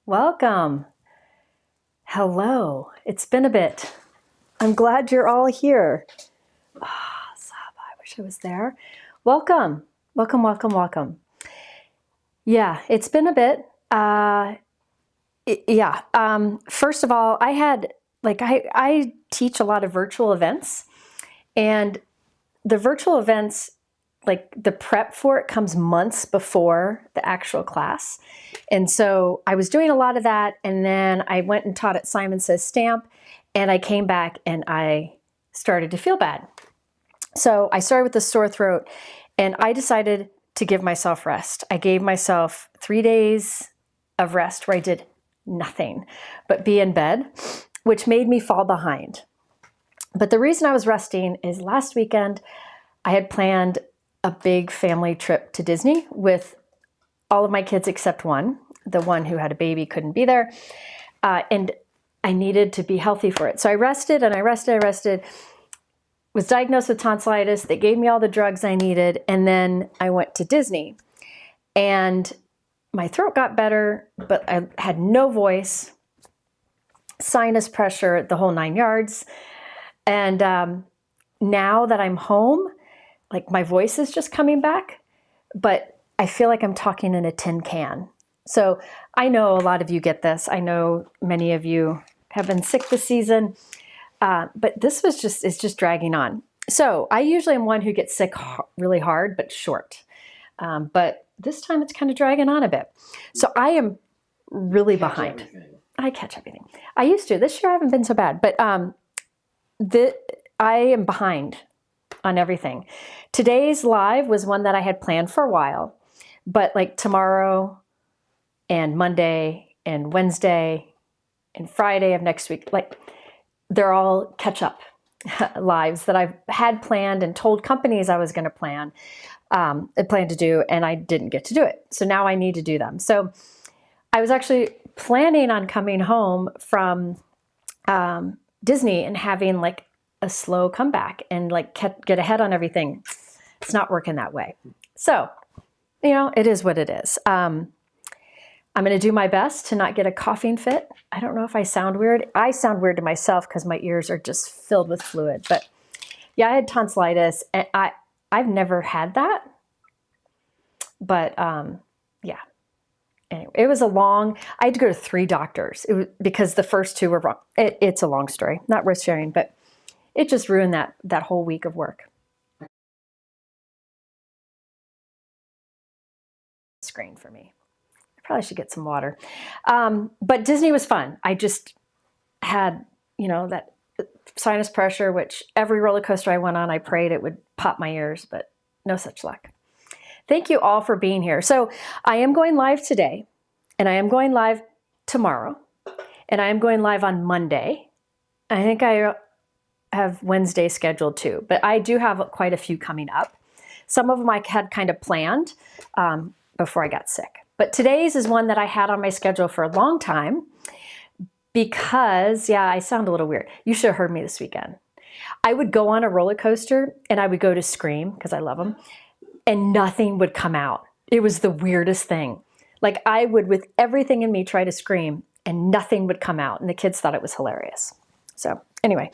Welcome. Hello. It's been a bit. I'm glad you're all here. Sab, I wish I was there. Welcome. Welcome, welcome, welcome. Yeah, it's been a bit. First of all, I teach a lot of virtual events, and the virtual events, like the prep for it comes months before the actual class. And so I was doing a lot of that, and then I went and taught at Simon Says Stamp, and I came back and I started to feel bad. So I started with a sore throat, and I decided to give myself rest. I gave myself 3 days of rest where I did nothing but be in bed, which made me fall behind. But the reason I was resting is last weekend I had planned a big family trip to Disney with all of my kids except one. The one who had a baby couldn't be there. And I needed to be healthy for it. So I rested and I rested, was diagnosed with tonsillitis. They gave me all the drugs I needed. And then I went to Disney and my throat got better, but I had no voice, sinus pressure, the whole 9 yards. And now that I'm home, like my voice is just coming back, but I feel like I'm talking in a tin can. So I know a lot of you get this. I know many of you have been sick this season, but this is just dragging on. So I usually am one who gets sick really hard, but short. But this time it's kind of dragging on a bit. So I am really behind. I catch everything. I used to. This year I haven't been so bad, but I am behind on everything. Today's live was one that I had planned for a while, but like tomorrow and Monday and Wednesday and Friday of next week, like they're all catch up lives that I've had planned and told companies I was going to plan to do, and I didn't get to do it. So now I need to do them. So I was actually planning on coming home from Disney and having like a slow comeback and like get ahead on everything. It's not working that way. So, it is what it is. I'm going to do my best to not get a coughing fit. I don't know if I sound weird. I sound weird to myself because my ears are just filled with fluid. But yeah, I had tonsillitis, and I've never had that. But yeah. Anyway, it was I had to go to 3 doctors because the first 2 were wrong. It's a long story, not worth sharing, but it just ruined that whole week of work. Screen for me. I probably should get some water. But Disney was fun. I just had, that sinus pressure, which every roller coaster I went on, I prayed it would pop my ears, but no such luck. Thank you all for being here. So I am going live today, and I am going live tomorrow, and I am going live on Monday. I think I have Wednesday scheduled too, but I do have quite a few coming up. Some of them I had kind of planned before I got sick. But today's is one that I had on my schedule for a long time because, yeah, I sound a little weird. You should have heard me this weekend. I would go on a roller coaster and I would go to scream because I love them, and nothing would come out. It was the weirdest thing. Like I would, with everything in me, try to scream and nothing would come out. And the kids thought it was hilarious. So anyway,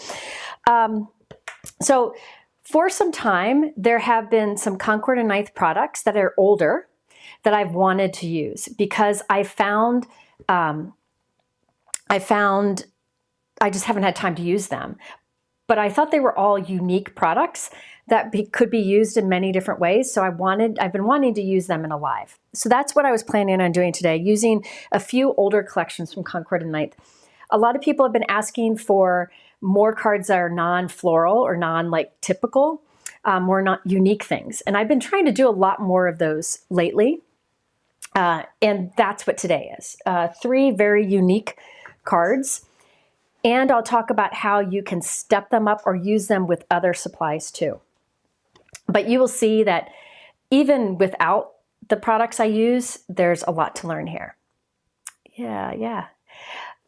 so for some time, there have been some Concord and Ninth products that are older that I've wanted to use because I found I just haven't had time to use them. But I thought they were all unique products that could be used in many different ways. So I've been wanting to use them in a live. So that's what I was planning on doing today, using a few older collections from Concord and Ninth. A lot of people have been asking for more cards that are non-floral or typical, more not unique things. And I've been trying to do a lot more of those lately. And that's what today is. 3 very unique cards. And I'll talk about how you can step them up or use them with other supplies too. But you will see that even without the products I use, there's a lot to learn here. Yeah.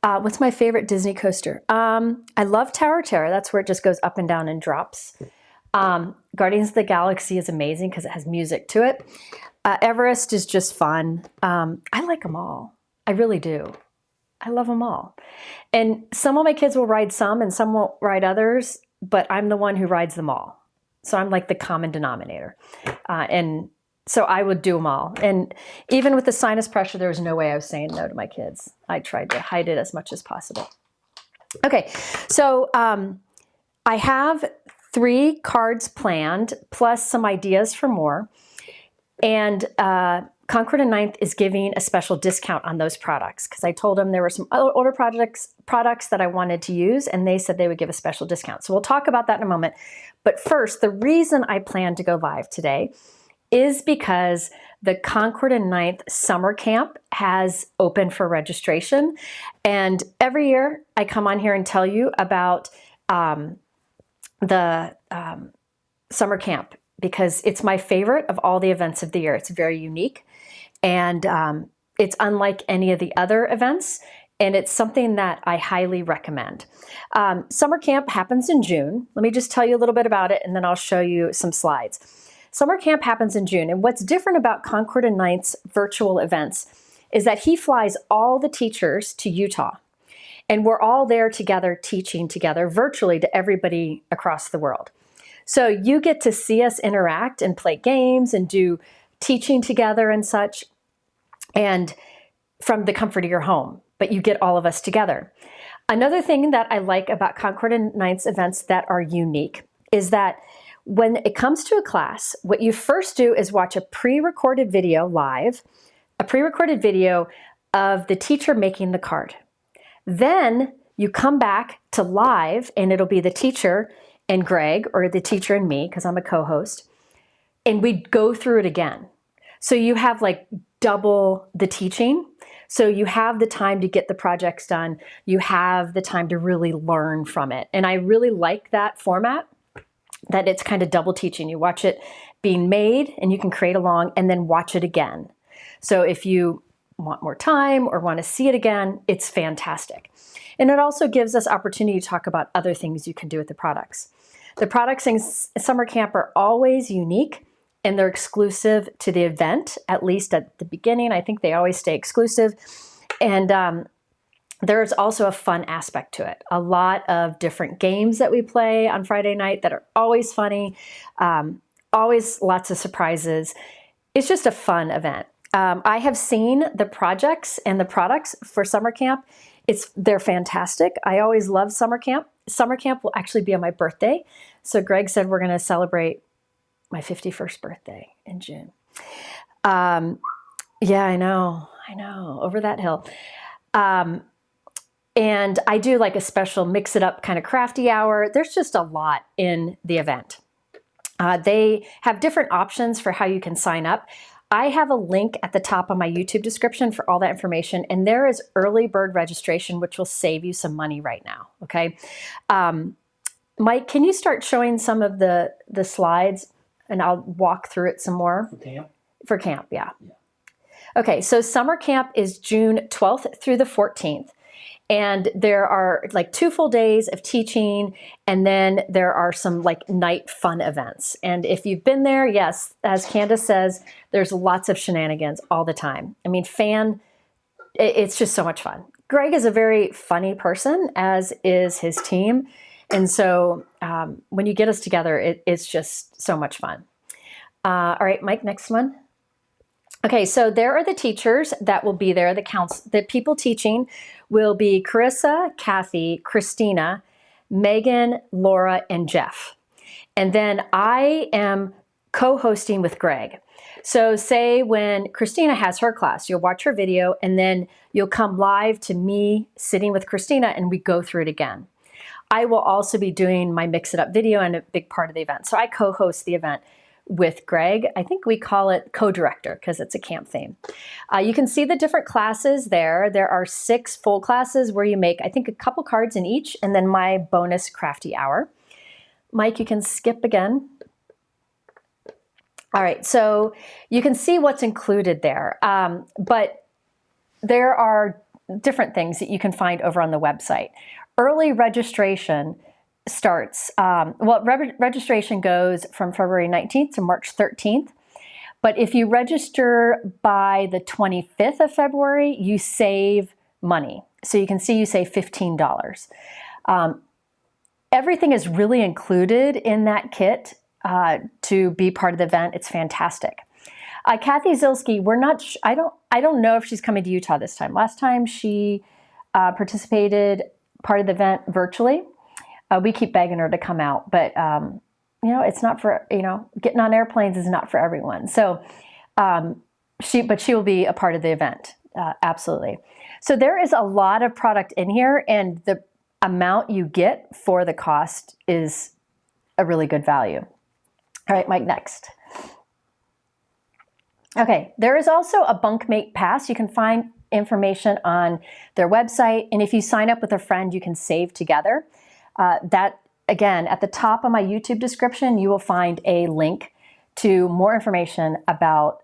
What's my favorite Disney coaster? I love Tower Terror. That's where it just goes up and down and drops. Guardians of the Galaxy is amazing because it has music to it. Everest is just fun. I like them all. I really do. I love them all. And some of my kids will ride some and some won't ride others, but I'm the one who rides them all. So I'm like the common denominator. And so I would do them all. And even with the sinus pressure, there was no way I was saying no to my kids. I tried to hide it as much as possible. Okay, so I have 3 cards planned, plus some ideas for more. And Concord and Ninth is giving a special discount on those products because I told them there were some older products that I wanted to use, and they said they would give a special discount. So we'll talk about that in a moment. But first, the reason I plan to go live today is because the Concord and Ninth summer camp has opened for registration. And every year I come on here and tell you about the summer camp because it's my favorite of all the events of the year. It's very unique and it's unlike any of the other events. And it's something that I highly recommend. Summer camp happens in June. Let me just tell you a little bit about it and then I'll show you some slides. Summer camp happens in June, and what's different about Concord and Ninth's virtual events is that he flies all the teachers to Utah, and we're all there together teaching together virtually to everybody across the world. So you get to see us interact and play games and do teaching together and such, and from the comfort of your home, but you get all of us together. Another thing that I like about Concord and Ninth's events that are unique is that when it comes to a class, what you first do is watch a pre-recorded video live, a pre-recorded video of the teacher making the card. Then you come back to live and it'll be the teacher and Greg, or the teacher and me, because I'm a co-host, and we go through it again. So you have like double the teaching. So you have the time to get the projects done. You have the time to really learn from it. And I really like that format, that it's kind of double teaching. You watch it being made and you can create along and then watch it again. So if you want more time or want to see it again, it's fantastic. And it also gives us opportunity to talk about other things you can do with the products. The products in summer camp are always unique and they're exclusive to the event, at least at the beginning. I think they always stay exclusive. And there's also a fun aspect to it. A lot of different games that we play on Friday night that are always funny, always lots of surprises. It's just a fun event. I have seen the projects and the products for summer camp. They're fantastic. I always love summer camp. Summer camp will actually be on my birthday. So Greg said we're going to celebrate my 51st birthday in June. Yeah, I know, over that hill. And I do like a special mix it up kind of crafty hour. There's just a lot in the event. They have different options for how you can sign up. I have a link at the top of my YouTube description for all that information, and there is early bird registration, which will save you some money right now, okay? Mike, can you start showing some of the slides, and I'll walk through it some more? For camp? For camp, yeah. Okay, so summer camp is June 12th through the 14th. And there are like 2 full days of teaching, and then there are some like night fun events. And if you've been there, yes, as Candace says, there's lots of shenanigans all the time. I mean, it's just so much fun. Greg is a very funny person, as is his team. And so when you get us together, it's just so much fun. All right, Mike, next one. Okay, so there are the teachers that will be there. The people teaching will be Carissa, Kathy, Christina, Megan, Laura, and Jeff. And then I am co-hosting with Greg. So say when Christina has her class, you'll watch her video and then you'll come live to me sitting with Christina and we go through it again. I will also be doing my Mix It Up video and a big part of the event. So I co-host the event with Greg. I think we call it co-director because it's a camp theme. You can see the different classes there. There are 6 full classes where you make, I think, a couple cards in each, and then my bonus crafty hour. Mike, you can skip again. All right, so you can see what's included there, but there are different things that you can find over on the website. Early registration starts, registration goes from February 19th to March 13th. But if you register by the 25th of February, you save money. So you can see you save $15. Everything is really included in that kit to be part of the event. It's fantastic. Kathy Zilski, I don't know if she's coming to Utah this time. Last time she participated part of the event virtually. We keep begging her to come out, but you know, it's not for, you know, getting on airplanes is not for everyone. So she will be a part of the event. Absolutely. So there is a lot of product in here, and the amount you get for the cost is a really good value. All right, Mike, next. Okay, there is also a bunkmate pass. You can find information on their website, and if you sign up with a friend, you can save together. That, again, at the top of my YouTube description, you will find a link to more information about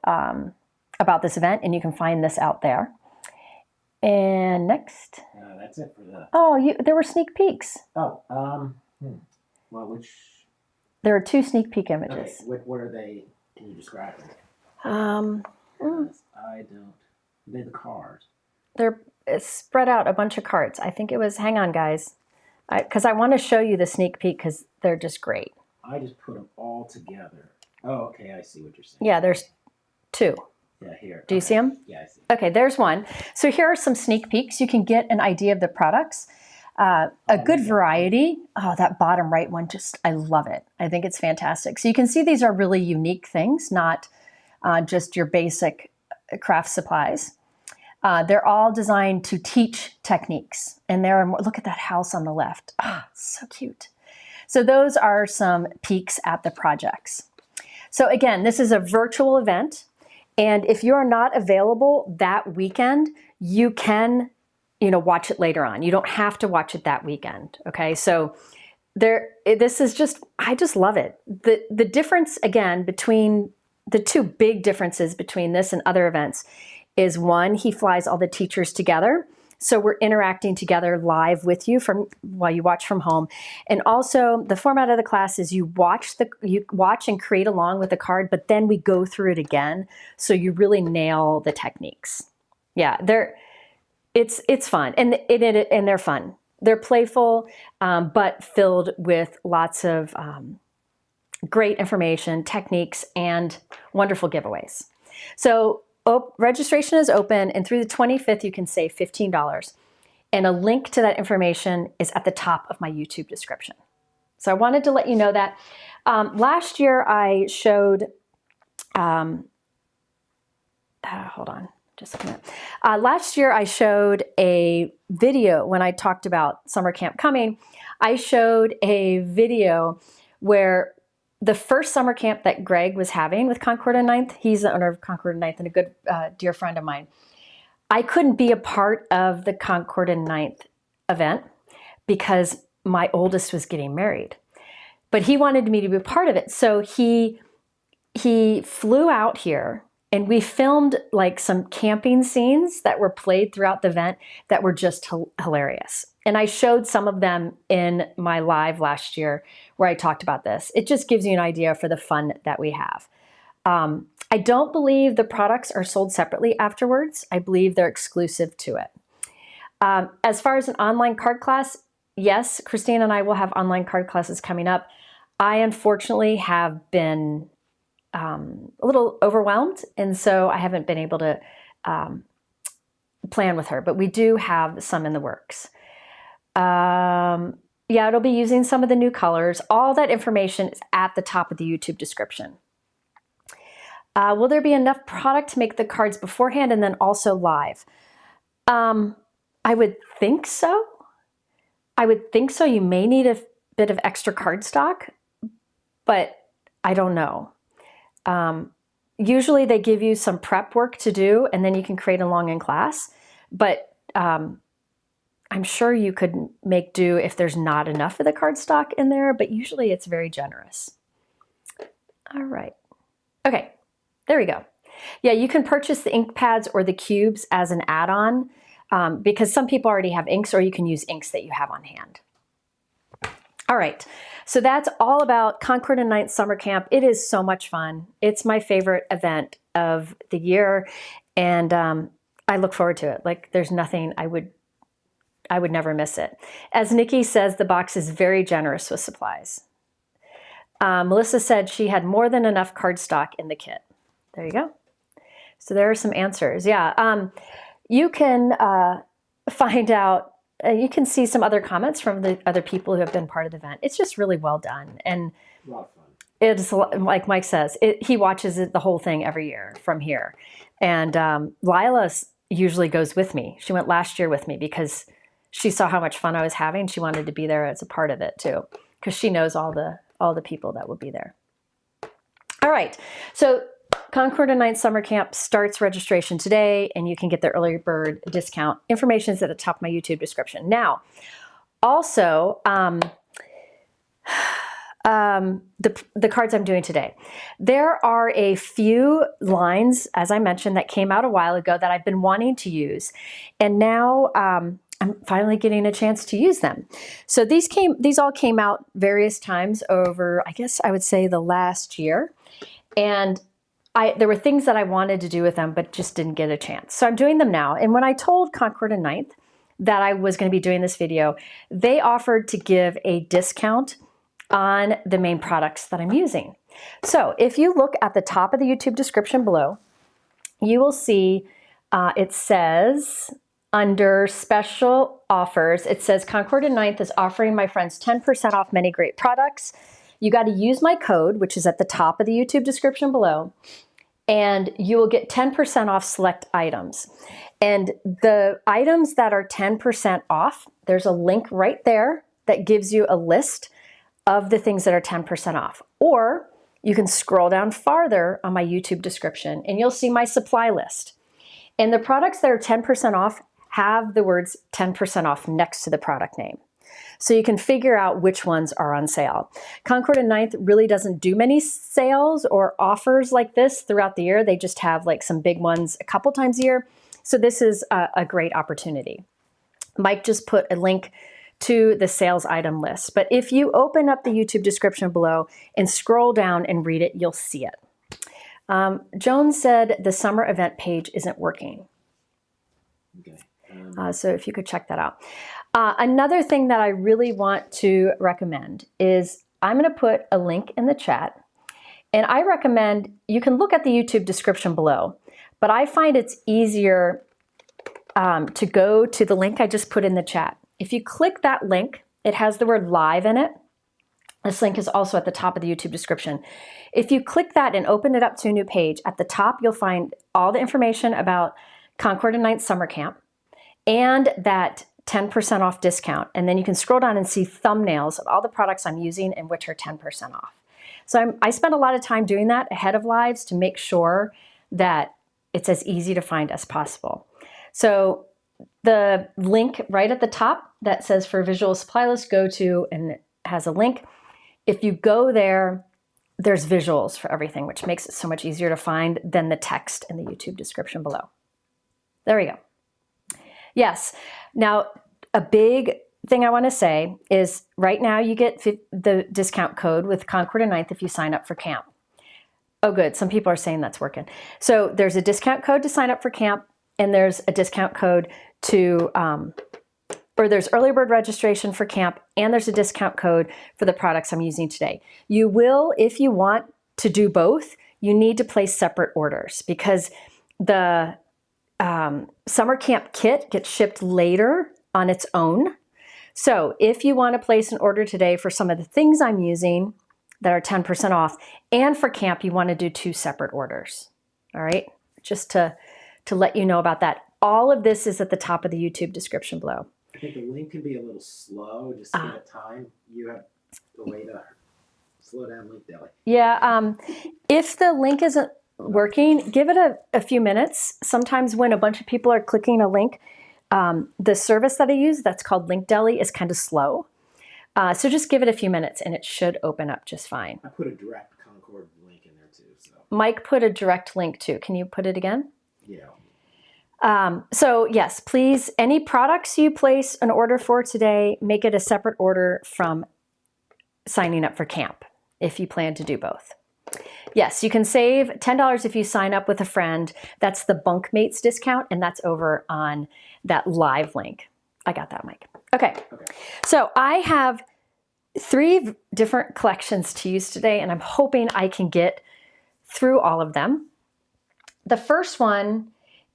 this event, and you can find this out there. And next. That's it for the... Oh, there were sneak peeks. Oh, well, which... There are 2 sneak peek images. Okay, what are they? Can you describe them? I don't... They're the cards. They're spread out a bunch of cards. I think it was, hang on, guys. Because I want to show you the sneak peek because they're just great. I just put them all together. Oh, okay, I see what you're saying. Yeah, there's 2. Yeah, here. Do you see them? Yeah, I see. Okay, there's one. So here are some sneak peeks. You can get an idea of the products. A good variety. Oh, that bottom right one, I love it. I think it's fantastic. So you can see these are really unique things, not just your basic craft supplies. They're all designed to teach techniques. And there are more, look at that house on the left. Ah, so cute. So those are some peeks at the projects. So again, this is a virtual event. And if you are not available that weekend, you can, you know, watch it later on. You don't have to watch it that weekend. Okay. So this is just, I just love it. The difference, again, between the 2 big differences between this and other events is, one, he flies all the teachers together. So we're interacting together live with you while you watch from home. And also the format of the class is you watch and create along with the card, but then we go through it again. So you really nail the techniques. Yeah, it's fun, and they're fun. They're playful, but filled with lots of great information, techniques, and wonderful giveaways. So registration is open, and through the 25th, you can save $15. And a link to that information is at the top of my YouTube description. So I wanted to let you know that. Last year, I showed, hold on just a minute. Last year, I showed a video when I talked about summer camp coming. I showed a video where the first summer camp that Greg was having with Concord and 9th, he's the owner of Concord and 9th and a good dear friend of mine. I couldn't be a part of the Concord and 9th event because my oldest was getting married. But he wanted me to be a part of it. So he flew out here, and we filmed like some camping scenes that were played throughout the event that were just hilarious. And I showed some of them in my live last year where I talked about this. It just gives you an idea for the fun that we have. I don't believe the products are sold separately afterwards. I believe they're exclusive to it. As far as an online card class, yes, Christine and I will have online card classes coming up. I unfortunately have been a little overwhelmed, and so I haven't been able to plan with her, but we do have some in the works. Yeah, it'll be using some of the new colors. All that information is at the top of the YouTube description. Will there be enough product to make the cards beforehand and then also live? I would think so. I would think so. You may need a bit of extra cardstock, but I don't know. Usually they give you some prep work to do, and then you can create along in class. But I'm sure you could make do if there's not enough of the cardstock in there, but usually it's very generous. All right. Okay, there we go. Yeah, you can purchase the ink pads or the cubes as an add-on because some people already have inks, or you can use inks that you have on hand. All right, so that's all about Concord and 9th Summer Camp. It is so much fun. It's my favorite event of the year, and I look forward to it. Like, there's nothing I would I would never miss it. As Nikki says, the box is very generous with supplies. Melissa said she had more than enough cardstock in the kit. There you go. So there are some answers. Yeah, you can find out, you can see some other comments from the other people who have been part of the event. It's just really well done. And A lot of fun. it's like Mike says, he watches the whole thing every year from here. And Lila usually goes with me. She went last year with me because she saw how much fun I was having. She wanted to be there as a part of it too, because she knows all the people that will be there. All right, so Concord and 9th Summer Camp starts registration today, and you can get the early bird discount. Information is at the top of my YouTube description. Now, also, the cards I'm doing today. There are a few lines, as I mentioned, that came out a while ago that I've been wanting to use, and now I'm finally getting a chance to use them. So these all came out various times over, I guess I would say, the last year, and there were things that I wanted to do with them, but just didn't get a chance. So I'm doing them now. And when I told Concord and 9th that I was going to be doing this video, they offered to give a discount on the main products that I'm using. So if you look at the top of the YouTube description below, you will see it says under special offers, it says Concord and 9th is offering my friends 10% off many great products. You got to use my code, which is at the top of the YouTube description below, and you will get 10% off select items. And the items that are 10% off, there's a link right there that gives you a list of the things that are 10% off. Or you can scroll down farther on my YouTube description and you'll see my supply list. And the products that are 10% off have the words 10% off next to the product name. So you can figure out which ones are on sale. Concord and 9th really doesn't do many sales or offers like this throughout the year. They just have like some big ones a couple times a year. So this is a great opportunity. Mike just put a link to the sales item list. But if you open up the YouTube description below and scroll down and read it, you'll see it. Joan said the summer event page isn't working. Okay. So if you could check that out. Another thing that I really want to recommend is I'm going to put a link in the chat. And I recommend you can look at the YouTube description below, but I find it's easier to go to the link I just put in the chat. If you click that link, it has the word live in it. This link is also at the top of the YouTube description. If you click that and open it up to a new page, at the top you'll find all the information about Concord and 9th Summer Camp and that 10% off discount. And then you can scroll down and see thumbnails of all the products I'm using and which are 10% off. So I spend a lot of time doing that ahead of lives to make sure that it's as easy to find as possible. So the link right at the top that says for visual supply list, go to, and it has a link. If you go there, there's visuals for everything, which makes it so much easier to find than the text in the YouTube description below. There we go. Yes. Now, a big thing I want to say is right now you get the discount code with Concord and 9th if you sign up for camp. Oh, good. Some people are saying that's working. So there's a discount code to sign up for camp, and there's a discount code to, or there's early bird registration for camp, and there's a discount code for the products I'm using today. You will, if you want to do both, you need to place separate orders because the summer camp kit gets shipped later on its own. So if you want to place an order today for some of the things I'm using that are 10% off, and for camp, you want to do 2 separate orders. All right, just to let you know about that. All of this is at the top of the YouTube description below. I think the link can be a little slow, just to get time. You have a way to slow down link deli. Yeah, if the link isn't working, give it a few minutes. Sometimes when a bunch of people are clicking a link, the service that I use that's called Link Deli is kind of slow. So just give it a few minutes and it should open up just fine. I put a direct Concord link in there too. So. Mike put a direct link too. Can you put it again? Yeah. So yes, please, any products you place an order for today, make it a separate order from signing up for camp if you plan to do both. Yes, you can save $10 if you sign up with a friend. That's the Bunkmates discount, and that's over on that live link. I got that, Mike. Okay. Okay. So I have 3 different collections to use today, and I'm hoping I can get through all of them. The first one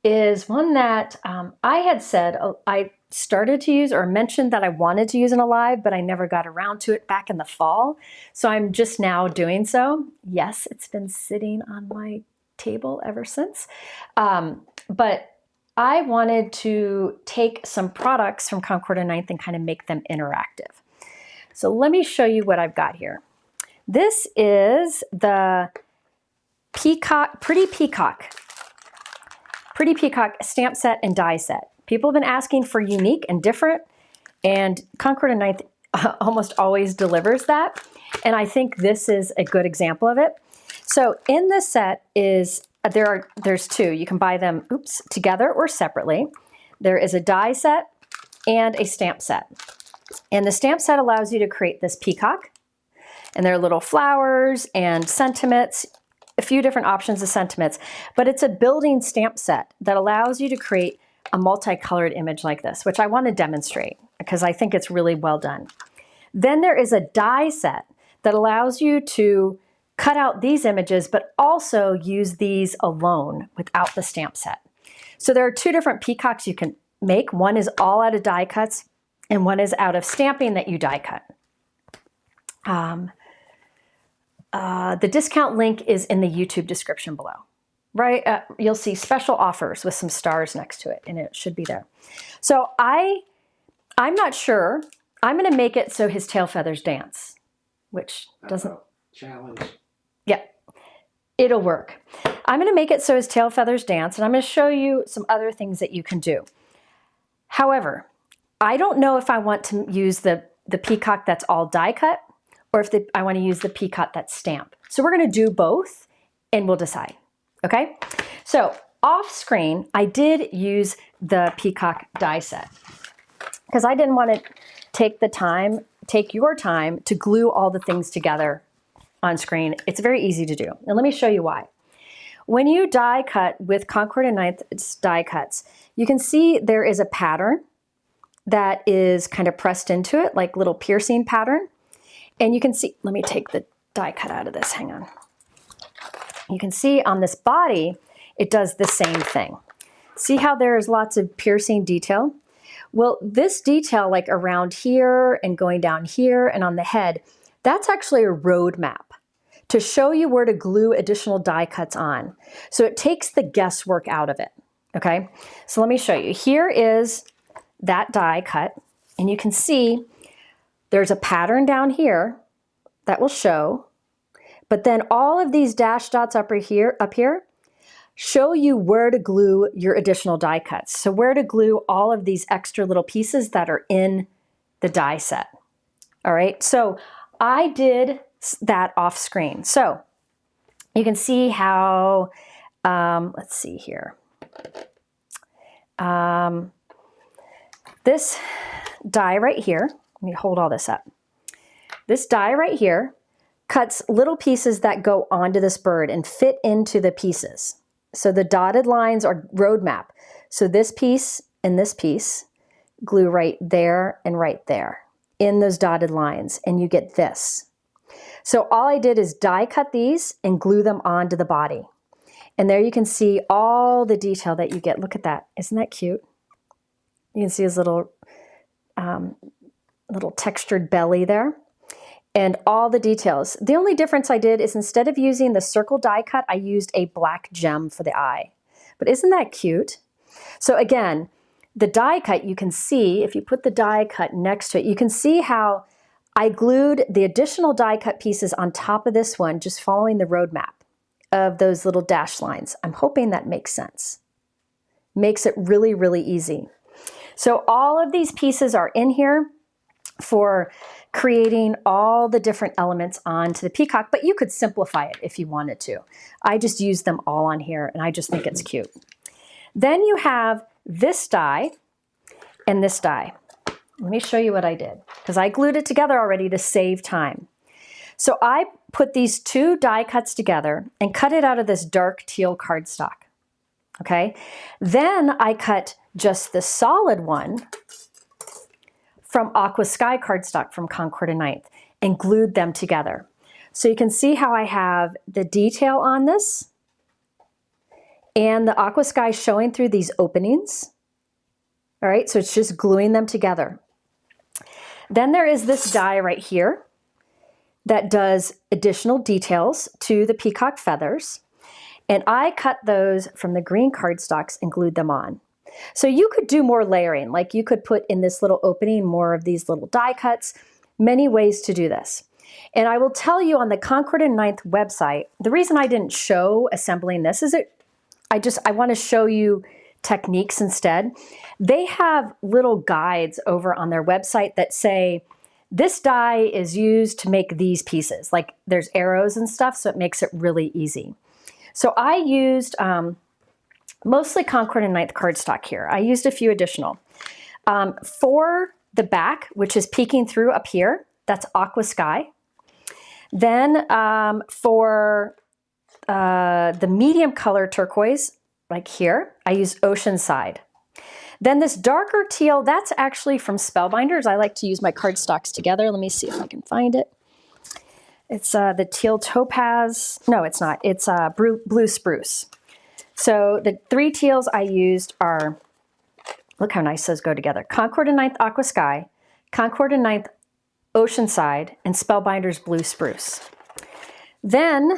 is one that I had said I started to use or mentioned that I wanted to use in a live, but I never got around to it back in the fall. So I'm just now doing so. Yes, it's been sitting on my table ever since. But I wanted to take some products from Concord and 9th and kind of make them interactive. So let me show you what I've got here. This is the Peacock, Pretty Peacock stamp set and die set. People have been asking for unique and different, and Concord and 9th almost always delivers that. And I think this is a good example of it. So in this set there's 2. You can buy them, together or separately. There is a die set and a stamp set. And the stamp set allows you to create this peacock. And there are little flowers and sentiments, a few different options of sentiments. But it's a building stamp set that allows you to create a multicolored image like this, which I want to demonstrate because I think it's really well done. Then there is a die set that allows you to cut out these images, but also use these alone without the stamp set. So there are 2 different peacocks you can make. One is all out of die cuts, and one is out of stamping that you die cut. The discount link is in the YouTube description below. Right? You'll see special offers with some stars next to it, and it should be there. So I'm not sure. I'm going to make it so his tail feathers dance, which doesn't... Challenge. Yeah, it'll work. I'm going to make it so his tail feathers dance, and I'm going to show you some other things that you can do. However, I don't know if I want to use the peacock that's all die cut, or if I want to use the peacock that's stamp. So we're going to do both, and we'll decide. Okay? So off screen, I did use the peacock die set because I didn't want to take your time to glue all the things together on screen. It's very easy to do. And let me show you why. When you die cut with Concord and 9th die cuts, you can see there is a pattern that is kind of pressed into it, like little piercing pattern. And you can see, let me take the die cut out of this, hang on. You can see on this body, it does the same thing. See how there's lots of piercing detail? Well, this detail like around here and going down here and on the head, that's actually a road map to show you where to glue additional die cuts on. So it takes the guesswork out of it, okay? So let me show you. Here is that die cut, and you can see there's a pattern down here that will show, but then all of these dash dots up here show you where to glue your additional die cuts. So where to glue all of these extra little pieces that are in the die set. All right, so I did that off screen. So you can see how, let's see here. This die right here, let me hold all this up. This die right here cuts little pieces that go onto this bird and fit into the pieces. So the dotted lines are roadmap. So this piece and this piece glue right there and right there in those dotted lines, and you get this. So all I did is die cut these and glue them onto the body. And there you can see all the detail that you get. Look at that. Isn't that cute? You can see his little textured belly there and all the details. The only difference I did is instead of using the circle die cut, I used a black gem for the eye. But isn't that cute? So again, the die cut, you can see, if you put the die cut next to it, you can see how I glued the additional die cut pieces on top of this one, just following the roadmap of those little dash lines. I'm hoping that makes sense. Makes it really, really easy. So all of these pieces are in here for creating all the different elements onto the peacock, but you could simplify it if you wanted to. I just used them all on here, and I just think it's cute. Then you have this die and this die. Let me show you what I did, because I glued it together already to save time. So I put these 2 die cuts together and cut it out of this dark teal cardstock. Okay? Then I cut just the solid one from Aqua Sky cardstock from Concord and Ninth and glued them together. So you can see how I have the detail on this and the Aqua Sky showing through these openings. All right, so it's just gluing them together. Then there is this die right here that does additional details to the peacock feathers. And I cut those from the green cardstocks and glued them on. So you could do more layering, like you could put in this little opening more of these little die cuts, many ways to do this. And I will tell you on the Concord and Ninth website, the reason I didn't show assembling this is I want to show you techniques instead. They have little guides over on their website that say, this die is used to make these pieces. Like there's arrows and stuff, so it makes it really easy. So I used mostly Concord and Ninth cardstock here. I used a few additional. For the back, which is peeking through up here, that's Aqua Sky. Then for the medium color turquoise, like here, I used Oceanside. Then this darker teal, that's actually from Spellbinders. I like to use my cardstocks together. Let me see if I can find it. It's the teal topaz. No, it's not. It's blue spruce. So the three teals I used are, look how nice those go together. Concord and Ninth Aqua Sky, Concord and Ninth Oceanside, and Spellbinders Blue Spruce. Then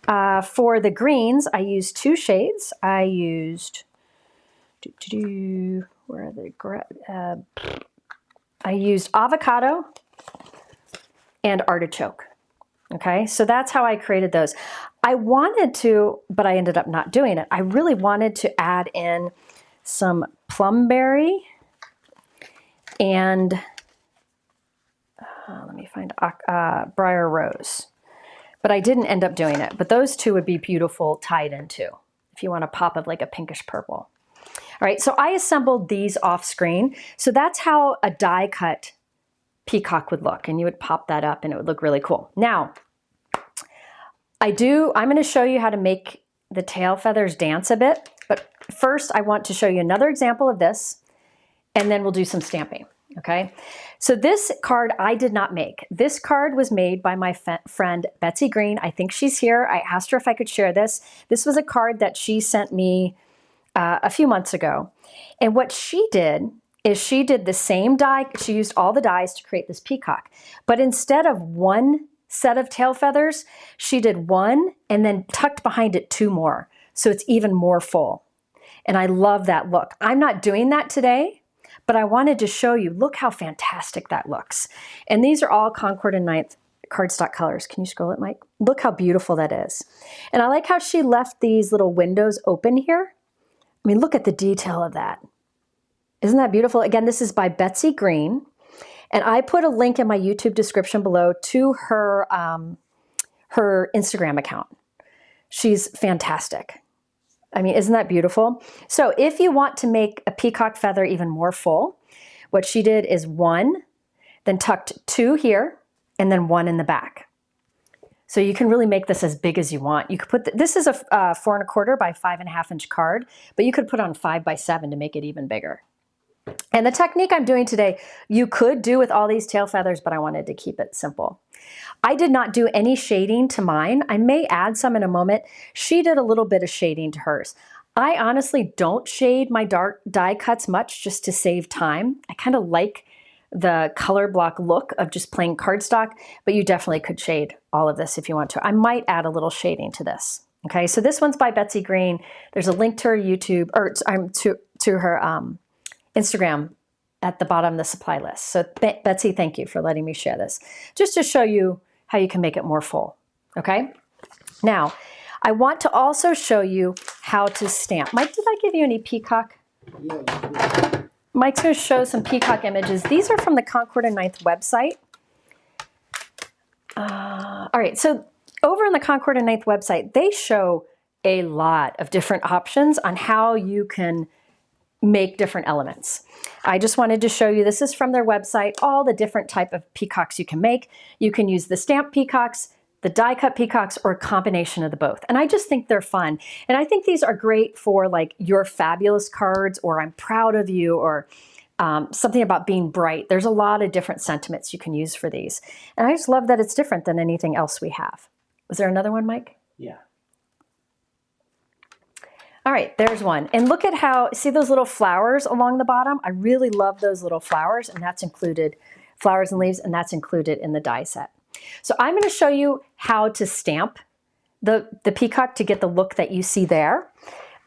for the greens, I used two shades. I used, where are they? I used Avocado and Artichoke. Okay, so that's how I created those. I wanted to, but I ended up not doing it. I really wanted to add in some plumberry and let me find briar rose. But I didn't end up doing it. But those two would be beautiful tied into if you want a pop of like a pinkish purple. All right, so I assembled these off screen. So that's how a die cut peacock would look, and you would pop that up and it would look really cool. Now, I'm going to show you how to make the tail feathers dance a bit, but first I want to show you another example of this, and then we'll do some stamping, okay? So this card I did not make. This card was made by my friend Betsy Green. I think she's here. I asked her if I could share this. This was a card that she sent me a few months ago. And what she did is she did the same die. She used all the dies to create this peacock. But instead of one set of tail feathers, she did one and then tucked behind it two more. So it's even more full. And I love that look. I'm not doing that today, but I wanted to show you, look how fantastic that looks. And these are all Concord and Ninth cardstock colors. Can you scroll it, Mike? Look how beautiful that is. And I like how she left these little windows open here. I mean, look at the detail of that. Isn't that beautiful? Again, this is by Betsy Green. And I put a link in my YouTube description below to her, her Instagram account. She's fantastic. I mean, isn't that beautiful? So if you want to make a peacock feather even more full, what she did is one, then tucked two here, and then one in the back. So you can really make this as big as you want. You could put, this is a 4 1/4 by 5.5 inch card, but you could put on 5 by 7 to make it even bigger. And the technique I'm doing today, you could do with all these tail feathers, but I wanted to keep it simple. I did not do any shading to mine. I may add some in a moment. She did a little bit of shading to hers. I honestly don't shade my dark die cuts much just to save time. I kind of like the color block look of just plain cardstock, but you definitely could shade all of this if you want to. I might add a little shading to this. Okay, so this one's by Betsy Green. There's a link to her YouTube, or to her Instagram at the bottom of the supply list. So Betsy, thank you for letting me share this, just to show you how you can make it more full, okay? Now, I want to also show you how to stamp. Mike, did I give you any peacock? Yeah. Mike's going to show some peacock images. These are from the Concord and Ninth website. All right, so over on the Concord and Ninth website, they show a lot of different options on how you can make different elements. I just wanted to show you, this is from their website, all the different type of peacocks you can make. You can use the stamp peacocks, the die cut peacocks, or a combination of the both. And I just think they're fun. And I think these are great for like your fabulous cards, or I'm proud of you, or something about being bright. There's a lot of different sentiments you can use for these. And I just love that it's different than anything else we have. Was there another one, Mike? Yeah. All right, there's one. And look at how, see those little flowers along the bottom? I really love those little flowers, and that's included, flowers and leaves, and that's included in the die set. So I'm going to show you how to stamp the peacock to get the look that you see there.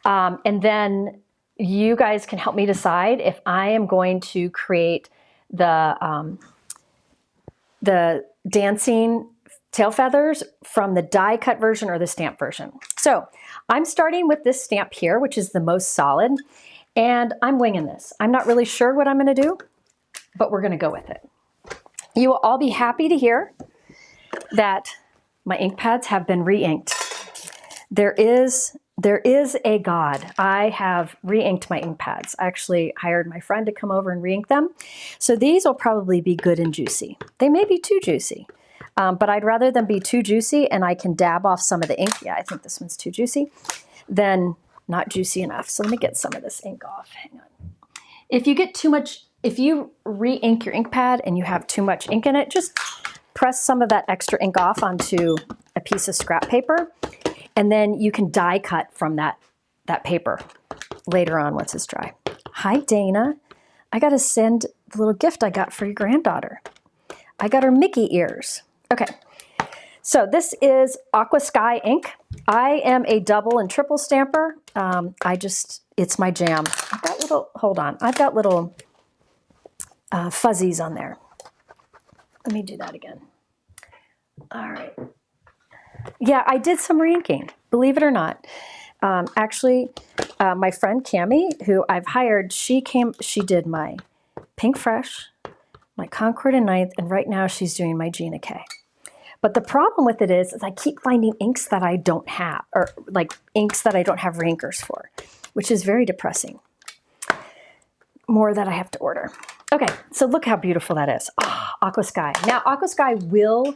And then you guys can help me decide if I am going to create the dancing tail feathers from the die cut version or the stamp version. So I'm starting with this stamp here, which is the most solid, and I'm winging this. I'm not really sure what I'm going to do, but we're going to go with it. You will all be happy to hear that my ink pads have been re-inked. There is a God. I have re-inked my ink pads. I actually hired my friend to come over and re-ink them. So these will probably be good and juicy. They may be too juicy, but I'd rather them be too juicy and I can dab off some of the ink. Yeah, I think this one's too juicy, than not juicy enough. So let me get some of this ink off. Hang on. If you get too much, if you re-ink your ink pad and you have too much ink in it, just press some of that extra ink off onto a piece of scrap paper, and then you can die cut from that paper later on once it's dry. Hi, Dana. I got to send the little gift I got for your granddaughter. I got her Mickey ears. Okay, so this is Aqua Sky ink. I am a double and triple stamper. It's my jam. I've got little, hold on, I've got little fuzzies on there. Let me do that again. All right. Yeah, I did some re-inking, believe it or not. Actually, my friend Cammie, who I've hired, she did my Pink Fresh, my Concord and Ninth, and right now she's doing my Gina K. But the problem with it is I keep finding inks that I don't have, or like inks that I don't have re-inkers for, which is very depressing. More that I have to order. Okay, so look how beautiful that is. Oh, Aqua Sky. Now, Aqua Sky will,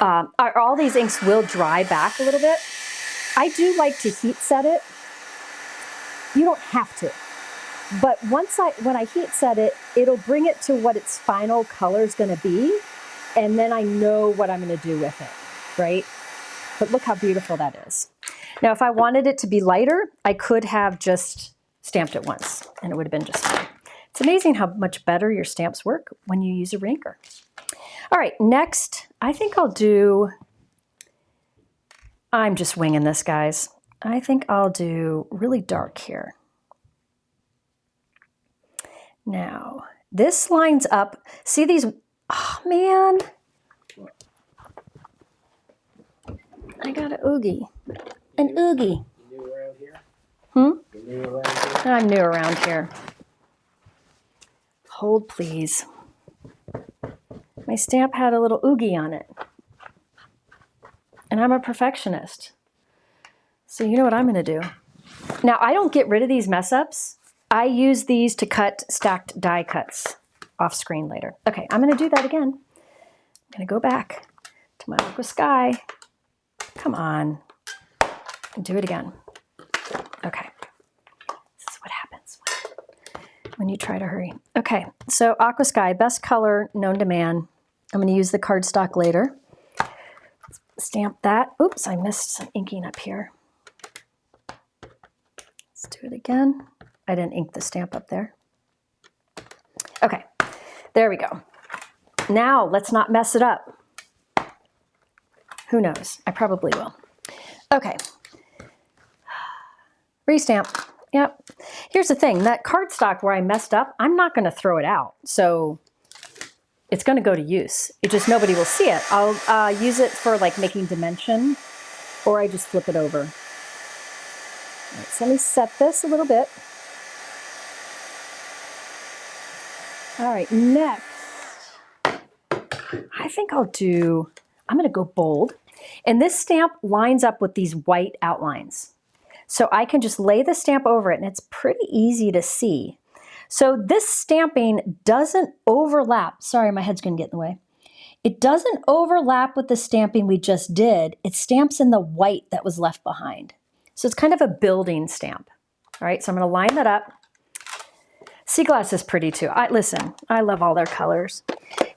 all these inks will dry back a little bit. I do like to heat set it. You don't have to. But when I heat set it, it'll bring it to what its final color is going to be. And then I know what I'm going to do with it, right? But look how beautiful that is. Now, if I wanted it to be lighter, I could have just stamped it once and it would have been just fine. It's amazing how much better your stamps work when you use a re-inker. All right, next, I think I'm just winging this, guys. I think I'll do really dark here. Now, this lines up. See these? Oh, man. I got an oogie. An oogie. You new around here? Hmm? You new around here? I'm new around here. Hold, please. My stamp had a little oogie on it. And I'm a perfectionist. So you know what I'm going to do. Now, I don't get rid of these mess ups. I use these to cut stacked die cuts off screen later. Okay, I'm going to do that again. I'm going to go back to my Aqua Sky. Come on. And do it again. Okay. This is what happens when you try to hurry. Okay, so Aqua Sky, best color known to man. I'm going to use the cardstock later. Stamp that. Oops, I missed some inking up here. Let's do it again. I didn't ink the stamp up there. Okay, there we go. Now let's not mess it up. Who knows? I probably will. Okay. Restamp. Yep. Here's the thing. That cardstock where I messed up, I'm not going to throw it out. So it's going to go to use. It just nobody will see it. I'll use it for like making dimension, or I just flip it over. All right, so let me set this a little bit. All right, next, I think I'm going to go bold. And this stamp lines up with these white outlines. So I can just lay the stamp over it and it's pretty easy to see. So this stamping doesn't overlap. Sorry, my head's going to get in the way. It doesn't overlap with the stamping we just did. It stamps in the white that was left behind. So it's kind of a building stamp. All right, so I'm going to line that up. Sea glass is pretty too. Listen, I love all their colors.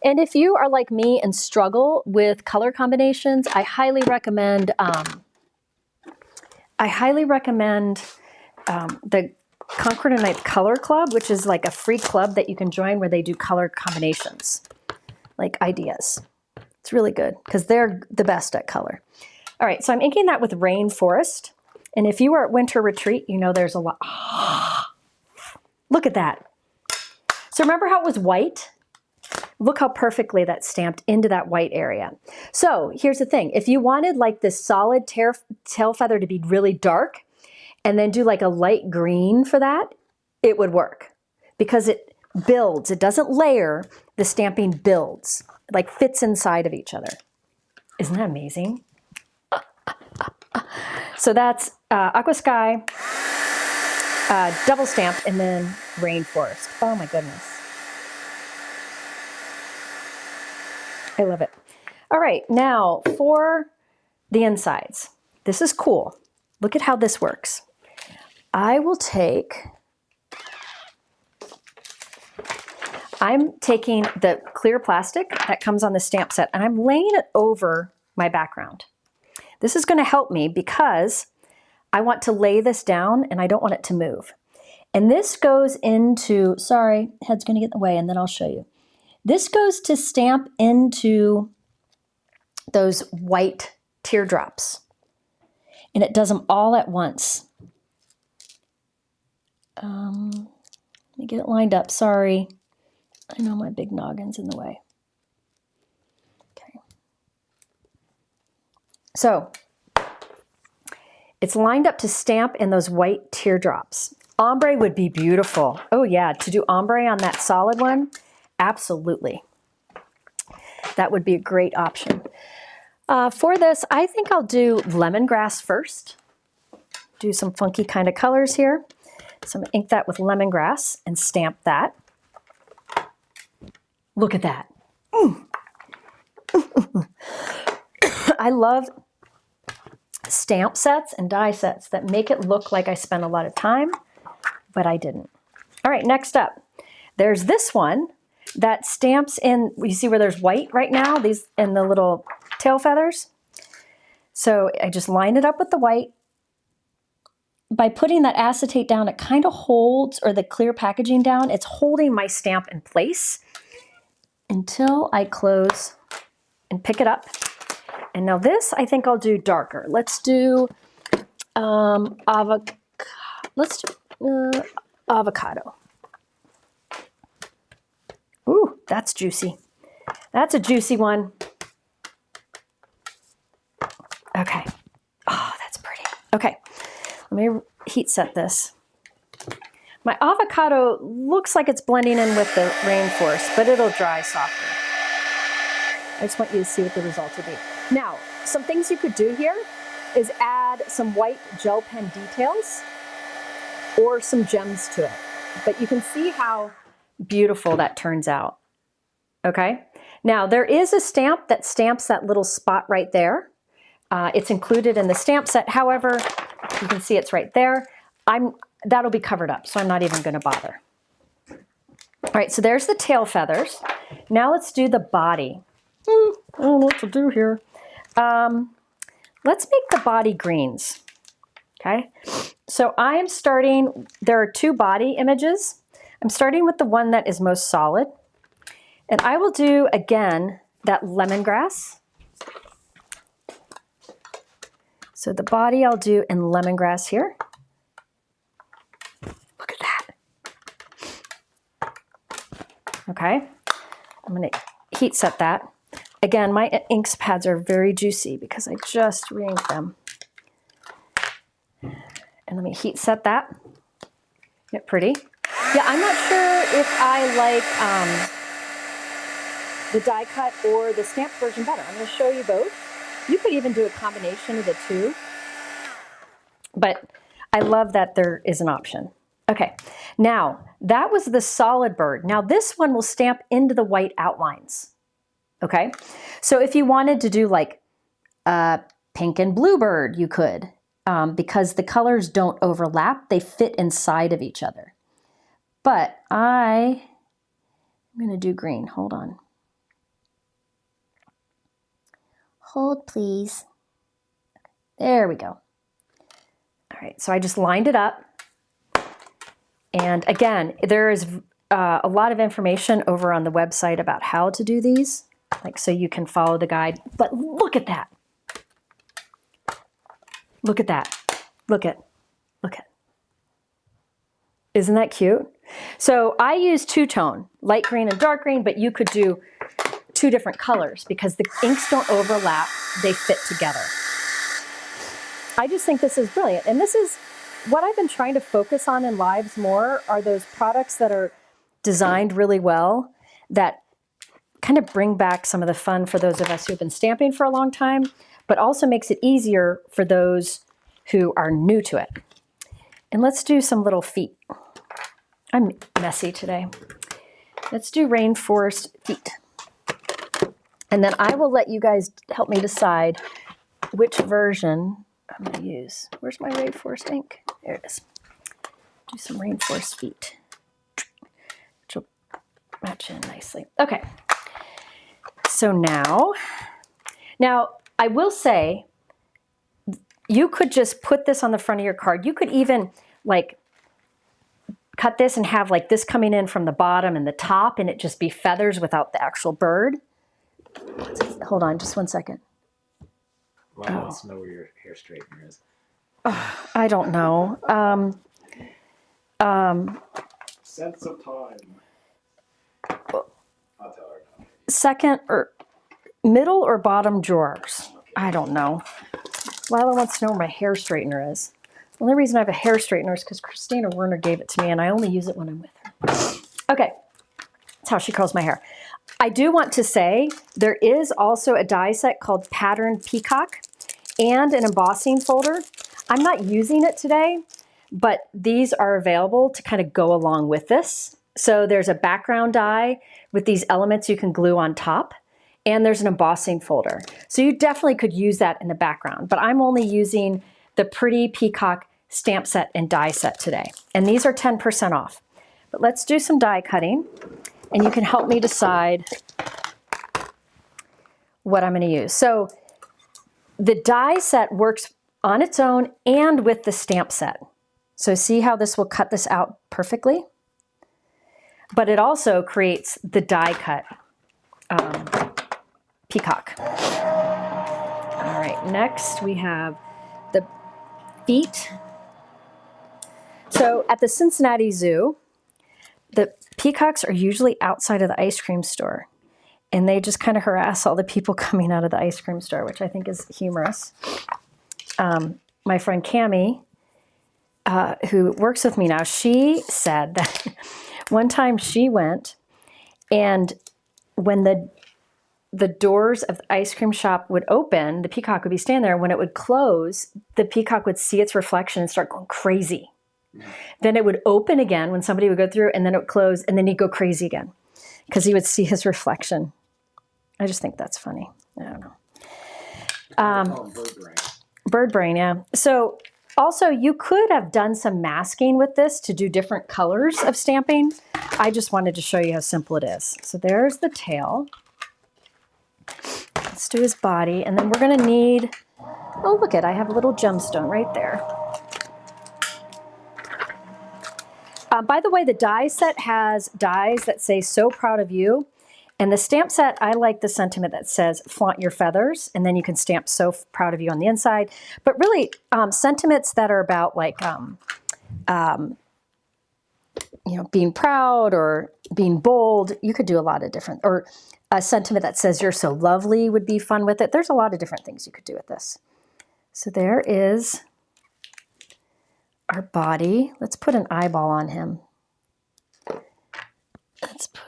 And if you are like me and struggle with color combinations, I highly recommend the Concord and Ninth Color Club, which is like a free club that you can join where they do color combinations, like ideas. It's really good because they're the best at color. All right, so I'm inking that with Rainforest. And if you were at Winter Retreat, you know there's a lot. Look at that. So remember how it was white? Look how perfectly that's stamped into that white area. So here's the thing. If you wanted like this solid tail feather to be really dark and then do like a light green for that, it would work because it builds. It doesn't layer. The stamping builds, like fits inside of each other. Isn't that amazing? So that's Aqua Sky, double stamp, and then Rainforest. Oh my goodness. I love it. All right, now for the insides. This is cool. Look at how this works. I'm taking the clear plastic that comes on the stamp set and I'm laying it over my background. This is going to help me because I want to lay this down and I don't want it to move. And this goes into, sorry, head's going to get in the way and then I'll show you. This goes to stamp into those white teardrops. And it does them all at once. Let me get it lined up, sorry. I know my big noggin's in the way. Okay. So, it's lined up to stamp in those white teardrops. Ombre would be beautiful. Oh yeah, to do ombre on that solid one, absolutely. That would be a great option. For this, I think I'll do lemongrass first. Do some funky kind of colors here. So I'm going to ink that with lemongrass and stamp that. Look at that. I love stamp sets and die sets that make it look like I spent a lot of time, but I didn't. All right, next up, there's this one that stamps in, you see where there's white right now, these and the little tail feathers. So I just line it up with the white. By putting that acetate down, it kind of holds, or the clear packaging down, it's holding my stamp in place until I close and pick it up. And now this, I think I'll do darker. Let's do avocado. Ooh, that's juicy. That's a juicy one. Okay. Oh, that's pretty. Okay, let me heat set this. My avocado looks like it's blending in with the Rainforest, but it'll dry softer. I just want you to see what the result will be. Now, some things you could do here is add some white gel pen details or some gems to it. But you can see how beautiful that turns out. Okay? Now, there is a stamp that stamps that little spot right there. It's included in the stamp set. However, you can see it's right there. That'll be covered up, so I'm not even going to bother. All right, so there's the tail feathers. Now let's do the body. I don't know what to do here. Let's make the body greens. Okay, so I am starting, there are two body images. I'm starting with the one that is most solid. And I will do, again, that lemongrass. So the body I'll do in lemongrass here. Look at that. Okay, I'm going to heat set that. Again, my inks pads are very juicy because I just re-inked them. And let me heat set that. Isn't it pretty? Yeah, I'm not sure if I like the die cut or the stamped version better. I'm going to show you both. You could even do a combination of the two. But I love that there is an option. Okay, now that was the solid bird. Now this one will stamp into the white outlines. Okay, so if you wanted to do like pink and blue bird, you could, because the colors don't overlap, they fit inside of each other. But I'm going to do green. Hold on. Hold, please. There we go. All right, so I just lined it up. And again, there is a lot of information over on the website about how to do these, like so you can follow the guide. But look at that. Look at that. Look at. Isn't that cute? So I use two-tone, light green and dark green, but you could do 2 different colors because the inks don't overlap, they fit together. I just think this is brilliant. And this is what I've been trying to focus on in lives more are those products that are designed really well that kind of bring back some of the fun for those of us who have been stamping for a long time, but also makes it easier for those who are new to it. And let's do some little feet. I'm messy today. Let's do rainforest feet. And then I will let you guys help me decide which version I'm going to use. Where's my rainforest ink? There it is. Do some rainforest feet, which will match in nicely. Okay. So now I will say, you could just put this on the front of your card. You could even like cut this and have like this coming in from the bottom and the top and it just be feathers without the actual bird. Hold on just one second. Well, I want to know where your hair straightener is. I don't know. Sense of time. I'll tell her now. Second or middle or bottom drawers. I don't know. Lila wants to know where my hair straightener is. The only reason I have a hair straightener is because Christina Werner gave it to me and I only use it when I'm with her. Okay, that's how she curls my hair. I do want to say there is also a die set called Pattern Peacock and an embossing folder. I'm not using it today, but these are available to kind of go along with this. So there's a background die with these elements you can glue on top, and there's an embossing folder. So you definitely could use that in the background, but I'm only using the Pretty Peacock stamp set and die set today. And these are 10% off. But let's do some die cutting, and you can help me decide what I'm going to use. So the die set works on its own and with the stamp set. So see how this will cut this out perfectly? But it also creates the die cut peacock. All right, next we have the feet. So at the Cincinnati Zoo, the peacocks are usually outside of the ice cream store. And they just kind of harass all the people coming out of the ice cream store, which I think is humorous. My friend Cammie, who works with me now, she said that one time she went, and when the doors of the ice cream shop would open, the peacock would be standing there. When it would close, the peacock would see its reflection and start going crazy. Then it would open again when somebody would go through, and then it would close, and then he'd go crazy again because he would see his reflection. I just think that's funny. I don't know. Bird brain. Bird brain, yeah. So also you could have done some masking with this to do different colors of stamping. I just wanted to show you how simple it is. So there's the tail. Let's do his body. And then we're going to need, oh, look it, I have a little gemstone right there. By the way, the die set has dies that say, "So proud of you." And the stamp set, I like the sentiment that says, "Flaunt your feathers," and then you can stamp "So proud of you" on the inside. But really, sentiments that are about like, being proud or being bold, you could do a lot of different, or a sentiment that says, "You're so lovely" would be fun with it. There's a lot of different things you could do with this. So there is our body. Let's put an eyeball on him.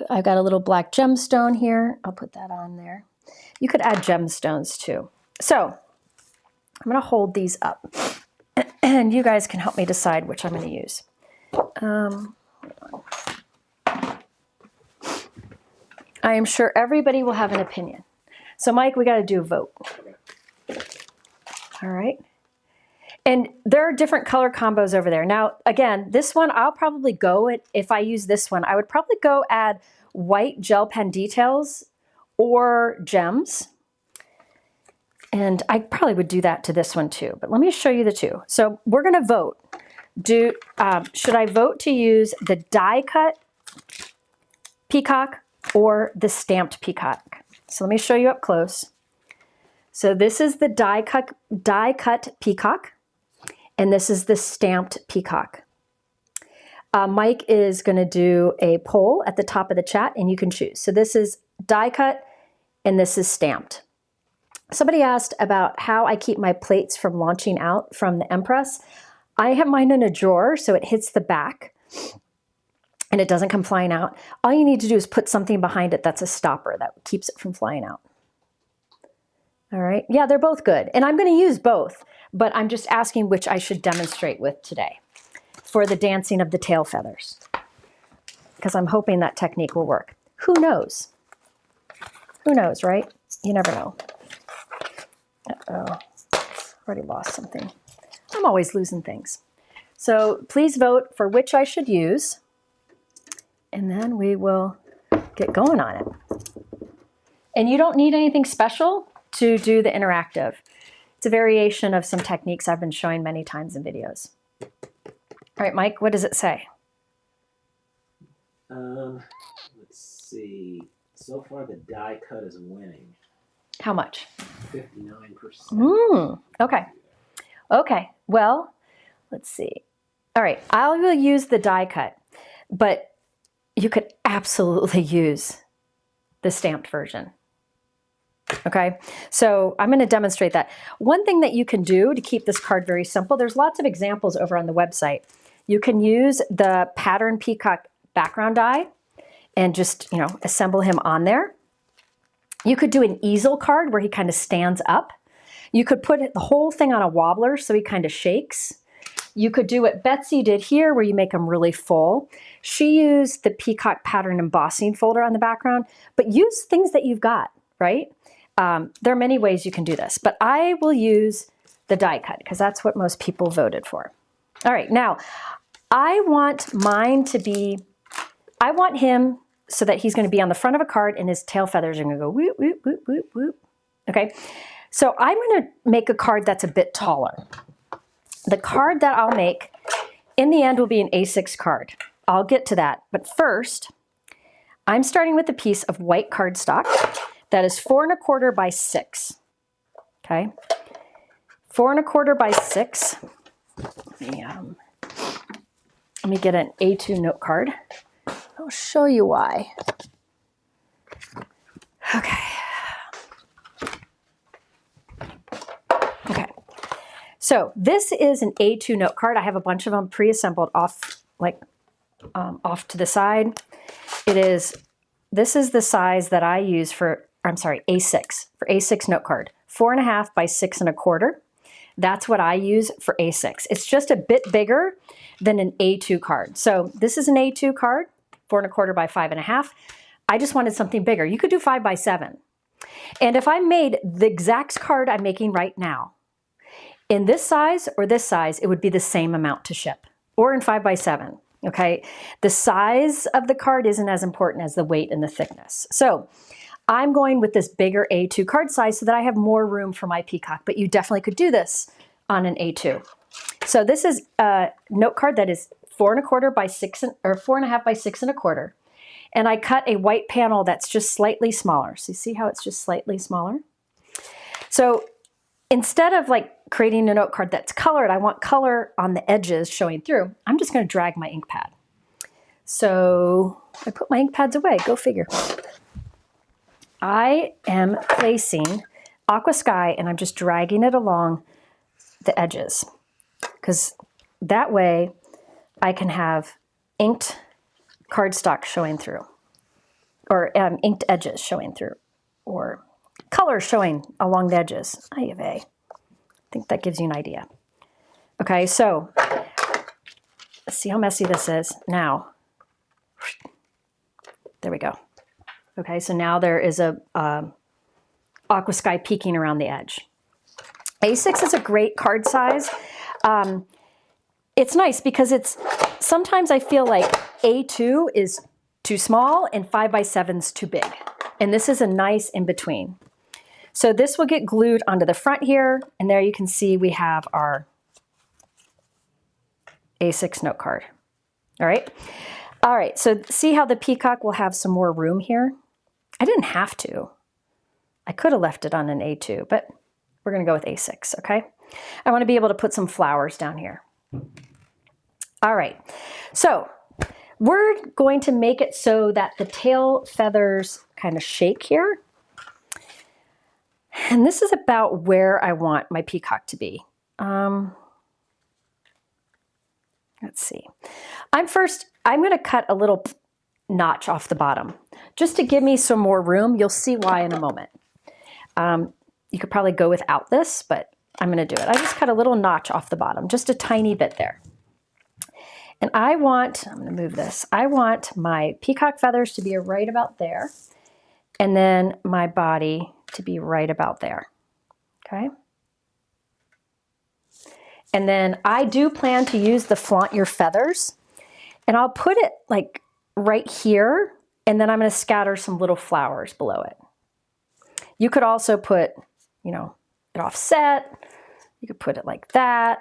I've got a little black gemstone here. I'll put that on there. You could add gemstones too. So I'm going to hold these up, and you guys can help me decide which I'm going to use. I am sure everybody will have an opinion. So Mike, we got to do a vote. All right. And there are different color combos over there. Now, again, this one, I'll probably go, if I use this one, I would probably go add white gel pen details or gems. And I probably would do that to this one too, but let me show you the two. So we're gonna vote. Should I vote to use the die cut Peacock or the stamped Peacock? So let me show you up close. So this is the die cut Peacock, and this is the stamped Peacock. Mike is going to do a poll at the top of the chat, and you can choose. So this is die cut, and this is stamped. Somebody asked about how I keep my plates from launching out from the Empress. I have mine in a drawer, so it hits the back, and it doesn't come flying out. All you need to do is put something behind it that's a stopper that keeps it from flying out. All right, yeah, they're both good. And I'm going to use both, but I'm just asking which I should demonstrate with today for the dancing of the tail feathers, because I'm hoping that technique will work. Who knows? Who knows, right? You never know. Uh-oh, already lost something. I'm always losing things. So please vote for which I should use, and then we will get going on it. And you don't need anything special to do the interactive. It's a variation of some techniques I've been showing many times in videos. All right, Mike, what does it say? Let's see. So far, the die cut is winning. How much? 59%. Okay. Okay, well, let's see. All right, I will use the die cut, but you could absolutely use the stamped version. Okay, so I'm going to demonstrate that. One thing that you can do to keep this card very simple, there's lots of examples over on the website. You can use the pattern Peacock background die and just, you know, assemble him on there. You could do an easel card where he kind of stands up. You could put the whole thing on a wobbler so he kind of shakes. You could do what Betsy did here where you make them really full. She used the Peacock pattern embossing folder on the background, but use things that you've got, right? There are many ways you can do this, but I will use the die cut because that's what most people voted for. All right, now I want mine to be, I want him so that he's going to be on the front of a card and his tail feathers are going to go whoop, whoop, whoop, whoop, whoop. Okay, so I'm going to make a card that's a bit taller. The card that I'll make in the end will be an A6 card. I'll get to that, but first I'm starting with a piece of white cardstock that is 4 1/4 by 6. Okay, 4 1/4 by 6. Let me get an A2 note card. I'll show you why. Okay. Okay. So this is an A2 note card. I have a bunch of them pre-assembled off, off to the side. This is the size that I use for, I'm sorry, A6, for A6 note card. 4 1/2 by 6 1/4. That's what I use for A6. It's just a bit bigger than an A2 card. So this is an A2 card, 4 1/4 by 5 1/2. I just wanted something bigger. You could do 5 by 7. And if I made the exact card I'm making right now, in this size or this size, it would be the same amount to ship, or in 5 by 7. Okay, the size of the card isn't as important as the weight and the thickness. So I'm going with this bigger A2 card size so that I have more room for my Peacock, but you definitely could do this on an A2. So this is a note card that is 4 1/4 by 6, or 4 1/2 by 6 1/4. And I cut a white panel that's just slightly smaller. So you see how it's just slightly smaller? So instead of creating a note card that's colored, I want color on the edges showing through. I'm just going to drag my ink pad. So I put my ink pads away, go figure. I am placing Aqua Sky and I'm just dragging it along the edges because that way I can have inked cardstock showing through, or inked edges showing through, or color showing along the edges. I think that gives you an idea. Okay, so let's see how messy this is. Now, there we go. Okay, so now there is a Aqua Sky peeking around the edge. A6 is a great card size. It's nice because sometimes I feel like A2 is too small and 5x7 is too big. And this is a nice in between. So this will get glued onto the front here, and there you can see we have our A6 note card. All right. All right, so see how the Peacock will have some more room here? I didn't have to. I could have left it on an A2, but we're gonna go with A6, okay? I wanna be able to put some flowers down here. All right, so we're going to make it so that the tail feathers kind of shake here. And this is about where I want my peacock to be. Let's see. I'm going to cut a little notch off the bottom just to give me some more room. You'll see why in a moment. You could probably go without this, but I'm going to do it. I just cut a little notch off the bottom, just a tiny bit there. And I'm going to move this. I want my peacock feathers to be right about there, and then my body to be right about there. Okay. And then I do plan to use the Flaunt Your Feathers, and I'll put it like right here, and then I'm going to scatter some little flowers below it. You could also put, you know, it offset. You could put it like that.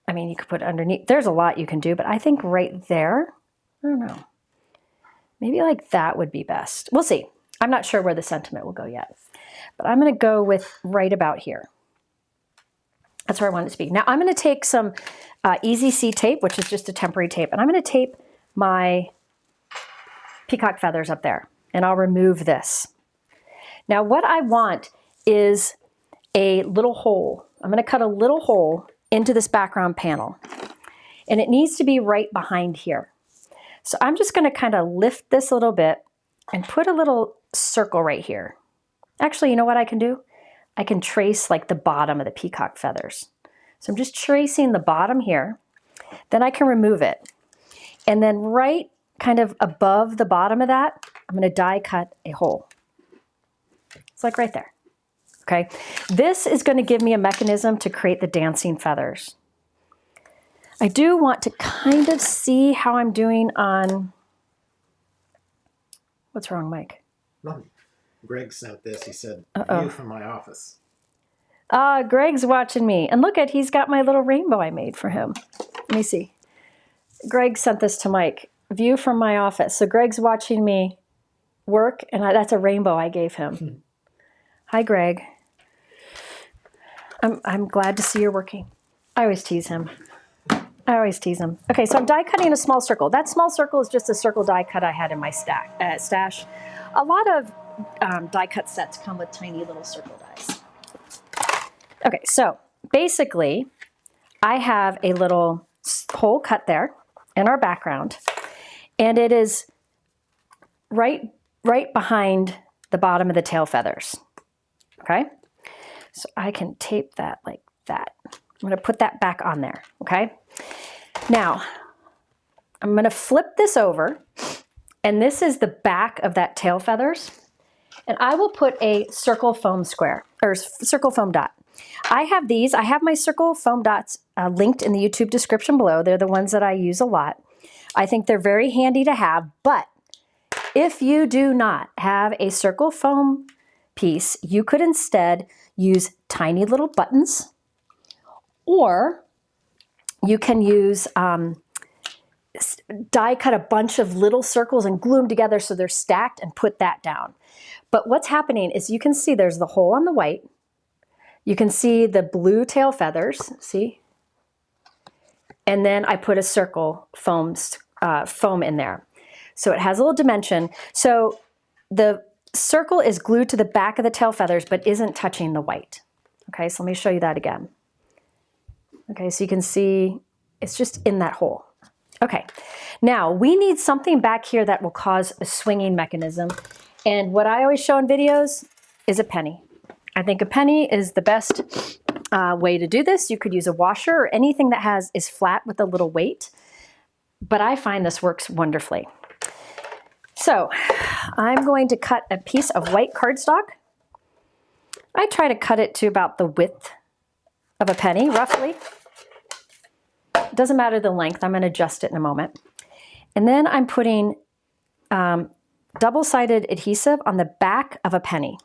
I mean, you could put it underneath. There's a lot you can do, but I think right there, I don't know. Maybe like that would be best. We'll see. I'm not sure where the sentiment will go yet, but I'm going to go with right about here. That's where I want it to be. Now I'm going to take some Easy C tape, which is just a temporary tape, and I'm going to tape my peacock feathers up there, and I'll remove this. Now what I want is a little hole. I'm going to cut a little hole into this background panel, and it needs to be right behind here. So I'm just going to kind of lift this a little bit and put a little circle right here. Actually, you know what I can do? I can trace like the bottom of the peacock feathers. So I'm just tracing the bottom here. Then I can remove it. And then right kind of above the bottom of that, I'm going to die cut a hole. It's like right there. Okay. This is going to give me a mechanism to create the dancing feathers. I do want to kind of see how I'm doing on... What's wrong, Mike? Nothing. Greg sent this. He said, Uh-oh. View from my office. Greg's watching me. And look at, he's got my little rainbow I made for him. Let me see. Greg sent this to Mike. View from my office. So Greg's watching me work, and that's a rainbow I gave him. Hi, Greg. I'm glad to see you're working. I always tease him. Okay, so I'm die cutting a small circle. That small circle is just a circle die cut I had in my stash. A lot of die cut sets come with tiny little circle dies. Okay, so basically I have a little hole cut there in our background, and it is right behind the bottom of the tail feathers. Okay, so I can tape that like that. I'm going to put that back on there. Okay, now I'm going to flip this over, and this is the back of that tail feathers, and I will put a circle foam square or circle foam dot. I have these. I have my circle foam dots linked in the YouTube description below. They're the ones that I use a lot. I think they're very handy to have, but if you do not have a circle foam piece, you could instead use tiny little buttons, or you can use die cut a bunch of little circles and glue them together so they're stacked and put that down. But what's happening is you can see there's the hole on the white. You can see the blue tail feathers, see? And then I put a circle foam in there. So it has a little dimension. So the circle is glued to the back of the tail feathers but isn't touching the white. Okay, so let me show you that again. Okay, so you can see it's just in that hole. Okay, now we need something back here that will cause a swinging mechanism. And what I always show in videos is a penny. I think a penny is the best way to do this. You could use a washer or anything that is flat with a little weight, but I find this works wonderfully. So I'm going to cut a piece of white cardstock. I try to cut it to about the width of a penny, roughly. doesn't matter the length. I'm going to adjust it in a moment. And then I'm putting double-sided adhesive on the back of a penny.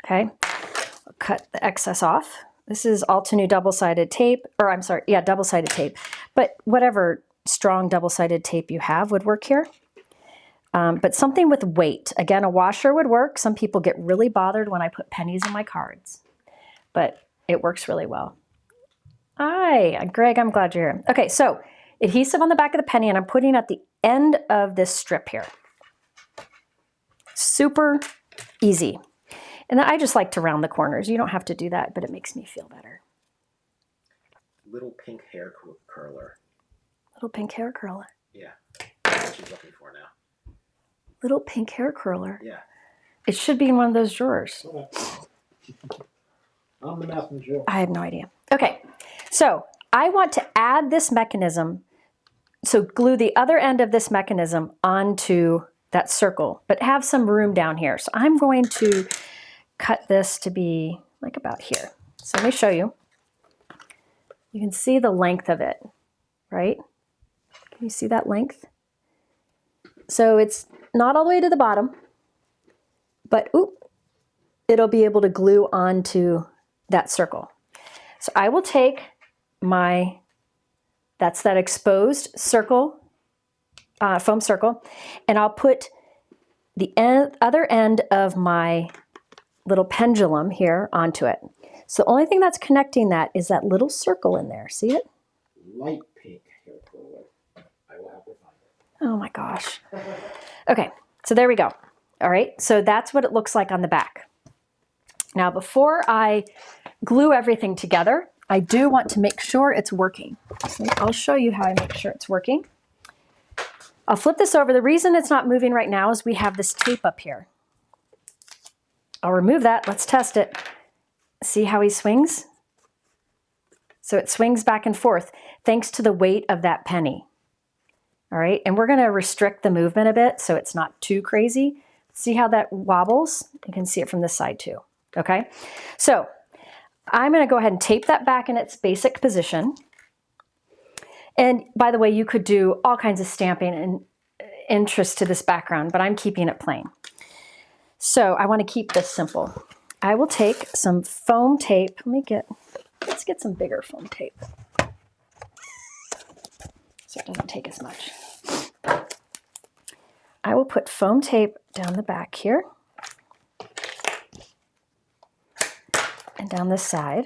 Okay, I'll cut the excess off. This is Altenew double-sided tape, or I'm sorry, yeah, double-sided tape. But whatever strong double-sided tape you have would work here. But something with weight. Again, a washer would work. Some people get really bothered when I put pennies in my cards, but it works really well. Hi, Greg, I'm glad you're here. Okay, so adhesive on the back of the penny, and I'm putting at the end of this strip here. Super easy. And I just like to round the corners. You don't have to do that, but it makes me feel better. Little pink hair curler. Little pink hair curler. Yeah, that's what she's looking for now. Little pink hair curler. Yeah. It should be in one of those drawers. I'm the messenger. I have no idea. Okay, so I want to add this mechanism. So glue the other end of this mechanism onto that circle, but have some room down here. So I'm going to cut this to be like about here. So let me show you. You can see the length of it, right? Can you see that length? So it's not all the way to the bottom, but it'll be able to glue onto that circle. So I will take that's that exposed circle, foam circle, and I'll put the other end of my little pendulum here onto it. So the only thing that's connecting that is that little circle in there. See it? Light pink hair curler. I will have to find it. Oh my gosh. Okay, so there we go. All right, so that's what it looks like on the back. Now, before I glue everything together, I do want to make sure it's working. So I'll show you how I make sure it's working. I'll flip this over. The reason it's not moving right now is we have this tape up here. I'll remove that. Let's test it. See how he swings? So it swings back and forth thanks to the weight of that penny. All right, and we're going to restrict the movement a bit so it's not too crazy. See how that wobbles? You can see it from this side too. Okay, so I'm going to go ahead and tape that back in its basic position. And by the way, you could do all kinds of stamping and interest to this background, but I'm keeping it plain. So I want to keep this simple. I will take some foam tape. Let's get some bigger foam tape so it doesn't take as much. I will put foam tape down the back here and down this side.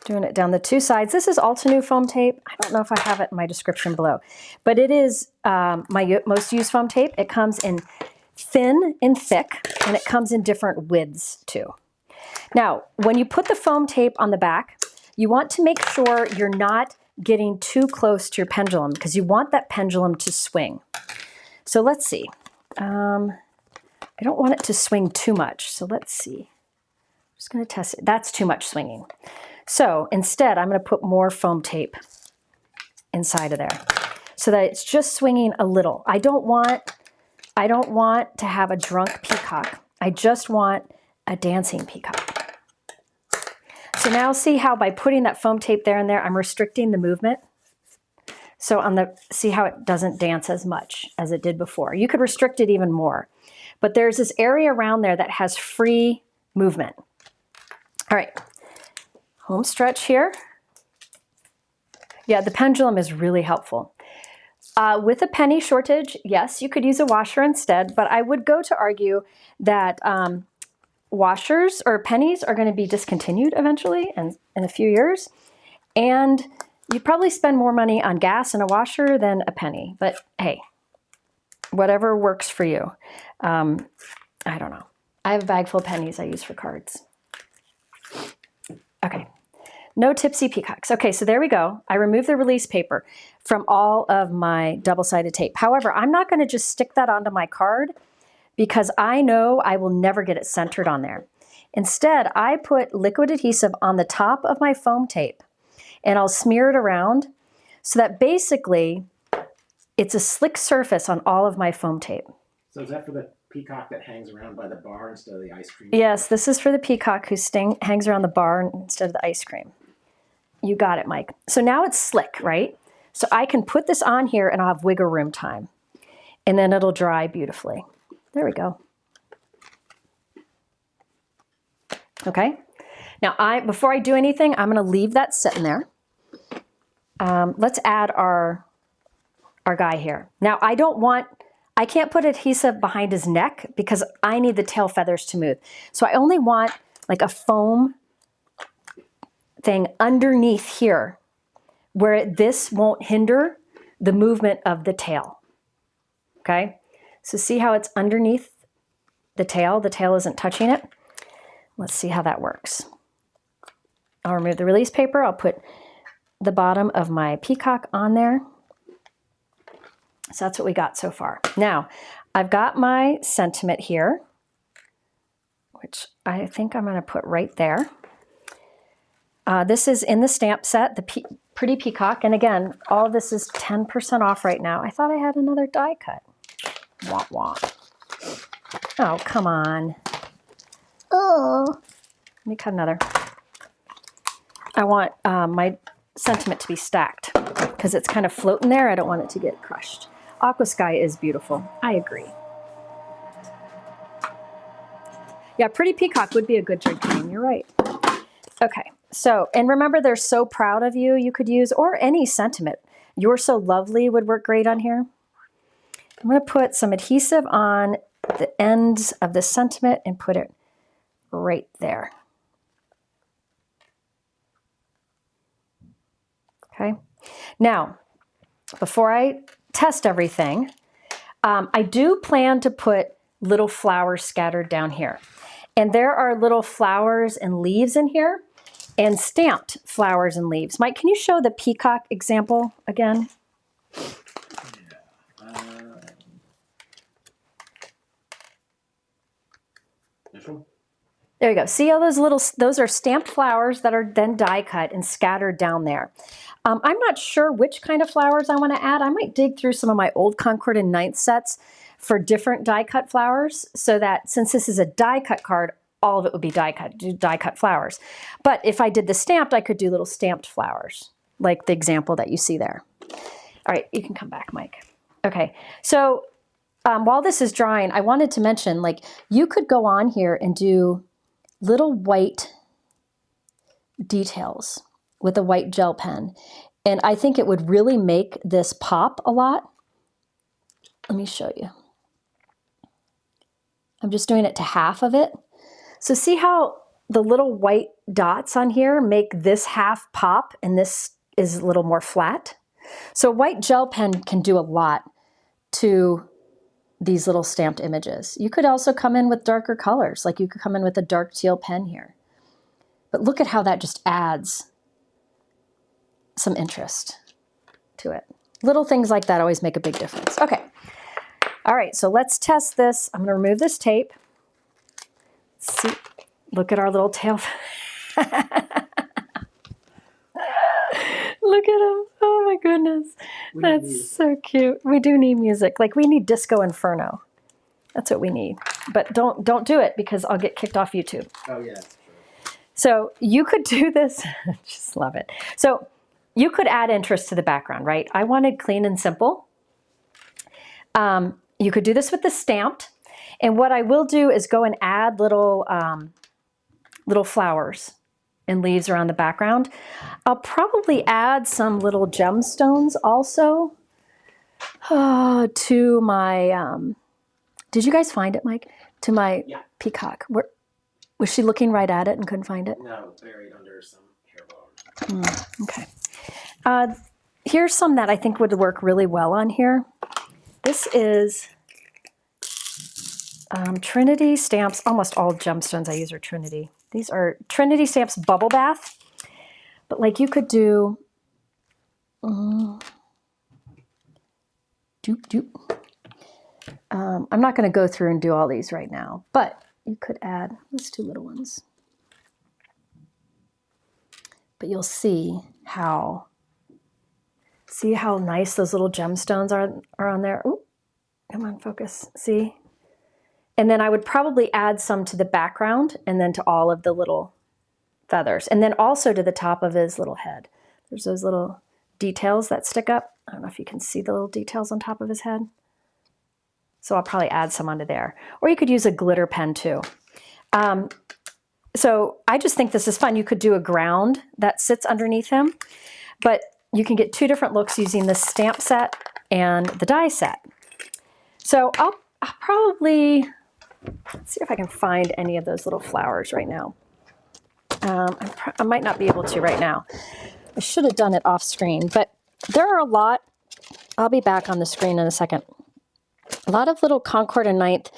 Doing it down the two sides. This is Altenew foam tape. I don't know if I have it in my description below, but it is my most used foam tape. It comes in thin and thick, and it comes in different widths too. Now, when you put the foam tape on the back, you want to make sure you're not getting too close to your pendulum because you want that pendulum to swing. So let's see. I don't want it to swing too much, so let's see. I'm just going to test it. That's too much swinging. So instead, I'm going to put more foam tape inside of there so that it's just swinging a little. I don't want to have a drunk peacock. I just want a dancing peacock. So now see how by putting that foam tape there and there, I'm restricting the movement. So see how it doesn't dance as much as it did before. You could restrict it even more. But there's this area around there that has free movement. All right. Home stretch here. Yeah, the pendulum is really helpful. With a penny shortage, yes, you could use a washer instead, but I would go to argue that washers or pennies are going to be discontinued eventually and in a few years. And you'd probably spend more money on gas and a washer than a penny. But hey, whatever works for you. I don't know. I have a bag full of pennies I use for cards. Okay, no tipsy peacocks. Okay, so there we go. I removed the release paper from all of my double-sided tape. However, I'm not going to just stick that onto my card because I know I will never get it centered on there. Instead, I put liquid adhesive on the top of my foam tape and I'll smear it around so that basically it's a slick surface on all of my foam tape. So is that for the peacock that hangs around by the bar instead of the ice cream? Yes, this is for the peacock who hangs around the bar instead of the ice cream. You got it, Mike. So now it's slick, right? So I can put this on here and I'll have wiggle room time. And then it'll dry beautifully. There we go. Okay. Now before I do anything, I'm going to leave that sitting there. Let's add our guy here. Now I can't put adhesive behind his neck because I need the tail feathers to move. So I only want like a foam thing underneath here where this won't hinder the movement of the tail. Okay, so see how it's underneath the tail? The tail isn't touching it. Let's see how that works. I'll remove the release paper. I'll put the bottom of my Peacock on there. So that's what we got so far. Now, I've got my sentiment here, which I think I'm going to put right there. This is in the stamp set, the Pretty Peacock. And again, all of this is 10% off right now. I thought I had another die cut. Wah, wah. Oh, come on. Oh, let me cut another. I want my sentiment to be stacked because it's kind of floating there. I don't want it to get crushed. Aqua Sky is beautiful. I agree. Yeah, Pretty Peacock would be a good drink name. You're right. Okay. So, and remember, they're so proud of you. You could use, or any sentiment. You're So Lovely would work great on here. I'm going to put some adhesive on the ends of the sentiment and put it right there. Okay. Now, before I test everything, I do plan to put little flowers scattered down here. And there are little flowers and leaves in here and stamped flowers and leaves. Mike, can you show the Peacock example again? This one? There you go. See all those are stamped flowers that are then die cut and scattered down there. I'm not sure which kind of flowers I want to add. I might dig through some of my old Concord and 9th sets for different die cut flowers so that since this is a die cut card, all of it would be die cut flowers. But if I did the stamped, I could do little stamped flowers like the example that you see there. All right, you can come back, Mike. Okay, so while this is drying, I wanted to mention, like, you could go on here and do little white details with a white gel pen. And I think it would really make this pop a lot. Let me show you. I'm just doing it to half of it. So see how the little white dots on here make this half pop and this is a little more flat? So white gel pen can do a lot to these little stamped images. You could also come in with darker colors, like you could come in with a dark teal pen here. But look at how that just adds some interest to it. Little things like that always make a big difference. Okay. All right, so let's test this. I'm going to remove this tape. Let's see. Look at our little tail. Look at him. Oh my goodness. That's so cute. We do need music. Like, we need Disco Inferno. That's what we need. But don't do it because I'll get kicked off YouTube. Oh yeah, that's true. So you could do this. Just love it. So you could add interest to the background, right? I wanted clean and simple. You could do this with the stamped. And what I will do is go and add little flowers and leaves around the background. I'll probably add some little gemstones also to my, did you guys find it, Mike? To my Peacock. Where, was she looking right at it and couldn't find it? No, buried under some hair bone. Okay. Here's some that I think would work really well on here. This is Trinity Stamps. Almost all gemstones I use are Trinity. These are Trinity Stamps Bubble Bath. But like you could do, I'm not going to go through and do all these right now, but you could add, let's do little ones. But you'll see how nice those little gemstones are on there. Ooh, come on, focus. See? And then I would probably add some to the background and then to all of the little feathers. And then also to the top of his little head. There's those little details that stick up. I don't know if you can see the little details on top of his head. So I'll probably add some onto there. Or you could use a glitter pen too. So I just think this is fun. You could do a ground that sits underneath him, but you can get two different looks using the stamp set and the die set. So I'll probably, let's see if I can find any of those little flowers right now. I might not be able to right now. I should have done it off screen, but there are a lot. I'll be back on the screen in a second. A lot of little Concord and Ninth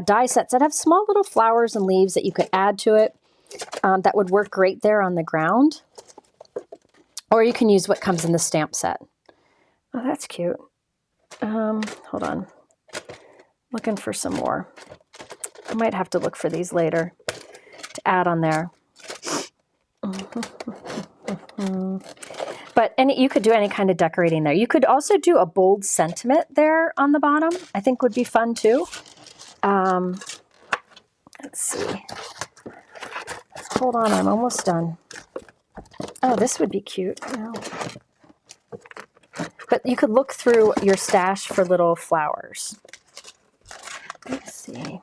die sets that have small little flowers and leaves that you could add to it that would work great there on the ground. Or you can use what comes in the stamp set. Oh, that's cute. Hold on. Looking for some more. I might have to look for these later to add on there. But you could do any kind of decorating there. You could also do a bold sentiment there on the bottom. I think would be fun too. Let's see. Hold on, I'm almost done. Oh, this would be cute. Oh. But you could look through your stash for little flowers. Let's see.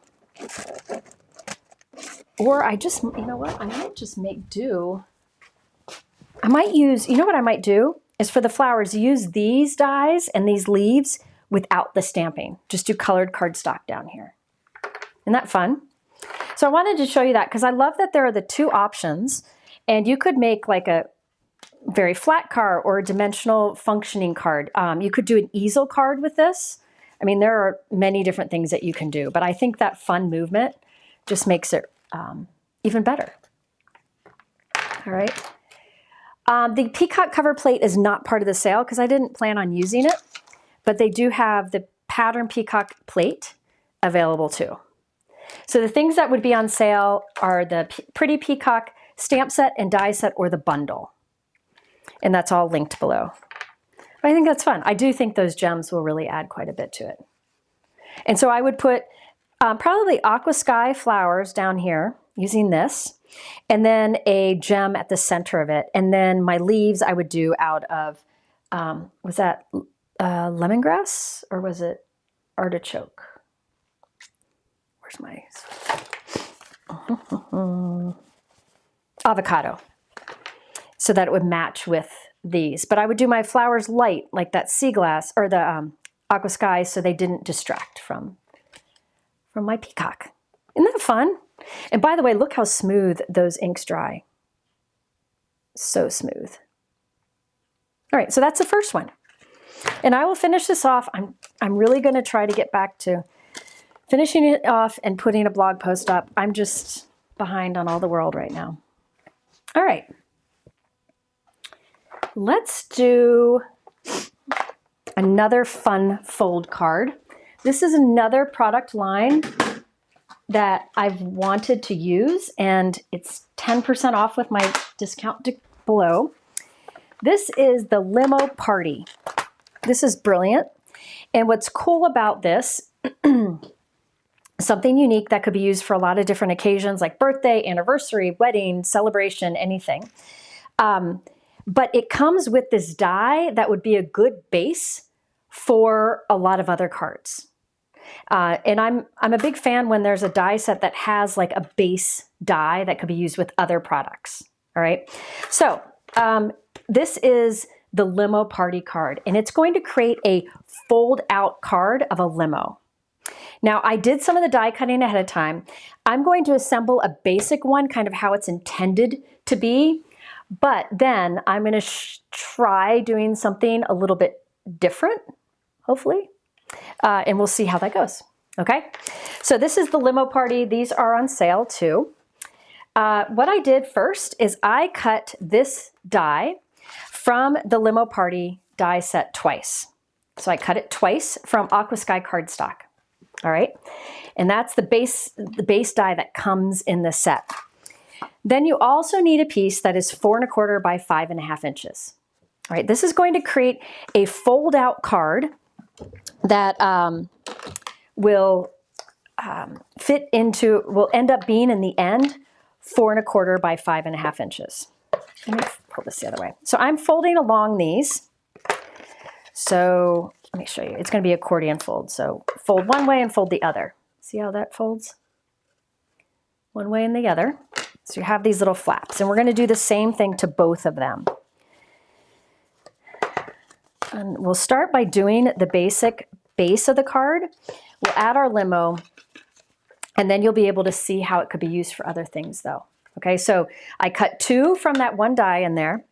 Or I just, you know what? I might just make do. I might use, you know what I might do? Is for the flowers, use these dies and these leaves without the stamping. Just do colored cardstock down here. Isn't that fun? So I wanted to show you that because I love that there are the two options. And you could make like a very flat card or a dimensional functioning card. You could do an easel card with this. I mean, there are many different things that you can do, but I think that fun movement just makes it even better. All right. The Peacock cover plate is not part of the sale because I didn't plan on using it, but they do have the pattern Peacock plate available too. So the things that would be on sale are the Pretty Peacock stamp set and die set or the bundle. And that's all linked below. But I think that's fun. I do think those gems will really add quite a bit to it. And so I would put probably aqua sky flowers down here using this, and then a gem at the center of it. And then my leaves I would do out of, was that lemongrass or was it artichoke? Where's my avocado? So that it would match with these. But I would do my flowers light, like that sea glass or the aqua sky, so they didn't distract from my peacock. Isn't that fun? And by the way, look how smooth those inks dry. So smooth. All right, so that's the first one. And I will finish this off. I'm really going to try to get back to finishing it off and putting a blog post up. I'm just behind on all the world right now. All right. Let's do another fun fold card. This is another product line that I've wanted to use, and it's 10% off with my discount below. This is the Limo Party. This is brilliant. And what's cool about this, something unique that could be used for a lot of different occasions like birthday, anniversary, wedding, celebration, anything. But it comes with this die that would be a good base for a lot of other cards. And I'm a big fan when there's a die set that has like a base die that could be used with other products. All right. So this is the Limo Party card, and it's going to create a fold out card of a limo. Now I did some of the die cutting ahead of time. I'm going to assemble a basic one, kind of how it's intended to be. But then I'm going to try doing something a little bit different, hopefully. And we'll see how that goes. Okay. So this is the Limo Party. These are on sale too. What I did first is I cut this die from the Limo Party die set twice. So I cut it twice from Aqua Sky Cardstock. All right. And that's the base die that comes in the set. Then you also need a piece that is 4 1/4 by 5.5 inches. All right, this is going to create a fold-out card that will fit into, will end up being in the end 4¼ by 5½ inches. Let me pull this the other way. So I'm folding along these. So let me show you. It's going to be accordion fold. So fold one way and fold the other. See how that folds? One way and the other. So you have these little flaps. And we're going to do the same thing to both of them. And we'll start by doing the basic base of the card. We'll add our limo. And then you'll be able to see how it could be used for other things though. Okay, so I cut 2 from that one die in there.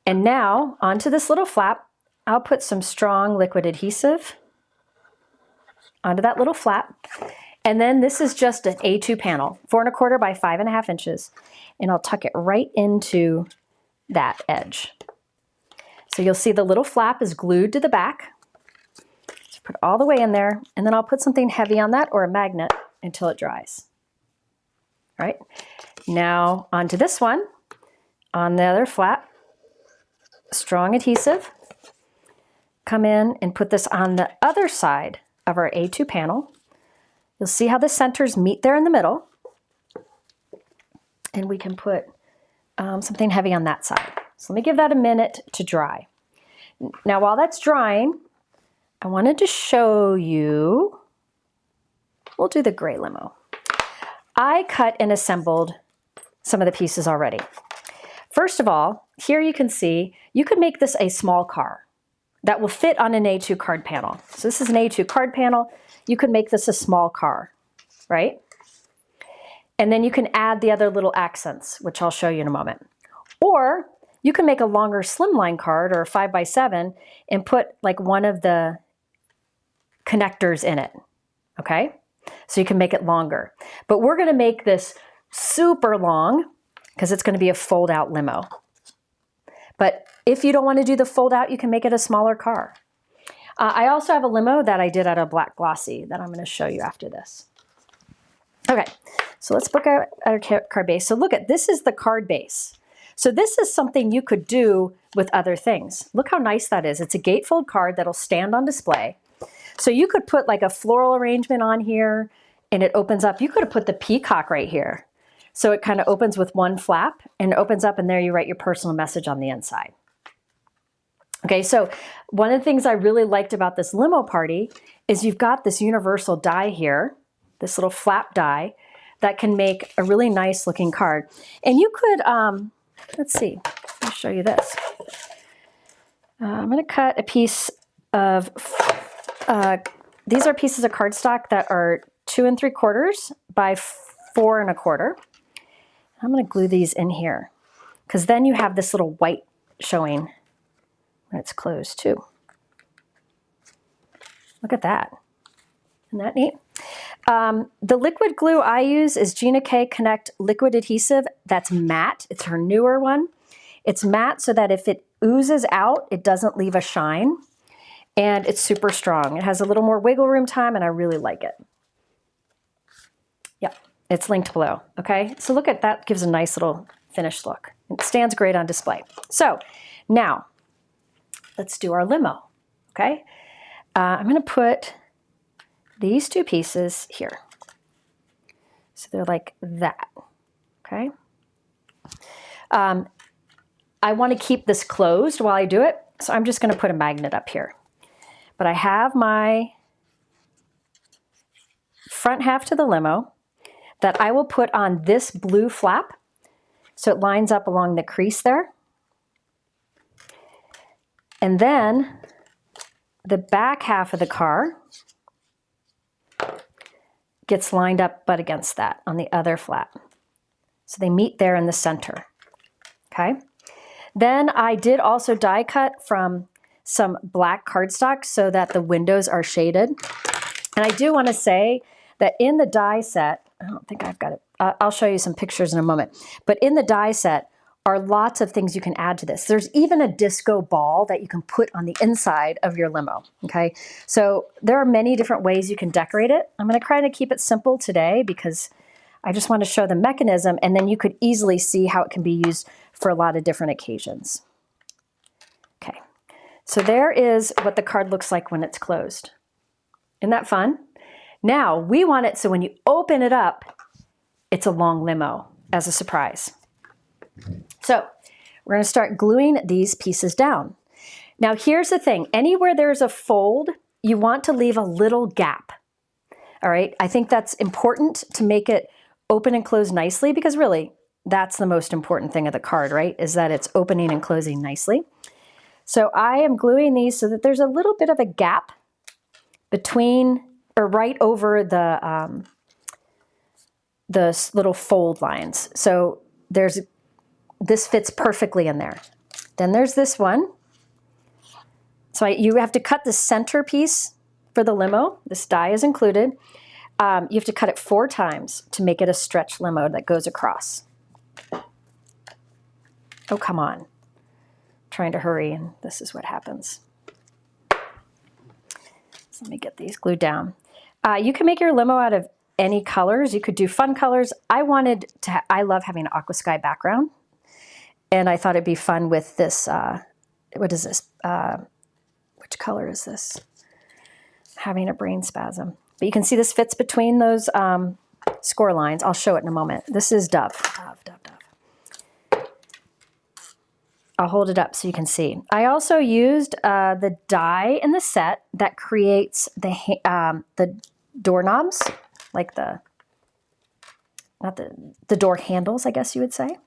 And now onto this little flap, I'll put some strong liquid adhesive onto that little flap. And then this is just an A2 panel, 4¼ by 5½ inches. And I'll tuck it right into that edge. So you'll see the little flap is glued to the back. Just put it all the way in there. And then I'll put something heavy on that or a magnet until it dries. All right, now onto this one, on the other flap, strong adhesive. Come in and put this on the other side of our A2 panel. You'll see how the centers meet there in the middle. And we can put something heavy on that side. So let me give that a minute to dry. Now while that's drying, I wanted to show you, we'll do the gray limo. I cut and assembled some of the pieces already. First of all, here you can see, you could make this a small car that will fit on an A2 card panel. So this is an A2 card panel. You could make this a small car, right? And then you can add the other little accents, which I'll show you in a moment. Or you can make a longer slimline card or a 5x7 and put like one of the connectors in it, okay? So you can make it longer. But we're gonna make this super long because it's gonna be a fold out limo. But if you don't wanna do the fold out, you can make it a smaller car. I also have a limo that I did out of black glossy that I'm gonna show you after this. Okay, so let's look at our card base. So look at, this is the card base. So this is something you could do with other things. Look how nice that is. It's a gatefold card that'll stand on display. So you could put like a floral arrangement on here and it opens up. You could have put the peacock right here. So it kind of opens with one flap and it opens up and there you write your personal message on the inside. Okay, so one of the things I really liked about this limo party is you've got this universal die here, this little flap die that can make a really nice looking card. And you could, let's see, I'll show you this. I'm gonna cut a piece of, these are pieces of cardstock that are 2 3/4 by 4 1/4. I'm going to glue these in here because then you have this little white showing when it's closed too. Look at that. Isn't that neat? The liquid glue I use is Gina K Connect Liquid Adhesive. That's matte. It's her newer one. It's matte so that if it oozes out, it doesn't leave a shine. And it's super strong. It has a little more wiggle room time and I really like it. Yep, it's linked below, okay? So look at that, gives a nice little finished look. It stands great on display. So now, let's do our limo, okay? I'm gonna put these 2 pieces here. So they're like that, okay? I wanna keep this closed while I do it, so I'm just gonna put a magnet up here. But I have my front half to the limo that I will put on this blue flap so it lines up along the crease there. And then the back half of the car gets lined up but against that on the other flap. So they meet there in the center, okay? Then I did also die cut from some black cardstock so that the windows are shaded. And I do want to say that in the die set, I don't think I've got it. I'll show you some pictures in a moment. But in the die set are lots of things you can add to this. There's even a disco ball that you can put on the inside of your limo, okay? So there are many different ways you can decorate it. I'm going to try to keep it simple today because I just want to show the mechanism and then you could easily see how it can be used for a lot of different occasions. Okay. So there is what the card looks like when it's closed. Isn't that fun? Now we want it so when you open it up, it's a long limo. as a surprise. So we're going to start gluing these pieces down. Now here's the thing, anywhere there's a fold, you want to leave a little gap. All right, I think that's important to make it open and close nicely, because really that's the most important thing of the card, right? Is that it's opening and closing nicely. So I am gluing these so that there's a little bit of a gap between, or right over the little fold lines. So this fits perfectly in there. Then there's this one. So you have to cut the center piece for the limo. This die is included. You have to cut it 4 times to make it a stretch limo that goes across. Oh, come on. I'm trying to hurry, and this is what happens. So let me get these glued down. You can make your limo out of any colors. You could do fun colors. I love having an aqua sky background, and I thought it'd be fun with this, what is this? Which color is this? I'm having a brain spasm. But you can see this fits between those score lines. I'll show it in a moment. This is Dove. I'll hold it up so you can see. I also used the die in the set that creates the doorknobs, like the door handles, I guess you would say.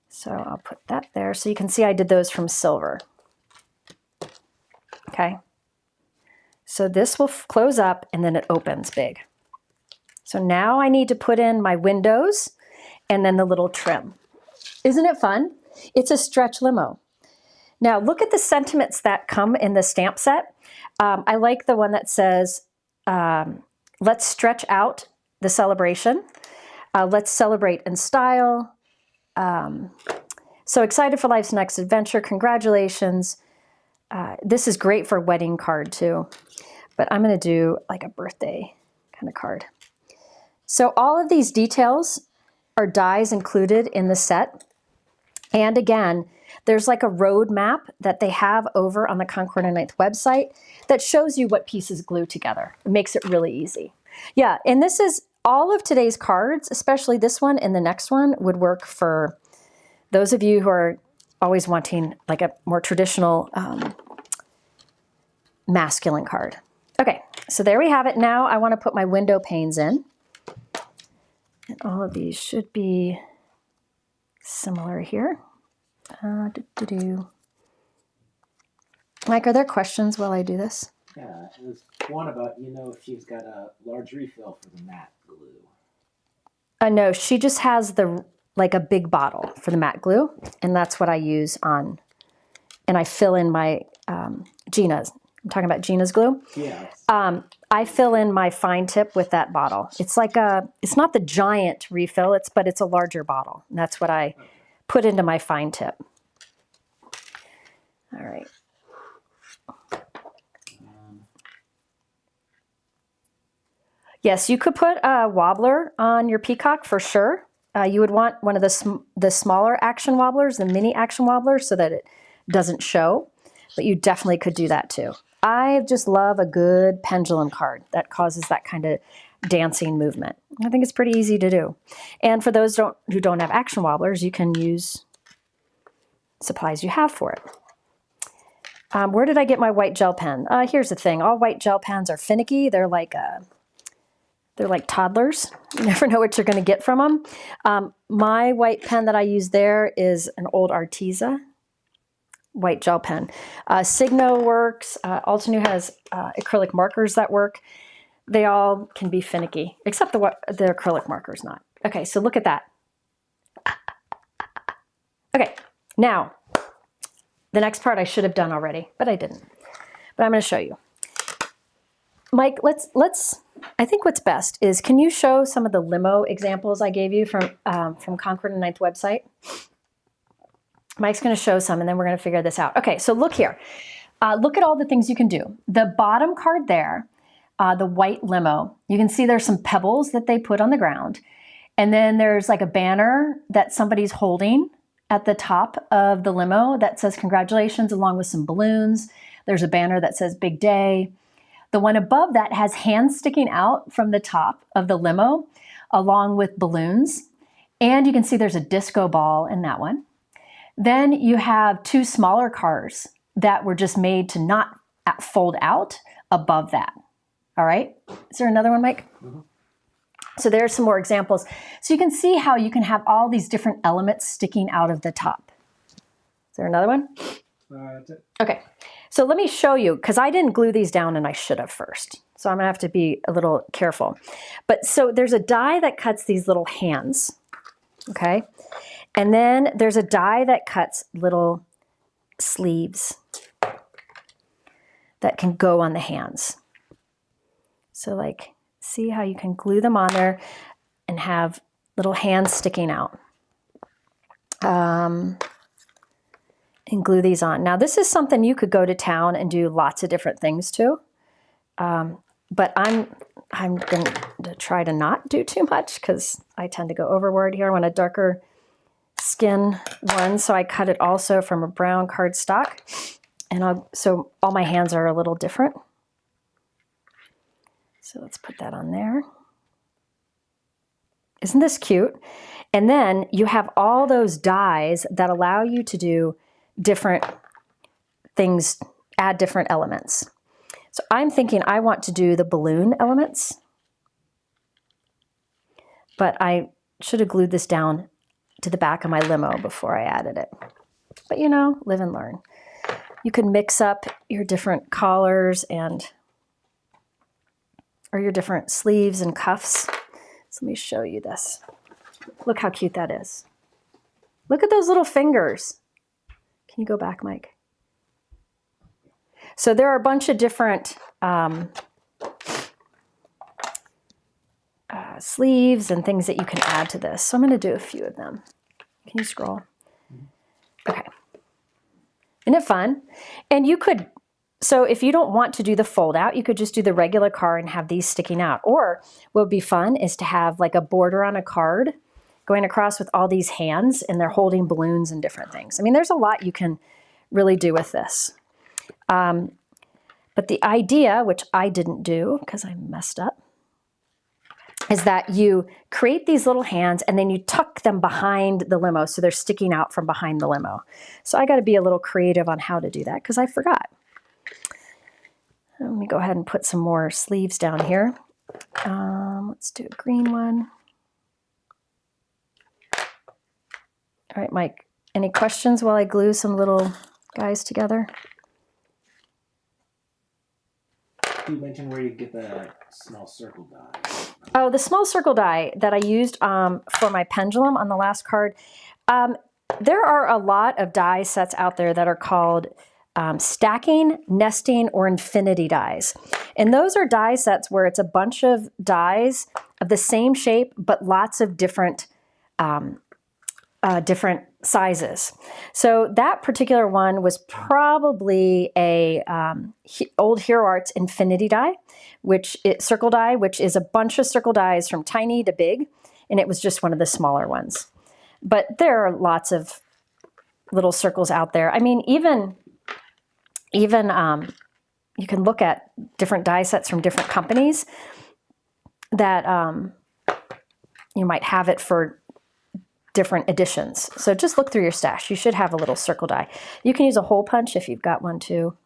So I'll put that there so you can see I did those from silver. Okay. So this will close up and then it opens big. So now I need to put in my windows and then the little trim. Isn't it fun? It's a stretch limo. Now look at the sentiments that come in the stamp set. I like the one that says, let's stretch out the celebration. Let's celebrate in style. So excited for life's next adventure. Congratulations. This is great for a wedding card too, but I'm going to do like a birthday kind of card. So all of these details are dies included in the set. And again, there's like a road map that they have over on the Concord and 9th website that shows you what pieces glue together. It makes it really easy. Yeah, and this is all of today's cards, especially this one and the next one, would work for those of you who are always wanting like a more traditional masculine card. Okay, so there we have it. Now I want to put my window panes in. And all of these should be similar here. Mike, are there questions while I do this? Yeah, there's one about, if she's got a large refill for the matte glue. No, she just has like a big bottle for the matte glue, and that's what I use on, and I fill in my Gina's. I'm talking about Gina's glue. Yeah. I fill in my fine tip with that bottle. It's like it's not the giant refill, but it's a larger bottle. And that's what I put into my fine tip. All right. Yes, you could put a wobbler on your Peacock for sure. You would want one of the smaller action wobblers, the mini action wobblers, so that it doesn't show. But you definitely could do that too. I just love a good pendulum card that causes that kind of dancing movement. I think it's pretty easy to do. And for those who don't have action wobblers, you can use supplies you have for it. Where did I get my white gel pen? Here's the thing. All white gel pens are finicky. They're like toddlers. You never know what you're going to get from them. My white pen that I use there is an old Arteza white gel pen. Signo works. Altenew has acrylic markers that work. They all can be finicky, except the acrylic markers not. Okay, so look at that. Okay, now, the next part I should have done already, but I didn't. But I'm going to show you. Mike, I think what's best is, can you show some of the limo examples I gave you from Concord and 9th website? Mike's going to show some, and then we're going to figure this out. Okay, so look here. Look at all the things you can do. The bottom card there, the white limo, you can see there's some pebbles that they put on the ground. And then there's like a banner that somebody's holding at the top of the limo that says congratulations, along with some balloons. There's a banner that says big day. The one above that has hands sticking out from the top of the limo, along with balloons. And you can see there's a disco ball in that one. Then you have 2 smaller cars that were just made to not fold out above that. All right. Is there another one, Mike? Mm-hmm. So there's some more examples. So you can see how you can have all these different elements sticking out of the top. Is there another one? That's it. Okay. So let me show you, because I didn't glue these down and I should have first. So I'm going to have to be a little careful. But so there's a die that cuts these little hands. Okay. And then there's a die that cuts little sleeves that can go on the hands. So like, see how you can glue them on there and have little hands sticking out. And glue these on. Now this is something you could go to town and do lots of different things to. But I'm going to try to not do too much because I tend to go overboard here. I want a darker skin one, so I cut it also from a brown cardstock. And so all my hands are a little different. So let's put that on there. Isn't this cute? And then you have all those dies that allow you to do different things, add different elements. So I'm thinking I want to do the balloon elements, but I should have glued this down to the back of my limo before I added it. But you know, live and learn. You can mix up your different collars or your different sleeves and cuffs. So let me show you this. Look how cute that is. Look at those little fingers. Can you go back, Mike? So there are a bunch of different sleeves and things that you can add to this. So I'm going to do a few of them. Can you scroll? Okay. Isn't it fun? And you could, so if you don't want to do the fold out, you could just do the regular card and have these sticking out. Or what would be fun is to have like a border on a card going across with all these hands and they're holding balloons and different things. I mean, there's a lot you can really do with this. But the idea, which I didn't do because I messed up, is that you create these little hands and then you tuck them behind the limo so they're sticking out from behind the limo. So I got to be a little creative on how to do that because I forgot. Let me go ahead and put some more sleeves down here. Let's do a green one. All right, Mike, any questions while I glue some little guys together? You mentioned where you get the small circle die. Oh, the small circle die that I used for my pendulum on the last card. There are a lot of die sets out there that are called stacking, nesting, or infinity dies. And those are die sets where it's a bunch of dies of the same shape, but lots of different different sizes. So that particular one was probably a old Hero Arts infinity die, circle die, which is a bunch of circle dies from tiny to big, and it was just one of the smaller ones. But there are lots of little circles out there. I mean, even you can look at different die sets from different companies that you might have it for different editions. So just look through your stash. You should have a little circle die. You can use a hole punch if you've got one too.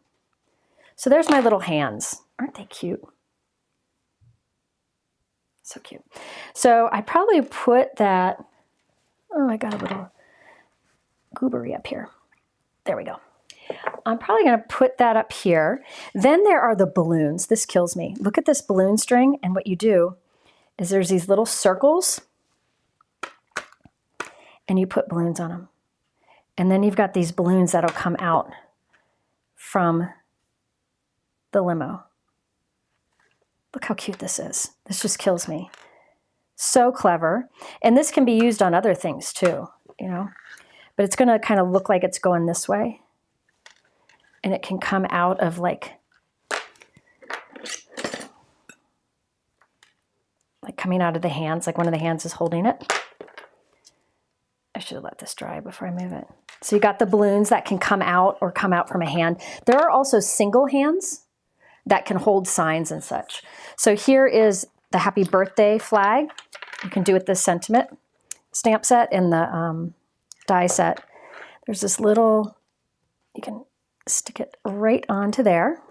So there's my little hands. Aren't they cute? So cute. So I probably put that, oh, I got a little goobery up here. There we go. I'm probably going to put that up here. Then there are the balloons. This kills me. Look at this balloon string, and what you do is there's these little circles and you put balloons on them. And then you've got these balloons that'll come out from the limo. Look how cute this is. This just kills me. So clever. And this can be used on other things too, you know. But it's going to kind of look like it's going this way. And it can come out of like coming out of the hands, like one of the hands is holding it. I should have let this dry before I move it. So you got the balloons that can come out or come out from a hand. There are also single hands that can hold signs and such. So here is the happy birthday flag. You can do it this sentiment. stamp set and the die set, there's this little, you can stick it right onto there.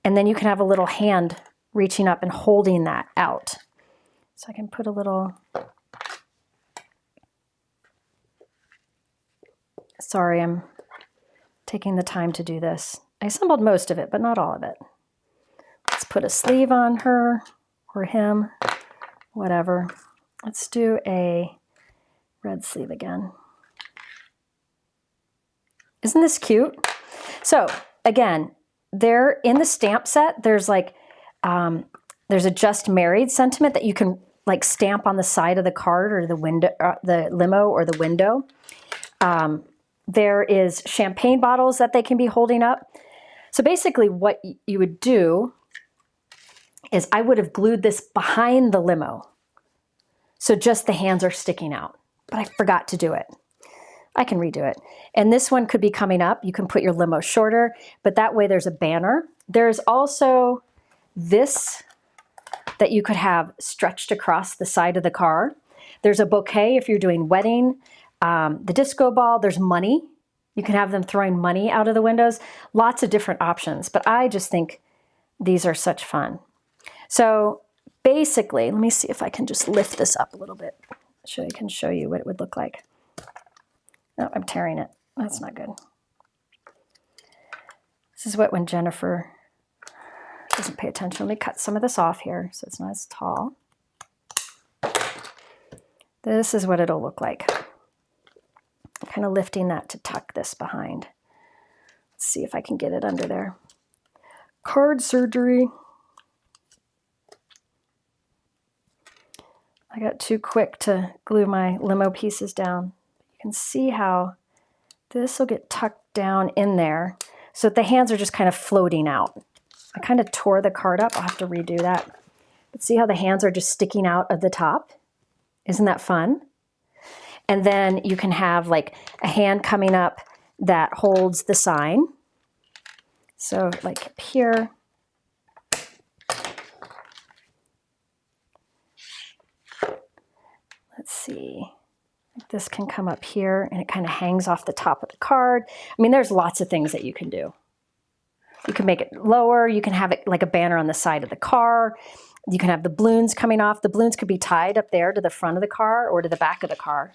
And then you can have a little hand reaching up and holding that out. So I can put a little, sorry, I'm taking the time to do this. I assembled most of it, but not all of it. Let's put a sleeve on her or him, whatever. Let's do a red sleeve again. Isn't this cute? So again, there in the stamp set, there's like, there's a just married sentiment that you can like stamp on the side of the card or the window, the limo or the window. There is champagne bottles that they can be holding up. So basically what you would do is I would have glued this behind the limo. So just the hands are sticking out, but I forgot to do it. I can redo it. And this one could be coming up. You can put your limo shorter, but that way there's a banner. There's also this that you could have stretched across the side of the car. There's a bouquet if you're doing wedding. The disco ball, there's money. You can have them throwing money out of the windows. Lots of different options, but I just think these are such fun. So basically, let me see if I can just lift this up a little bit so I can show you what it would look like. Oh, I'm tearing it. That's not good. This is what when Jennifer doesn't pay attention. Let me cut some of this off here so it's not as tall. This is what it'll look like. I'm kind of lifting that to tuck this behind. Let's see if I can get it under there. Card surgery. I got too quick to glue my limo pieces down. You can see how this will get tucked down in there so that the hands are just kind of floating out. I kind of tore the card up. I'll have to redo that. But see how the hands are just sticking out of the top? Isn't that fun? And then you can have like a hand coming up that holds the sign. So like here. Let's see. This can come up here and it kind of hangs off the top of the card. I mean, there's lots of things that you can do. You can make it lower. You can have it like a banner on the side of the car. You can have the balloons coming off. The balloons could be tied up there to the front of the car or to the back of the car.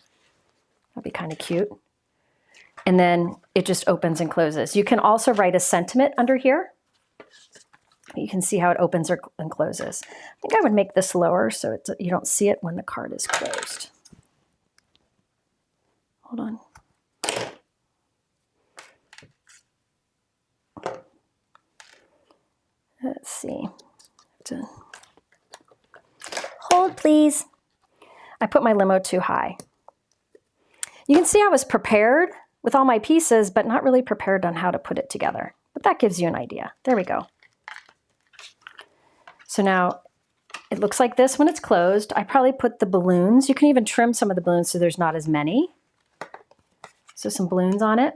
That'd be kind of cute. And then it just opens and closes. You can also write a sentiment under here. You can see how it opens and closes. I think I would make this lower so you don't see it when the card is closed. Hold on. Let's see. Hold, please. I put my limo too high. You can see I was prepared with all my pieces, but not really prepared on how to put it together. But that gives you an idea. There we go. So now it looks like this when it's closed. I probably put the balloons. You can even trim some of the balloons so there's not as many. So some balloons on it.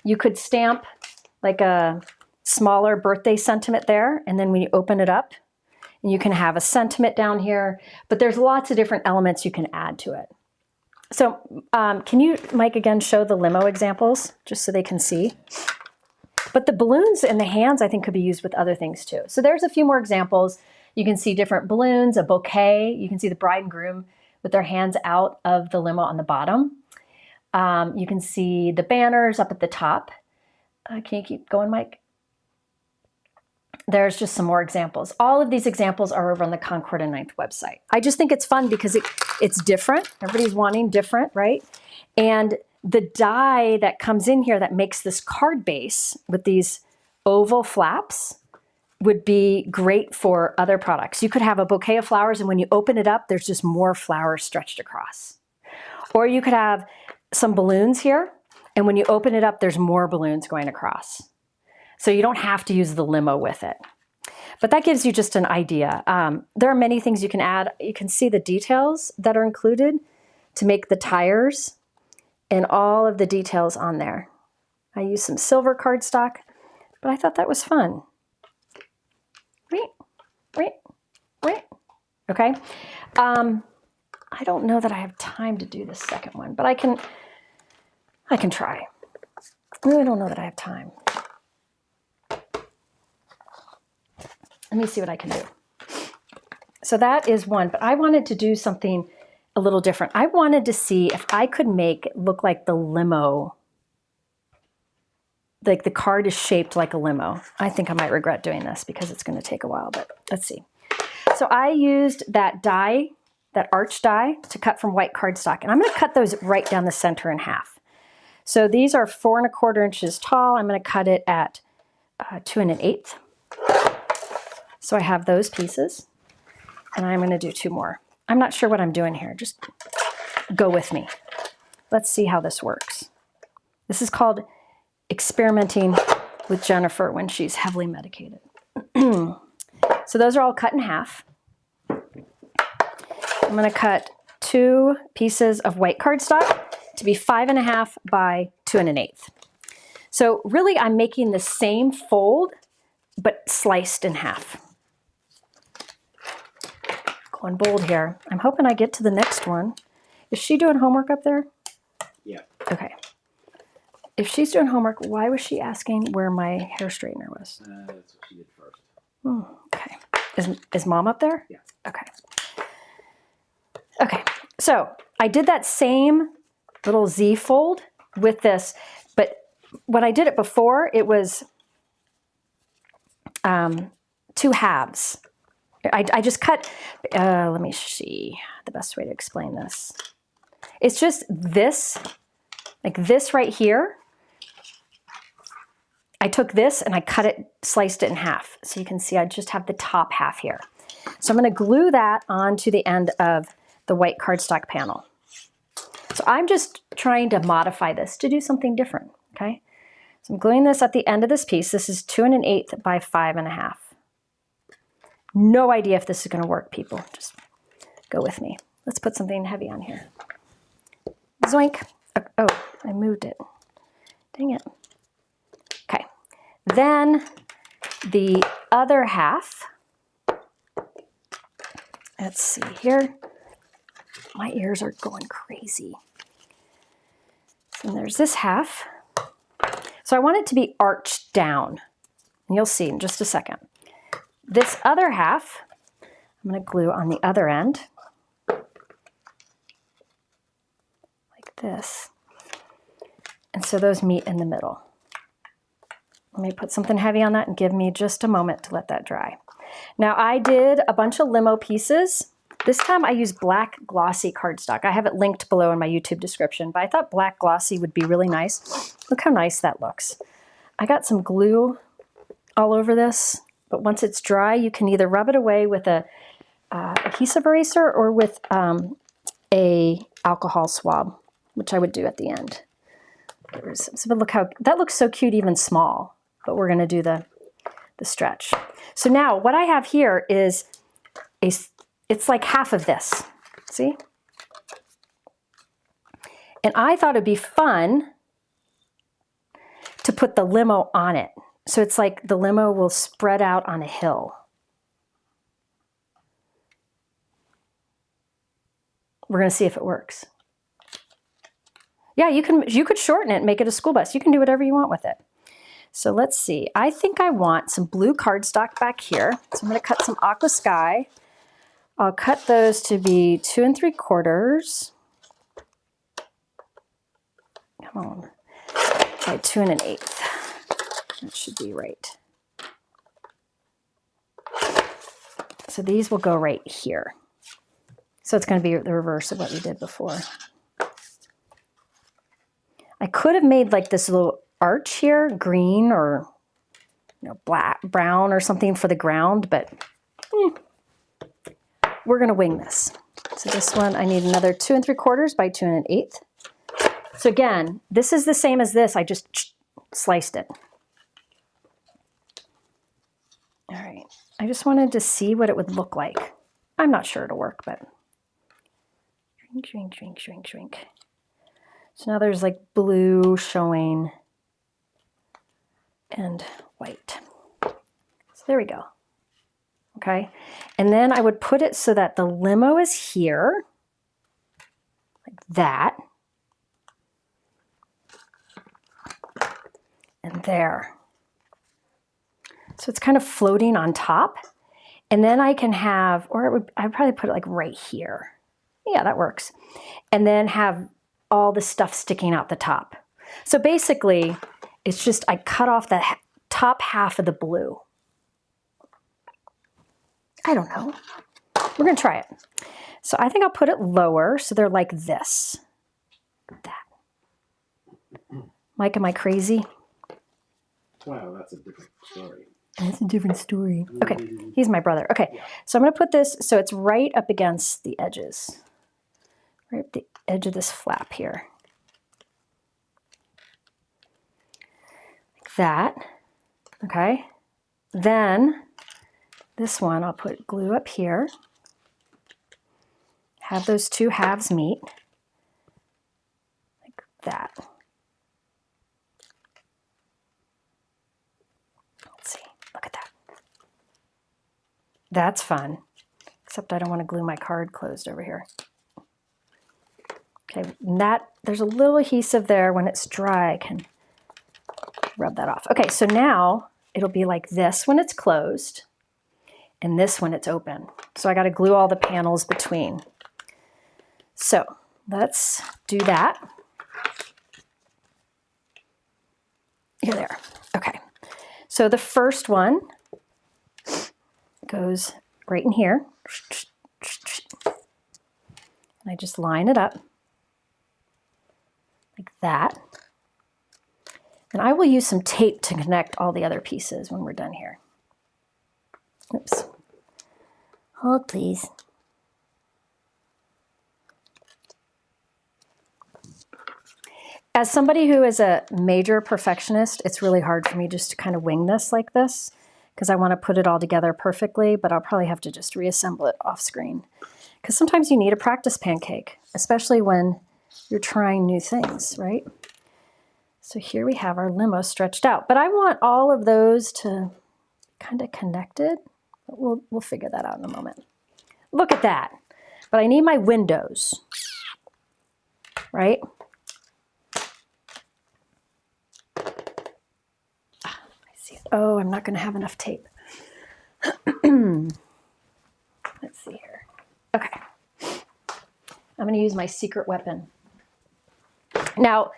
You could stamp like a smaller birthday sentiment there, and then when you open it up, and you can have a sentiment down here, but there's lots of different elements you can add to it. So can you, Mike, again, show the limo examples just so they can see? But the balloons and the hands, I think, could be used with other things too. So there's a few more examples. You can see different balloons, a bouquet. You can see the bride and groom with their hands out of the limo on the bottom. You can see the banners up at the top. Can you keep going, Mike? There's just some more examples. All of these examples are over on the Concord and 9th website. I just think it's fun because it's different. Everybody's wanting different, right? And the die that comes in here that makes this card base with these oval flaps would be great for other products. You could have a bouquet of flowers and when you open it up, there's just more flowers stretched across. Or you could have some balloons here and when you open it up, there's more balloons going across. So you don't have to use the limo with it. But that gives you just an idea. There are many things you can add. You can see the details that are included to make the tires and all of the details on there. I used some silver cardstock, but I thought that was fun. Right. Okay. I don't know that I have time to do the second one, but I can try. I really don't know that I have time. Let me see what I can do. So that is one, but I wanted to do something a little different. I wanted to see if I could make it look like the limo, like the card is shaped like a limo. I think I might regret doing this because it's going to take a while, but let's see. So I used that die, that arch die, to cut from white cardstock, and I'm going to cut those right down the center in half. So these are 4 1/4 inches tall. I'm going to cut it at 2 1/8. So I have those pieces, and I'm going to do 2 more. I'm not sure what I'm doing here. Just go with me. Let's see how this works. This is called experimenting with Jennifer when she's heavily medicated. So those are all cut in half. I'm going to cut 2 pieces of white cardstock to be 5 1/2 by 2 1/8. So really I'm making the same fold, but sliced in half. Going bold here. I'm hoping I get to the next one. Is she doing homework up there? Yeah. Okay. If she's doing homework, why was she asking where my hair straightener was? That's what she did first. Okay. Is Mom up there? Yeah. Okay. Okay. So I did that same little Z fold with this, but when I did it before, it was 2 halves. I just cut, let me see the best way to explain this. It's just this, like this right here. I took this and I cut it, sliced it in half. So you can see I just have the top half here. So I'm going to glue that onto the end of the white cardstock panel. So I'm just trying to modify this to do something different, okay? So I'm gluing this at the end of this piece. This is 2 1/8 by 5 1/2. No idea if this is going to work, people. Just go with me. Let's put something heavy on here. Zoink. Oh, I moved it. Dang it. Okay. Then the other half. Let's see here. My ears are going crazy. And there's this half. So I want it to be arched down. And you'll see in just a second. This other half, I'm going to glue on the other end. Like this. And so those meet in the middle. Let me put something heavy on that and give me just a moment to let that dry. Now I did a bunch of limo pieces. This time I used black glossy cardstock. I have it linked below in my YouTube description, but I thought black glossy would be really nice. Look how nice that looks. I got some glue all over this, but once it's dry, you can either rub it away with a adhesive eraser or with a alcohol swab, which I would do at the end. So look how, that looks so cute even small, but we're gonna do the stretch. So now what I have here is it's like half of this, see? And I thought it'd be fun to put the limo on it. So it's like the limo will spread out on a hill. We're gonna see if it works. Yeah, you could shorten it and make it a school bus. You can do whatever you want with it. So let's see. I think I want some blue cardstock back here. So I'm gonna cut some aqua sky. I'll cut those to be 2 3/4. Come on, by 2 1/8. That should be right. So these will go right here. So it's going to be the reverse of what we did before. I could have made like this little arch here, green or black, brown or something for the ground, but we're going to wing this. So this one, I need another 2 3/4 by 2 1/8. So again, this is the same as this. I just sliced it. All right. I just wanted to see what it would look like. I'm not sure it'll work, but shrink, shrink, shrink, shrink, shrink. So now there's like blue showing and white. So there we go. Okay. And then I would put it so that the limo is here. like that. And there. So it's kind of floating on top. And then I can have, or I'd probably put it like right here. Yeah, that works. And then have all the stuff sticking out the top. So basically, it's just I cut off the top half of the blue. I don't know. We're going to try it. So I think I'll put it lower so they're like this. That. Mike, am I crazy? Wow, that's a different story. That's a different story. Okay, he's my brother. Okay, yeah. So I'm going to put this so it's right up against the edges. Right at the edge of this flap here. Like that. Okay. Then this one I'll put glue up here. Have those two halves meet. Like that. Let's see. Look at that. That's fun. Except I don't want to glue my card closed over here. Okay, and that, there's a little adhesive there. When it's dry, I can rub that off. Okay, so now it'll be like this when it's closed and this when it's open. So I got to glue all the panels between. So let's do that. Here, there. Okay, so the first one goes right in here. And I just line it up. Like that. And I will use some tape to connect all the other pieces when we're done here. Oops. Hold, please. As somebody who is a major perfectionist, it's really hard for me just to kind of wing this like this because I want to put it all together perfectly, but I'll probably have to just reassemble it off screen. Because sometimes you need a practice pancake, especially when you're trying new things, right? So here we have our limo stretched out, but I want all of those to kind of connected. But we'll figure that out in a moment. Look at that. But I need my windows, right? I see it. Oh, I'm not going to have enough tape. Let's see here. Okay. I'm going to use my secret weapon. Now,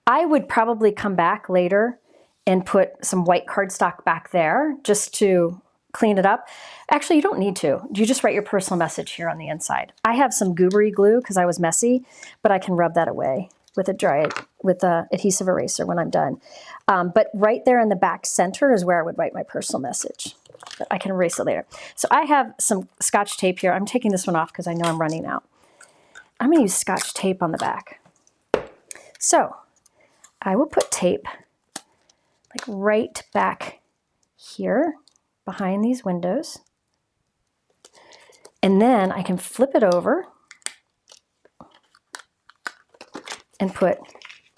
I would probably come back later and put some white cardstock back there just to clean it up. Actually, you don't need to. You just write your personal message here on the inside. I have some goobery glue because I was messy, but I can rub that away with a adhesive eraser when I'm done. But right there in the back center is where I would write my personal message. But I can erase it later. So I have some Scotch tape here. I'm taking this one off because I know I'm running out. I'm going to use Scotch tape on the back. So I will put tape like right back here behind these windows. And then I can flip it over and put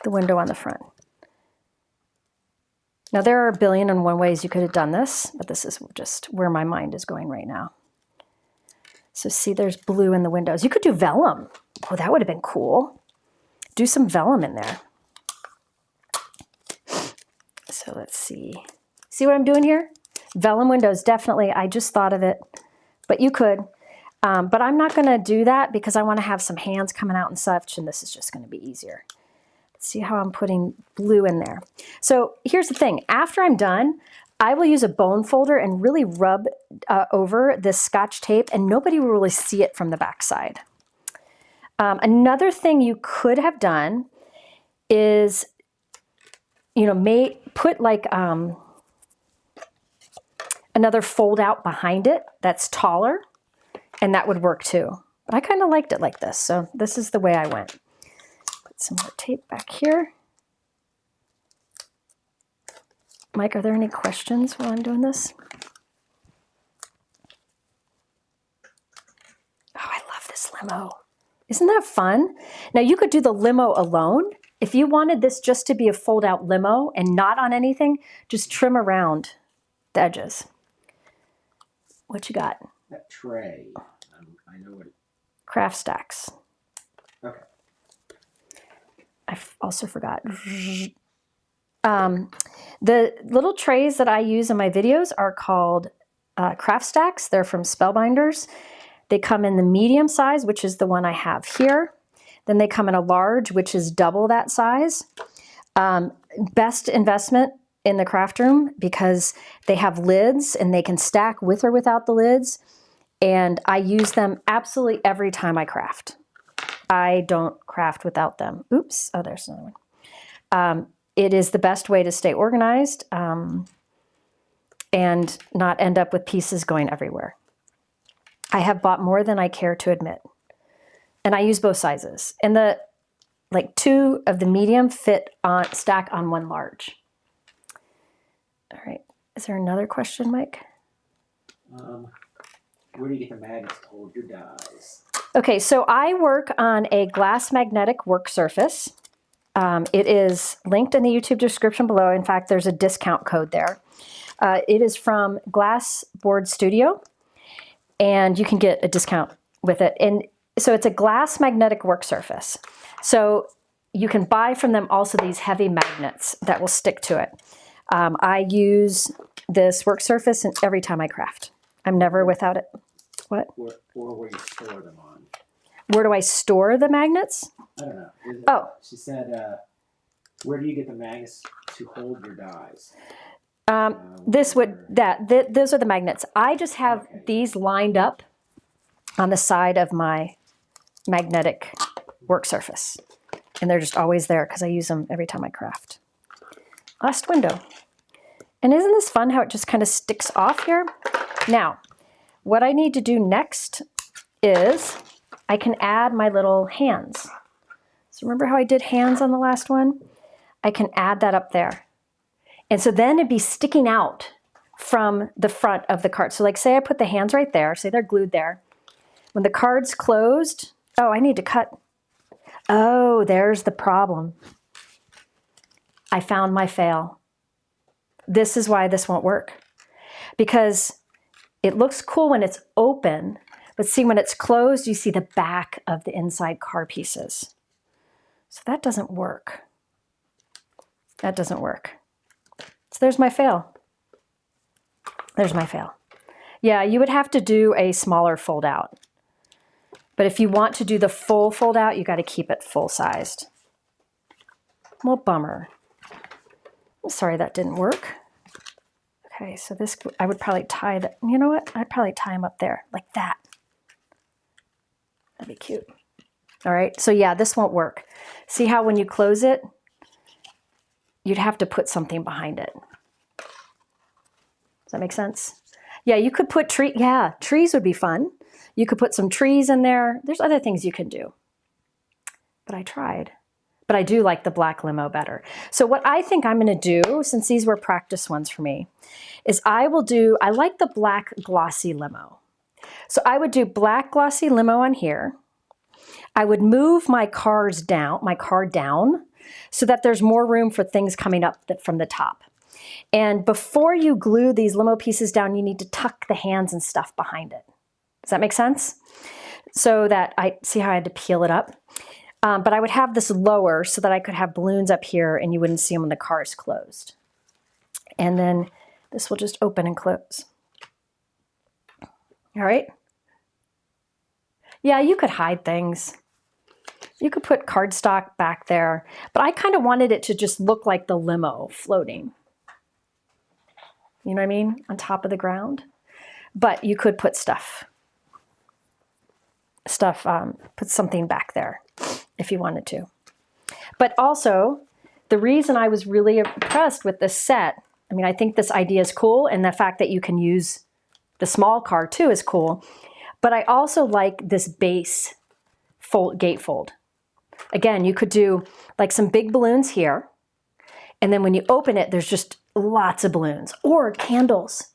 the window on the front. Now there are 1,000,001 ways you could have done this, but this is just where my mind is going right now. So see, there's blue in the windows. You could do vellum. Oh, that would have been cool. Do some vellum in there. So let's see. See what I'm doing here? Vellum windows, definitely. I just thought of it, but you could. But I'm not going to do that because I want to have some hands coming out and such, and this is just going to be easier. Let's see how I'm putting blue in there. So here's the thing. After I'm done, I will use a bone folder and really rub over this Scotch tape, and nobody will really see it from the backside. Another thing you could have done is, put like another fold out behind it that's taller, and that would work too. But I kind of liked it like this, so this is the way I went. Put some more tape back here. Mike, are there any questions while I'm doing this? Oh, I love this limo. Isn't that fun? Now you could do the limo alone. If you wanted this just to be a fold out limo and not on anything, just trim around the edges. What you got? That tray. I know what it... Craft stacks. Okay. also forgot. The little trays that I use in my videos are called craft stacks. They're from Spellbinders. They come in the medium size, which is the one I have here. Then they come in a large, which is double that size. Best investment in the craft room because they have lids and they can stack with or without the lids. And I use them absolutely every time I craft. I don't craft without them. Oops. Oh, there's another one. It is the best way to stay organized and not end up with pieces going everywhere. I have bought more than I care to admit. And I use both sizes. And the like 2 of the medium fit on stack on 1 large. All right. Is there another question, Mike? Where do you get the magnets to hold your dies? Okay, so I work on a glass magnetic work surface. It is linked in the YouTube description below. In fact, there's a discount code there. It is from Glassboard Studio, and you can get a discount with it. And so it's a glass magnetic work surface. So you can buy from them also these heavy magnets that will stick to it. I use this work surface every time I craft. I'm never without it. What? Or where you store them on. Where do I store the magnets? I don't know. Oh. She said, where do you get the magnets to hold your dies? Those are the magnets. I just have these lined up on the side of my magnetic work surface. And they're just always there because I use them every time I craft. Last window. And isn't this fun how it just kind of sticks off here? Now, what I need to do next is I can add my little hands. So remember how I did hands on the last one? I can add that up there. And so then it'd be sticking out from the front of the card. So like say I put the hands right there, say they're glued there. When the card's closed, oh, I need to cut. Oh, there's the problem. I found my fail. This is why this won't work. Because it looks cool when it's open, but see when it's closed, you see the back of the inside card pieces. So that doesn't work. That doesn't work. So there's my fail. There's my fail. Yeah, you would have to do a smaller fold out. But if you want to do the full fold out, you got to keep it full sized. Well, bummer. I'm sorry that didn't work. Okay, so this, I would probably tie that, you know what? I'd probably tie them up there like that. That'd be cute. All right, so yeah, this won't work. See how when you close it, you'd have to put something behind it. Does that make sense? Yeah, you could put trees would be fun. You could put some trees in there. There's other things you can do. But I tried. But I do like the black limo better. So what I think I'm going to do, since these were practice ones for me, is I like the black glossy limo. So I would do black glossy limo on here. I would move my card down so that there's more room for things coming up from the top. And before you glue these limo pieces down, you need to tuck the hands and stuff behind it. Does that make sense? So that see how I had to peel it up? But I would have this lower so that I could have balloons up here and you wouldn't see them when the car is closed. And then this will just open and close. All right. Yeah, you could hide things. You could put cardstock back there, but I kind of wanted it to just look like the limo floating. You know what I mean? On top of the ground. But you could put put something back there if you wanted to. But also, the reason I was really impressed with this set, I mean, I think this idea is cool, and the fact that you can use the small card too is cool. But I also like this base gatefold. Again, you could do like some big balloons here, and then when you open it, there's just lots of balloons or candles.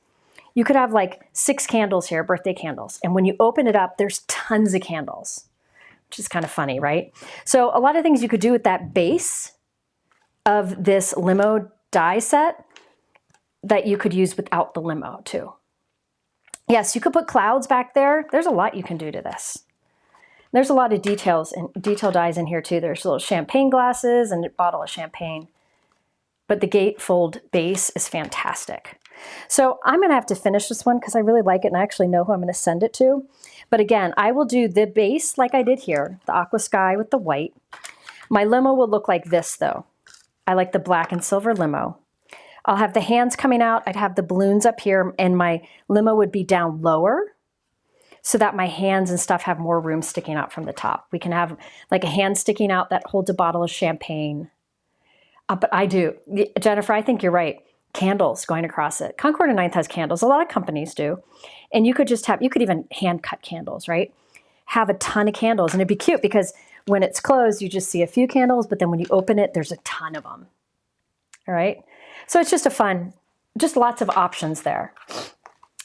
You could have like 6 candles here, birthday candles. And when you open it up, there's tons of candles, which is kind of funny, right? So a lot of things you could do with that base of this limo die set that you could use without the limo too. Yes, you could put clouds back there. There's a lot you can do to this. There's a lot of details and detail dies in here too. There's little champagne glasses and a bottle of champagne. But the gatefold base is fantastic. So I'm going to have to finish this one because I really like it and I actually know who I'm going to send it to. But again, I will do the base like I did here, the aqua sky with the white. My limo will look like this though. I like the black and silver limo. I'll have the hands coming out. I'd have the balloons up here and my limo would be down lower so that my hands and stuff have more room sticking out from the top. We can have like a hand sticking out that holds a bottle of champagne. But I do. Jennifer, I think you're right. Candles going across it. Concord and Ninth has candles. A lot of companies do. And you could just have, you could even hand cut candles, right? Have a ton of candles and it'd be cute because when it's closed, you just see a few candles, but then when you open it, there's a ton of them. All right. So it's just a fun, just lots of options there.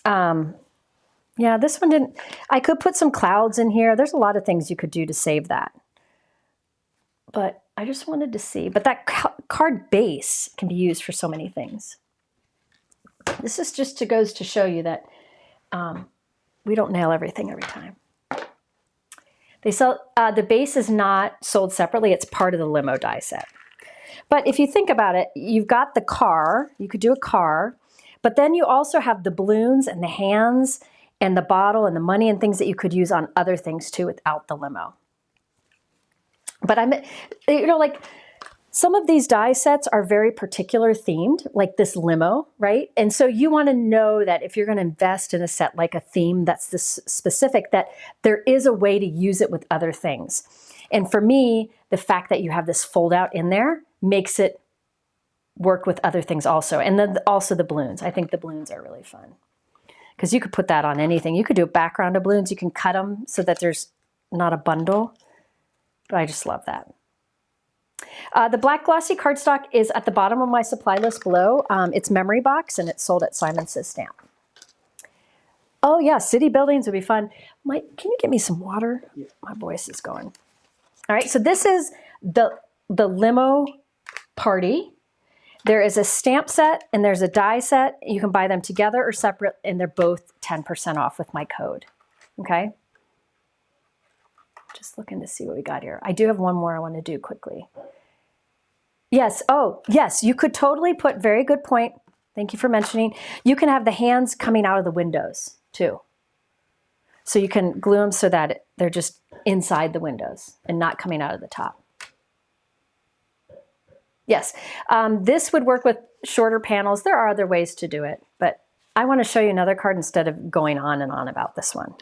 Yeah, this one didn't, I could put some clouds in here. There's a lot of things you could do to save that. But I just wanted to see, but that card base can be used for so many things. This is just goes to show you that we don't nail everything every time. They sell, the base is not sold separately. It's part of the limo die set. But if you think about it, you've got the car, you could do a car, but then you also have the balloons and the hands and the bottle and the money and things that you could use on other things too without the limo. But like some of these die sets are very particular themed, like this limo, right? And so you want to know that if you're going to invest in a set like a theme that's this specific, that there is a way to use it with other things. And for me, the fact that you have this fold out in there makes it work with other things also. And then also the balloons. I think the balloons are really fun because you could put that on anything. You could do a background of balloons. You can cut them so that there's not a bundle. But I just love that. The black glossy cardstock is at the bottom of my supply list below. It's memory box and it's sold at Simon Says Stamp. Oh yeah, city buildings would be fun. Mike, can you get me some water? Yeah. My voice is going. All right, so this is the limo party. There is a stamp set and there's a die set. You can buy them together or separate and they're both 10% off with my code, okay? Just looking to see what we got here. I do have one more I want to do quickly. Yes, oh, yes, you could totally put, very good point. Thank you for mentioning. You can have the hands coming out of the windows too. So you can glue them so that they're just inside the windows and not coming out of the top. Yes, this would work with shorter panels. There are other ways to do it, but I want to show you another card instead of going on and on about this one.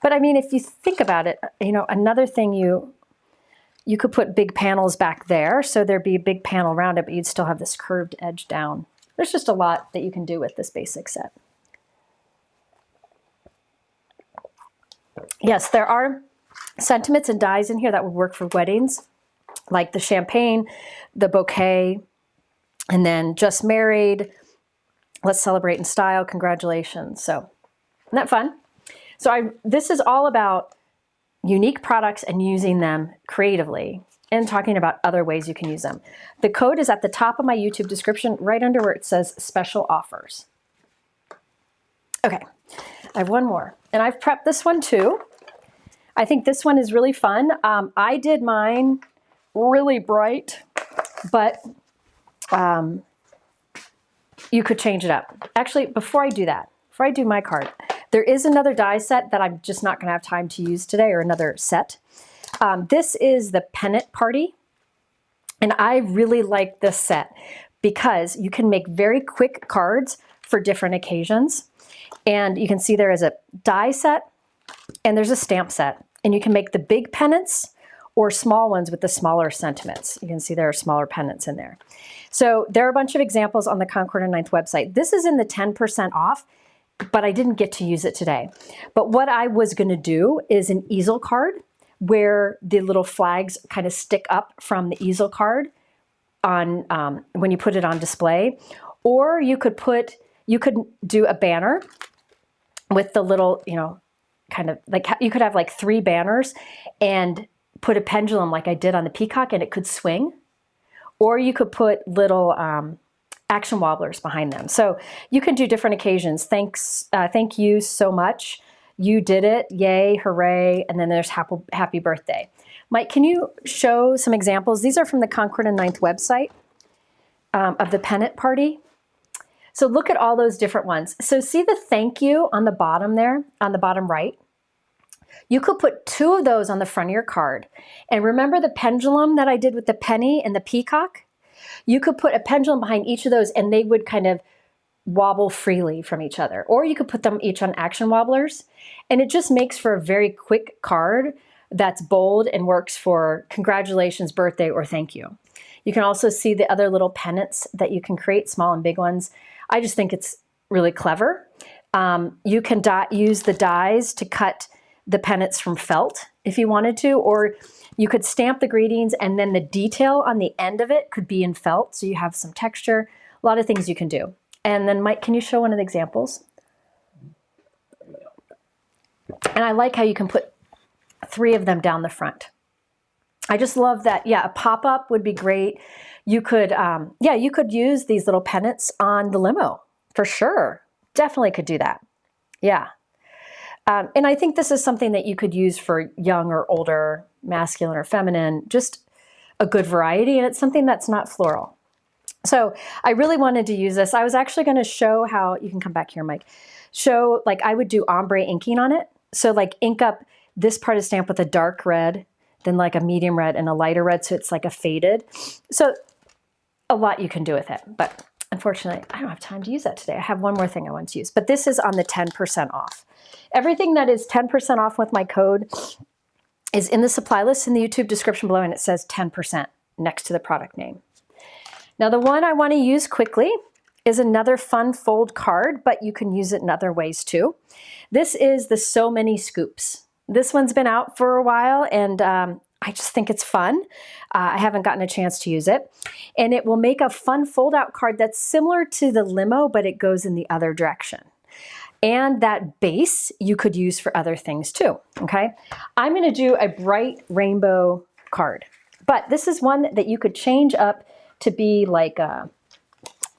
But I mean, if you think about it, you know, another thing you could put big panels back there. So there'd be a big panel around it, but you'd still have this curved edge down. There's just a lot that you can do with this basic set. Yes, there are sentiments and dies in here that would work for weddings, like the champagne, the bouquet, and then just married, let's celebrate in style, congratulations. So isn't that fun? So this is all about unique products and using them creatively and talking about other ways you can use them. The code is at the top of my YouTube description, right under where it says special offers. Okay, I have one more and I've prepped this one too. I think this one is really fun. I did mine really bright, but you could change it up. Actually, before I do that, before I do my card, there is another die set that I'm just not going to have time to use today, or another set. This is the Pendant Party, and I really like this set because you can make very quick cards for different occasions. And you can see there is a die set and there's a stamp set, and you can make the big pendants or small ones with the smaller sentiments. You can see there are smaller pendants in there. So there are a bunch of examples on the Concord and Ninth website. This is in the 10% off, but I didn't get to use it today. But what I was gonna do is an easel card where the little flags kind of stick up from the easel card on when you put it on display. Or you could do a banner with the little, you know, kind of like, you could have like 3 banners and put a pendulum like I did on the Peacock and it could swing. Or you could put little action wobblers behind them. So you can do different occasions. Thank you so much you did it, yay, hooray, and then there's happy birthday. Mike, can you show some examples? These are from the Concord and 9th website of the Pendant party. So look at all those different ones. So see the thank you on the bottom there, on the bottom right? You could put 2 of those on the front of your card. And remember the pendulum that I did with the penny and the peacock? You could put a pendulum behind each of those and they would kind of wobble freely from each other. Or you could put them each on action wobblers. And it just makes for a very quick card that's bold and works for congratulations, birthday, or thank you. You can also see the other little pendants that you can create, small and big ones. I just think it's really clever. You can use the dies to cut the pendants from felt if you wanted to, or you could stamp the greetings and then the detail on the end of it could be in felt, so you have some texture. A lot of things you can do. And then Mike, can you show one of the examples? And I like how you can put 3 of them down the front. I just love that. Yeah, a pop-up would be great. You could, you could use these little pendants on the limo for sure. Definitely could do that. Yeah. And I think this is something that you could use for young or older, masculine or feminine, just a good variety. And it's something that's not floral. So I really wanted to use this. I was actually going to show how, you can come back here, Mike, show like I would do ombre inking on it. So like ink up this part of the stamp with a dark red, then like a medium red and a lighter red. So it's like a faded. So a lot you can do with it. But unfortunately, I don't have time to use that today. I have one more thing I want to use. But this is on the 10% off. Everything that is 10% off with my code is in the supply list in the YouTube description below, and it says 10% next to the product name. Now the one I want to use quickly is another fun fold card, but you can use it in other ways too. This is the So Many Scoops. This one's been out for a while, and I just think it's fun. I haven't gotten a chance to use it. And it will make a fun fold-out card that's similar to the Limo, but it goes in the other direction. And that base you could use for other things too, okay? I'm gonna do a bright rainbow card, but this is one that you could change up to be like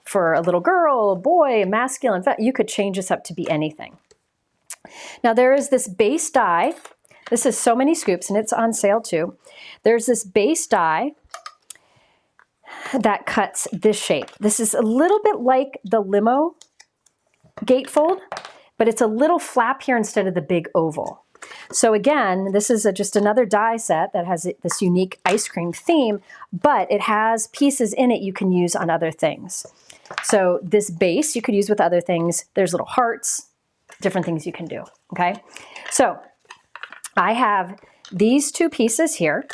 for a little girl, a boy, a masculine, you could change this up to be anything. Now there is this base die. This is So Many Scoops, and it's on sale too. There's this base die that cuts this shape. This is a little bit like the Limo gatefold, but it's a little flap here instead of the big oval. So again, this is just another die set that has this unique ice cream theme, but it has pieces in it you can use on other things. So this base you could use with other things. There's little hearts, different things you can do, okay? So I have these 2 pieces here,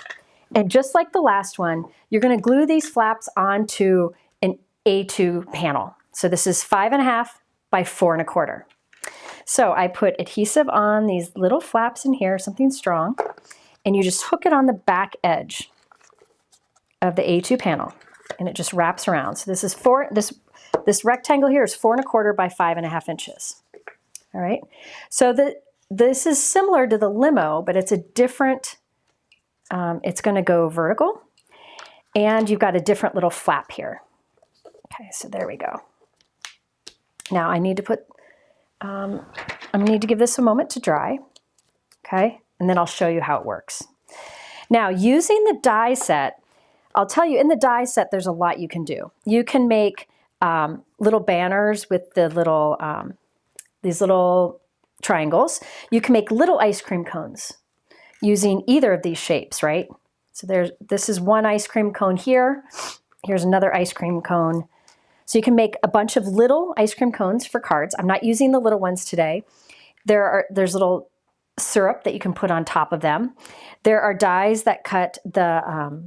and just like the last one, you're gonna glue these flaps onto an A2 panel. So this is 5.5 by 4.25. So I put adhesive on these little flaps in here, something strong, and you just hook it on the back edge of the A2 panel, and it just wraps around. So this is this rectangle here is 4.25 by 5.5 inches. All right. So this is similar to the Limo, but it's a different. It's going to go vertical, and you've got a different little flap here. Okay, so there we go. Now I need to put. I'm going to need to give this a moment to dry. Okay, and then I'll show you how it works. Now using the die set, I'll tell you in the die set there's a lot you can do. You can make little banners with the little these little triangles. You can make little ice cream cones using either of these shapes, right? So this is one ice cream cone here. Here's another ice cream cone. So you can make a bunch of little ice cream cones for cards. I'm not using the little ones today. There's little syrup that you can put on top of them. There are dies that cut the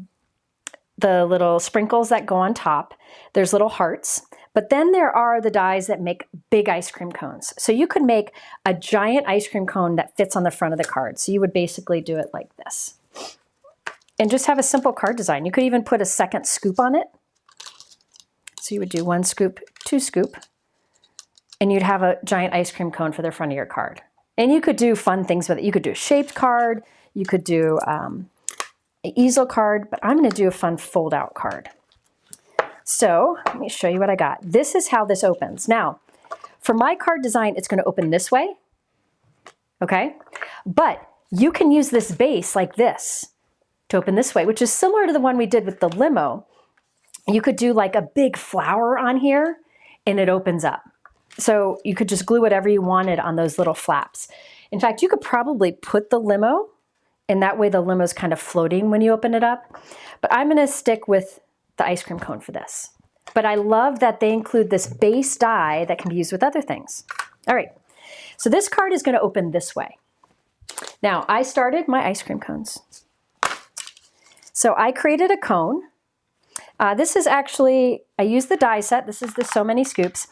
little sprinkles that go on top. There's little hearts. But then there are the dies that make big ice cream cones. So you could make a giant ice cream cone that fits on the front of the card. So you would basically do it like this. And just have a simple card design. You could even put a second scoop on it. So you would do 1 scoop, 2 scoop, and you'd have a giant ice cream cone for the front of your card. And you could do fun things with it. You could do a shaped card. You could do an easel card, but I'm going to do a fun fold-out card. So let me show you what I got. This is how this opens. Now, for my card design, it's going to open this way, okay? But you can use this base like this to open this way, which is similar to the one we did with the Limo. You could do like a big flower on here and it opens up. So you could just glue whatever you wanted on those little flaps. In fact, you could probably put the Limo, and that way the Limo's kind of floating when you open it up. But I'm gonna stick with the ice cream cone for this. But I love that they include this base die that can be used with other things. All right, so this card is gonna open this way. Now, I started my ice cream cones. So I created a cone. This is actually, I used the die set. This is the So Many Scoops.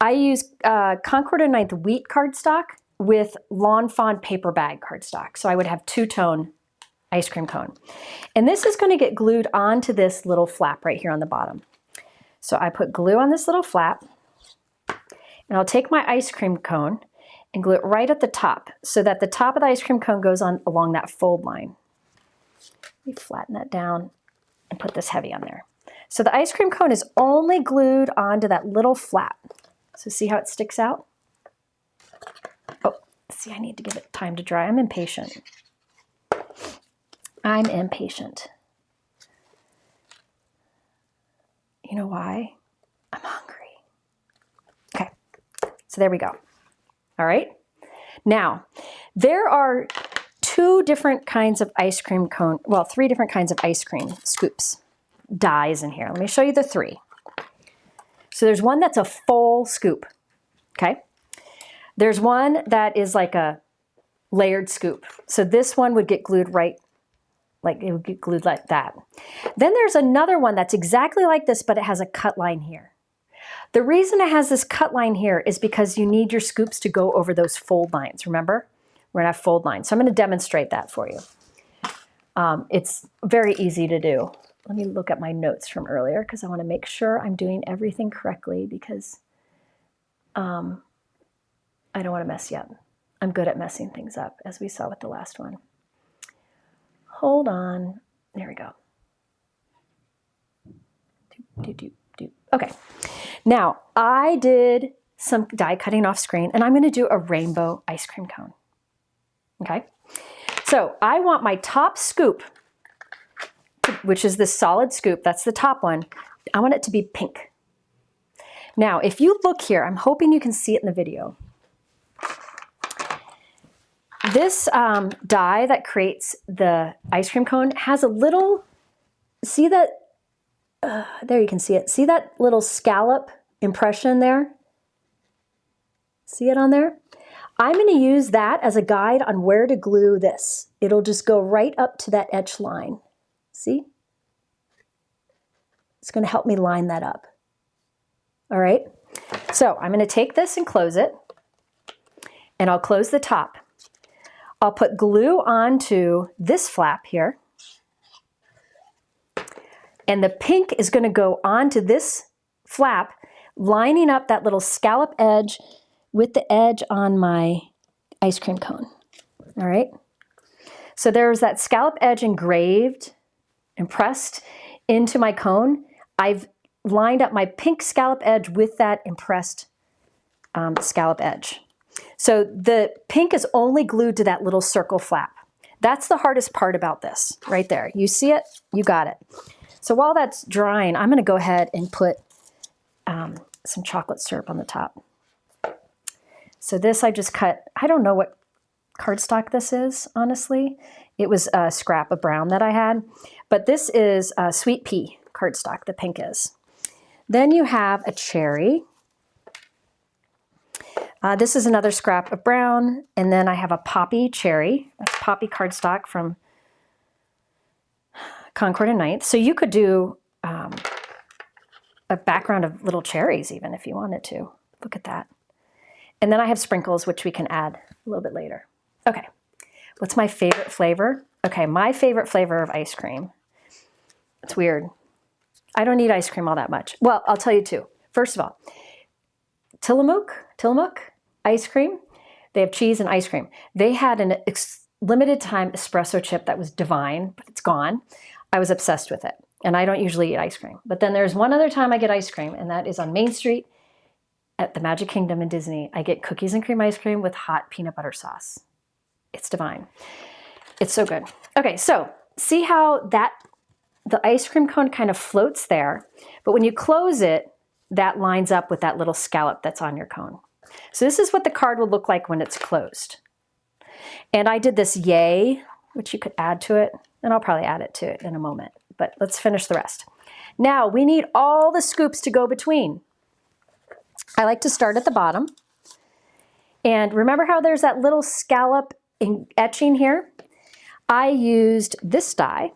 I use Concord and 9th wheat cardstock with Lawn Fawn paper bag cardstock. So I would have two-tone ice cream cone. And this is going to get glued onto this little flap right here on the bottom. So I put glue on this little flap, and I'll take my ice cream cone and glue it right at the top so that the top of the ice cream cone goes on along that fold line. Let me flatten that down and put this heavy on there. So the ice cream cone is only glued onto that little flap. So see how it sticks out? Oh, see, I need to give it time to dry. I'm impatient. I'm impatient. You know why? I'm hungry. Okay, so there we go. All right. Now, there are two different kinds of ice cream cone, well, three different kinds of ice cream scoops, dies in here. Let me show you the three. So there's one that's a full scoop, okay? There's one that is like a layered scoop. So this one would get glued right, like it would get glued like that. Then there's another one that's exactly like this, but it has a cut line here. The reason it has this cut line here is because you need your scoops to go over those fold lines, remember? We're gonna have fold lines. So I'm gonna demonstrate that for you. It's very easy to do. Let me look at my notes from earlier because I wanna make sure I'm doing everything correctly because I don't wanna mess you up. I'm good at messing things up, as we saw with the last one. Hold on, there we go. Okay, now I did some die cutting off screen and I'm gonna do a rainbow ice cream cone, okay? So I want my top scoop, which is this solid scoop, that's the top one, I want it to be pink. Now, if you look here, I'm hoping you can see it in the video. This die that creates the ice cream cone has a little, see that, there you can see it. See that little scallop impression there? See it on there? I'm going to use that as a guide on where to glue this. It'll just go right up to that etch line. See? It's going to help me line that up. All right. So I'm going to take this and close it. And I'll close the top. I'll put glue onto this flap here. And the pink is going to go onto this flap, lining up that little scallop edge with the edge on my ice cream cone. All right. So there's that scallop edge engraved and pressed into my cone. I've lined up my pink scallop edge with that impressed scallop edge. So the pink is only glued to that little circle flap. That's the hardest part about this, right there. You see it? You got it. So while that's drying, I'm going to go ahead and put some chocolate syrup on the top. So this I just cut, I don't know what cardstock this is, honestly. It was a scrap of brown that I had, but this is sweet pea cardstock, the pink is. Then you have a cherry. This is another scrap of brown, and then I have a poppy cherry. That's poppy cardstock from Concord and 9th. So you could do a background of little cherries even if you wanted to. Look at that. And then I have sprinkles, which we can add a little bit later. Okay, what's my favorite flavor? Okay, my favorite flavor of ice cream. It's weird. I don't eat ice cream all that much. Well, I'll tell you two. First of all, Tillamook ice cream. They have cheese and ice cream. They had an limited time espresso chip that was divine, but it's gone. I was obsessed with it, and I don't usually eat ice cream. But then there's one other time I get ice cream, and that is on Main Street at the Magic Kingdom in Disney. I get cookies and cream ice cream with hot peanut butter sauce. It's divine. It's so good. Okay, so see how the ice cream cone kind of floats there, but when you close it, that lines up with that little scallop that's on your cone. So this is what the card will look like when it's closed. And I did this yay, which you could add to it, and I'll probably add it to it in a moment, but let's finish the rest. Now we need all the scoops to go between. I like to start at the bottom. And remember how there's that little scallop etching here? I used this die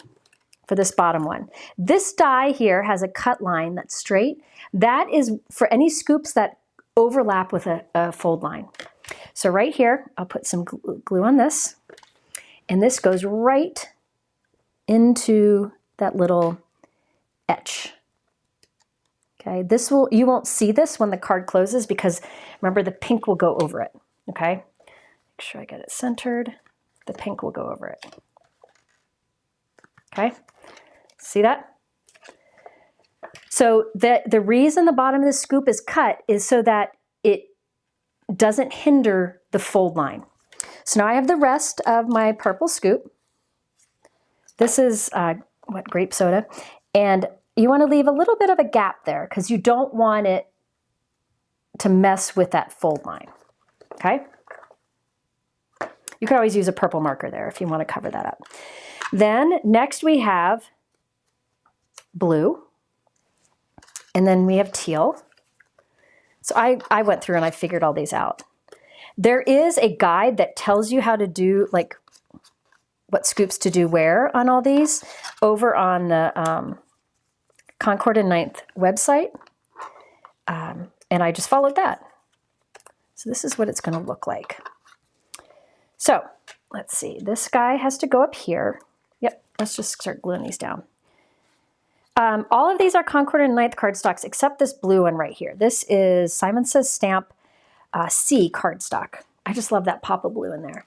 for this bottom one. This die here has a cut line that's straight. That is for any scoops that overlap with a fold line. So right here, I'll put some glue on this, and this goes right into that little etch. Okay, you won't see this when the card closes because remember the pink will go over it. Okay, make sure I get it centered. The pink will go over it. Okay, see that? So the reason the bottom of the scoop is cut is so that it doesn't hinder the fold line. So now I have the rest of my purple scoop. This is grape soda, and you want to leave a little bit of a gap there because you don't want it to mess with that fold line. Okay? You could always use a purple marker there if you want to cover that up. Then next we have blue, and then we have teal. So I went through and I figured all these out. There is a guide that tells you how to do, like, what scoops to do where on all these over on the Concord and 9th website. And I just followed that. So this is what it's going to look like. So let's see. This guy has to go up here. Yep, let's just start gluing these down. All of these are Concord and 9th cardstocks except this blue one right here. This is Simon Says Stamp C cardstock. I just love that pop of blue in there.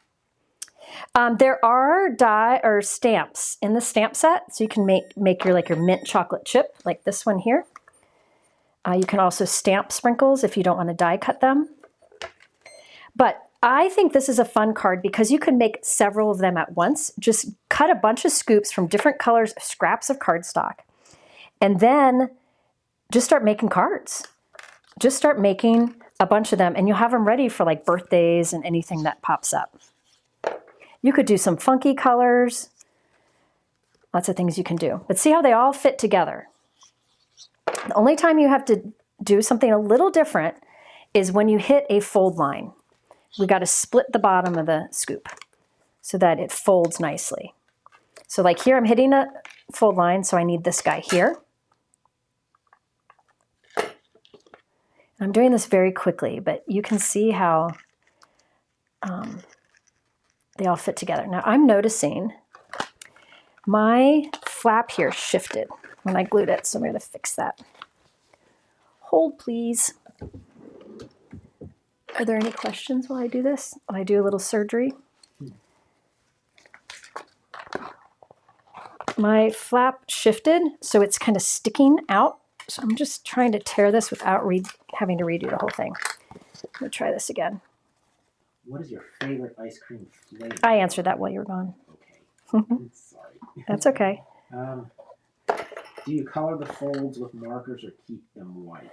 There are die or stamps in the stamp set, so you can make your mint chocolate chip like this one here. You can also stamp sprinkles if you don't want to die cut them. But I think this is a fun card because you can make several of them at once. Just cut a bunch of scoops from different colors, scraps of cardstock, and then just start making cards. Just start making a bunch of them, and you'll have them ready for like birthdays and anything that pops up. You could do some funky colors. Lots of things you can do. But see how they all fit together. The only time you have to do something a little different is when you hit a fold line. We got to split the bottom of the scoop so that it folds nicely. So like here I'm hitting a fold line, so I need this guy here. I'm doing this very quickly, but you can see how they all fit together. Now I'm noticing my flap here shifted when I glued it, so I'm going to fix that. Hold, please. Are there any questions while I do this? While I do a little surgery? My flap shifted, so it's kind of sticking out. So I'm just trying to tear this without having to redo the whole thing. Let me try this again. What is your favorite ice cream flavor? I answered that while you were gone. Okay. Sorry. That's okay. Do you color the folds with markers or keep them white?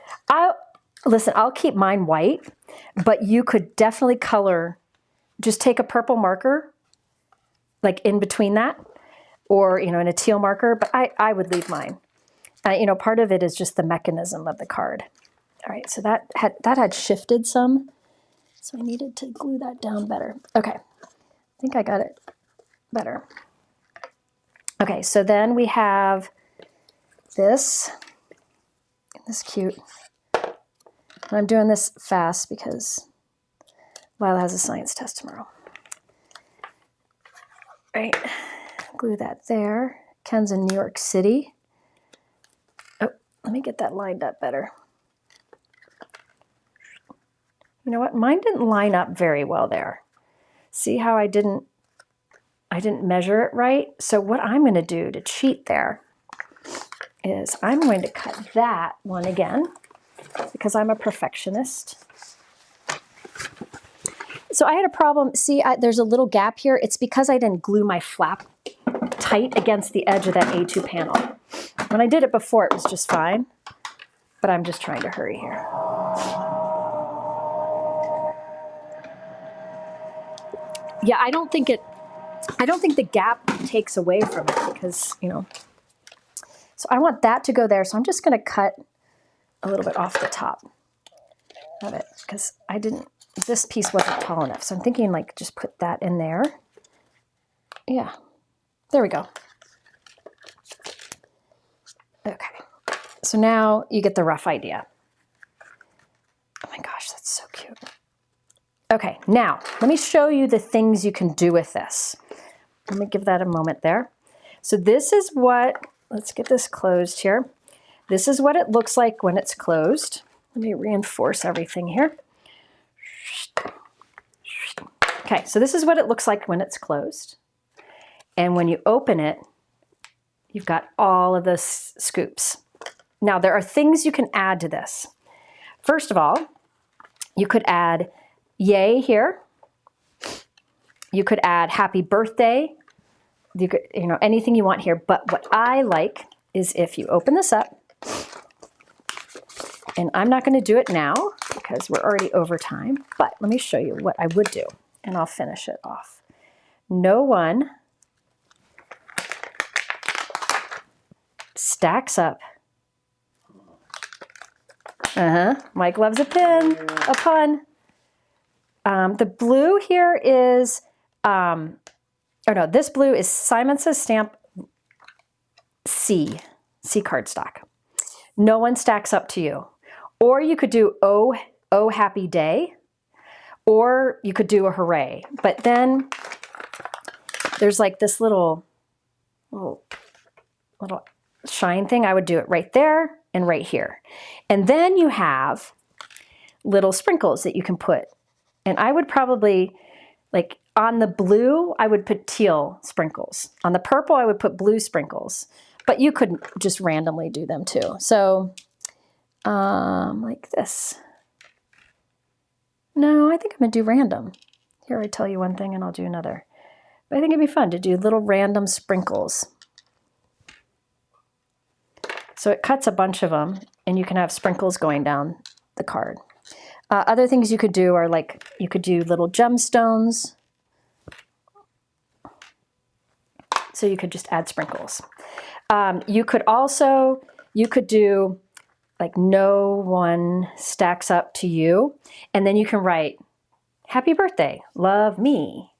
Listen, I'll keep mine white, but you could definitely color. Just take a purple marker, like in between that, or in a teal marker. But I would leave mine. Part of it is just the mechanism of the card. All right, so that had shifted some, so I needed to glue that down better. Okay, I think I got it better. Okay, so then we have this. Isn't this cute? And I'm doing this fast because Lila has a science test tomorrow. All right, glue that there. Ken's in New York City. Oh, let me get that lined up better. You know what? Mine didn't line up very well there. See how I didn't measure it right? So what I'm going to do to cheat there is I'm going to cut that one again because I'm a perfectionist. So I had a problem. See, there's a little gap here. It's because I didn't glue my flap tight against the edge of that A2 panel. When I did it before, it was just fine, but I'm just trying to hurry here. Yeah, I don't think the gap takes away from it because, you know, so I want that to go there. So I'm just going to cut a little bit off the top of it because this piece wasn't tall enough. So I'm thinking like just put that in there. Yeah, there we go. Okay, so now you get the rough idea. Oh my gosh, that's so cute. Okay, now let me show you the things you can do with this. Let me give that a moment there. So this is what, let's get this closed here. This is what it looks like when it's closed. Let me reinforce everything here. Okay, so this is what it looks like when it's closed. And when you open it, you've got all of those scoops. Now, there are things you can add to this. First of all, you could add yay here. You could add happy birthday. You could, you know, anything you want here. But what I like is if you open this up, and I'm not going to do it now because we're already over time, but let me show you what I would do, and I'll finish it off. No one stacks up. Mike loves a pun. The blue here is, this blue is Simon Says Stamp C cardstock. No one stacks up to you. Or you could do oh happy day, or you could do a hooray. But then there's like this little shine thing. I would do it right there and right here. And then you have little sprinkles that you can put. And I would probably, like on the blue, I would put teal sprinkles. On the purple, I would put blue sprinkles. But you could just randomly do them too. So, like this. No, I think I'm gonna do random. Here I tell you one thing and I'll do another. But I think it'd be fun to do little random sprinkles. So it cuts a bunch of them and you can have sprinkles going down the card. Other things you could do are like, you could do little gemstones. So you could just add sprinkles. You could do like no one stacks up to you. And then you can write, happy birthday, love me.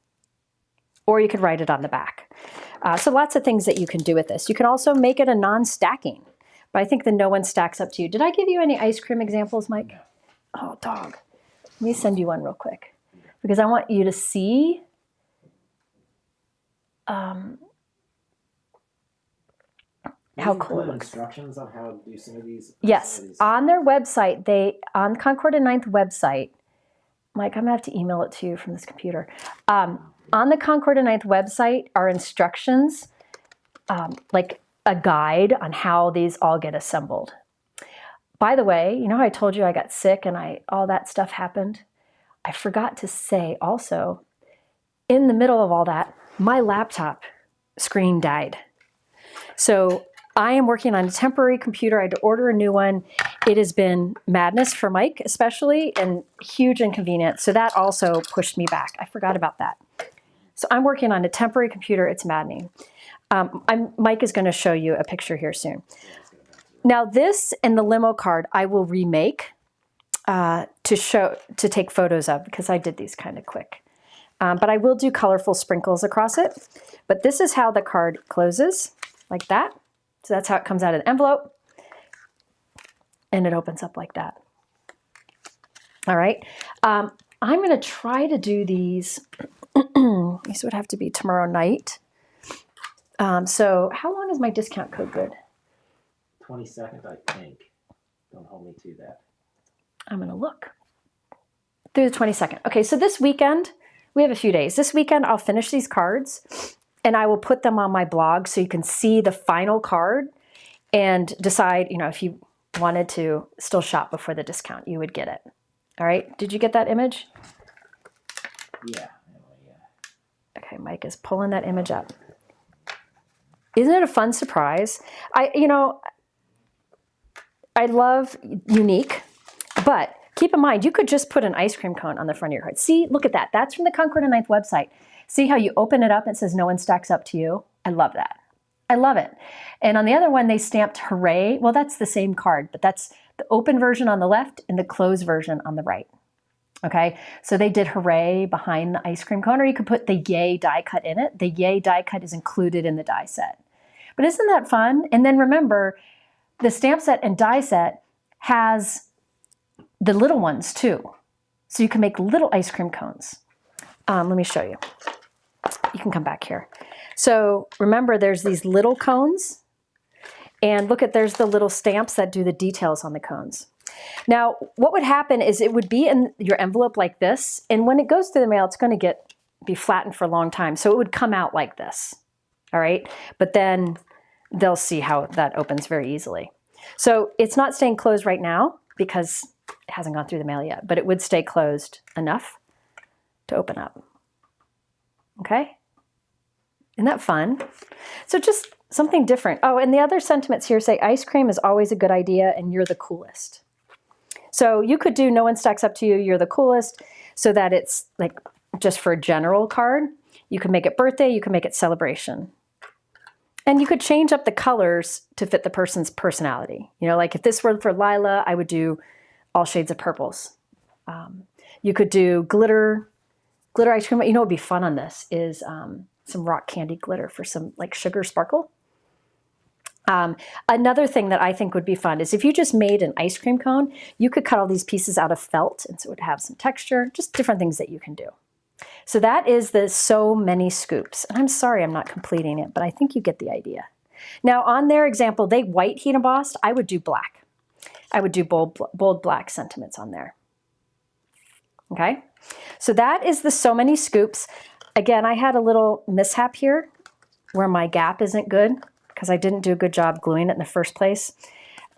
Or you could write it on the back. So lots of things that you can do with this. You can also make it a non-stacking. But I think the no one stacks up to you. Did I give you any ice cream examples, Mike? Oh, dog. Let me send you one real quick. Because I want you to see how cool it looks. Instructions on how to do some of these? Yes, on their website, on Concord and 9th website, Mike, I'm gonna have to email it to you from this computer. On the Concord and 9th website are instructions, like a guide on how these all get assembled. By the way, you know how I told you I got sick and all that stuff happened? I forgot to say also, in the middle of all that, my laptop screen died. So I am working on a temporary computer. I had to order a new one. It has been madness for Mike especially, and huge inconvenience. So that also pushed me back. I forgot about that. So I'm working on a temporary computer. It's maddening. Mike is going to show you a picture here soon. Now this and the Limo card I will remake to take photos of because I did these kind of quick. But I will do colorful sprinkles across it. But this is how the card closes, like that. So that's how it comes out of the envelope. And it opens up like that. All right. I'm going to try to do these. These would have to be tomorrow night. So how long is my discount code good? 22nd, I think. Don't hold me to that. I'm going to look. Through the 22nd. Okay, so this weekend, we have a few days. This weekend, I'll finish these cards and I will put them on my blog so you can see the final card and decide, you know, if you wanted to still shop before the discount, you would get it. All right, did you get that image? Yeah. Okay, Mike is pulling that image up. Isn't it a fun surprise? I love unique, but keep in mind, you could just put an ice cream cone on the front of your card. See, look at that. That's from the Concord and Ninth website. See how you open it up and it says no one stacks up to you? I love that. I love it. And on the other one, they stamped hooray. Well, that's the same card, but that's the open version on the left and the closed version on the right. Okay, so they did hooray behind the ice cream cone, or you could put the yay die cut in it. The yay die cut is included in the die set. But isn't that fun? And then remember, the stamp set and die set has the little ones too. So you can make little ice cream cones. Let me show you. You can come back here. So remember, there's these little cones. And look at, there's the little stamps that do the details on the cones. Now, what would happen is it would be in your envelope like this, and when it goes through the mail, it's going to be flattened for a long time, so it would come out like this, all right? But then they'll see how that opens very easily. So it's not staying closed right now because it hasn't gone through the mail yet, but it would stay closed enough to open up, okay? Isn't that fun? So just something different. Oh, and the other sentiments here say ice cream is always a good idea and you're the coolest. So you could do no one stacks up to you, you're the coolest, so that it's like just for a general card. You can make it birthday, you can make it celebration. And you could change up the colors to fit the person's personality. You know, like if this were for Lila, I would do all shades of purples. You could do glitter ice cream. You know what would be fun on this is some rock candy glitter for some like sugar sparkle. Another thing that I think would be fun is if you just made an ice cream cone, you could cut all these pieces out of felt and so it would have some texture, just different things that you can do. So that is the so many scoops. And I'm sorry I'm not completing it, but I think you get the idea. Now on their example, they white heat embossed. I would do black. I would do bold black sentiments on there. Okay, so that is the so many scoops. Again, I had a little mishap here where my gap isn't good, because I didn't do a good job gluing it in the first place.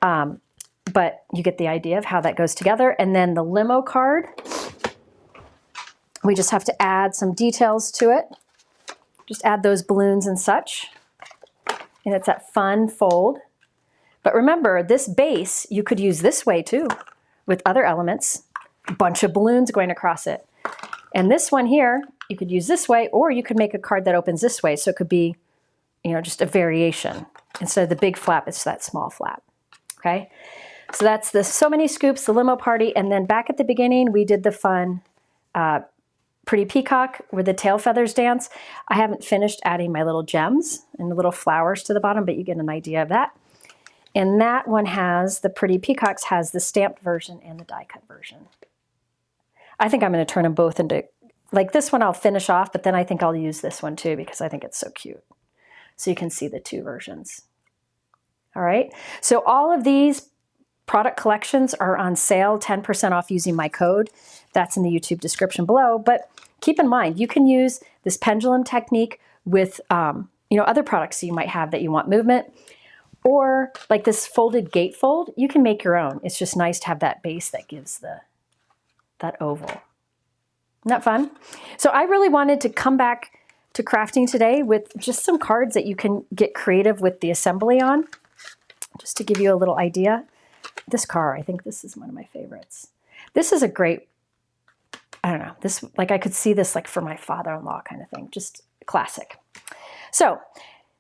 But you get the idea of how that goes together. And then the limo card, we just have to add some details to it. Just add those balloons and such. And it's that fun fold. But remember, this base, you could use this way too, with other elements, a bunch of balloons going across it. And this one here, you could use this way, or you could make a card that opens this way. So it could be, you know, just a variation. Instead of the big flap, it's that small flap, okay? So that's the so many scoops, the limo party, and then back at the beginning, we did the fun pretty peacock where the tail feathers dance. I haven't finished adding my little gems and the little flowers to the bottom, but you get an idea of that. And that one has, the pretty peacocks has the stamped version and the die cut version. I think I'm gonna turn them both into, like this one I'll finish off, but then I think I'll use this one too because I think it's so cute. So you can see the two versions. All right, so all of these product collections are on sale, 10% off using my code. That's in the YouTube description below. But keep in mind, you can use this pendulum technique with other products you might have that you want movement. Or like this folded gatefold, you can make your own. It's just nice to have that base that gives that oval. Isn't that fun? So I really wanted to come back to crafting today with just some cards that you can get creative with the assembly on, just to give you a little idea. This car, I think this is one of my favorites. This is a great, I don't know, this, like I could see this like for my father-in-law kind of thing, just classic. So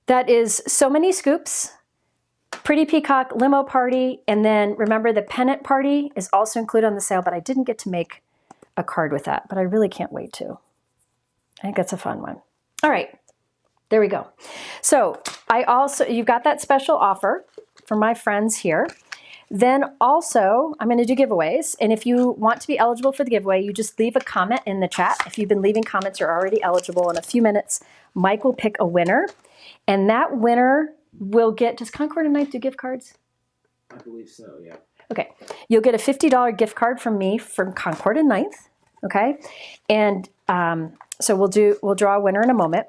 that is so many scoops, pretty peacock, limo party, and then remember the pendant party is also included on the sale, but I didn't get to make a card with that, but I really can't wait to. I think that's a fun one. All right, there we go. So you've got that special offer for my friends here. Then also, I'm gonna do giveaways. And if you want to be eligible for the giveaway, you just leave a comment in the chat. If you've been leaving comments, you're already eligible. In a few minutes, Mike will pick a winner. And that winner will get, does Concord and Ninth do gift cards? I believe so, yeah. Okay, you'll get a $50 gift card from me from Concord and Ninth, okay? And so we'll draw a winner in a moment.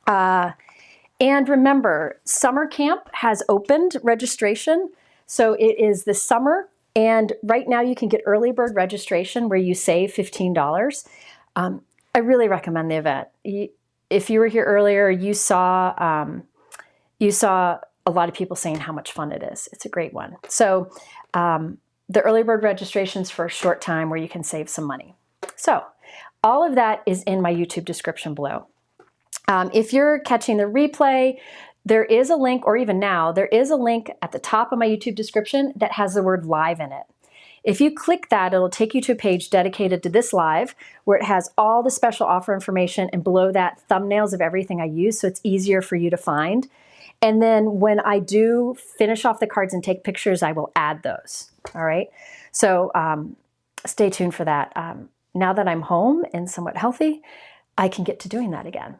And remember, summer camp has opened registration. So it is this summer, and right now you can get early bird registration where you save $15. I really recommend the event. If you were here earlier, you saw a lot of people saying how much fun it is. It's a great one. So the early bird registration's for a short time where you can save some money. So all of that is in my YouTube description below. If you're catching the replay, there is a link, or even now, there is a link at the top of my YouTube description that has the word live in it. If you click that, it'll take you to a page dedicated to this live where it has all the special offer information, and below that, thumbnails of everything I use, so it's easier for you to find. And then when I do finish off the cards and take pictures, I will add those. All right. So stay tuned for that. Now that I'm home and somewhat healthy, I can get to doing that again.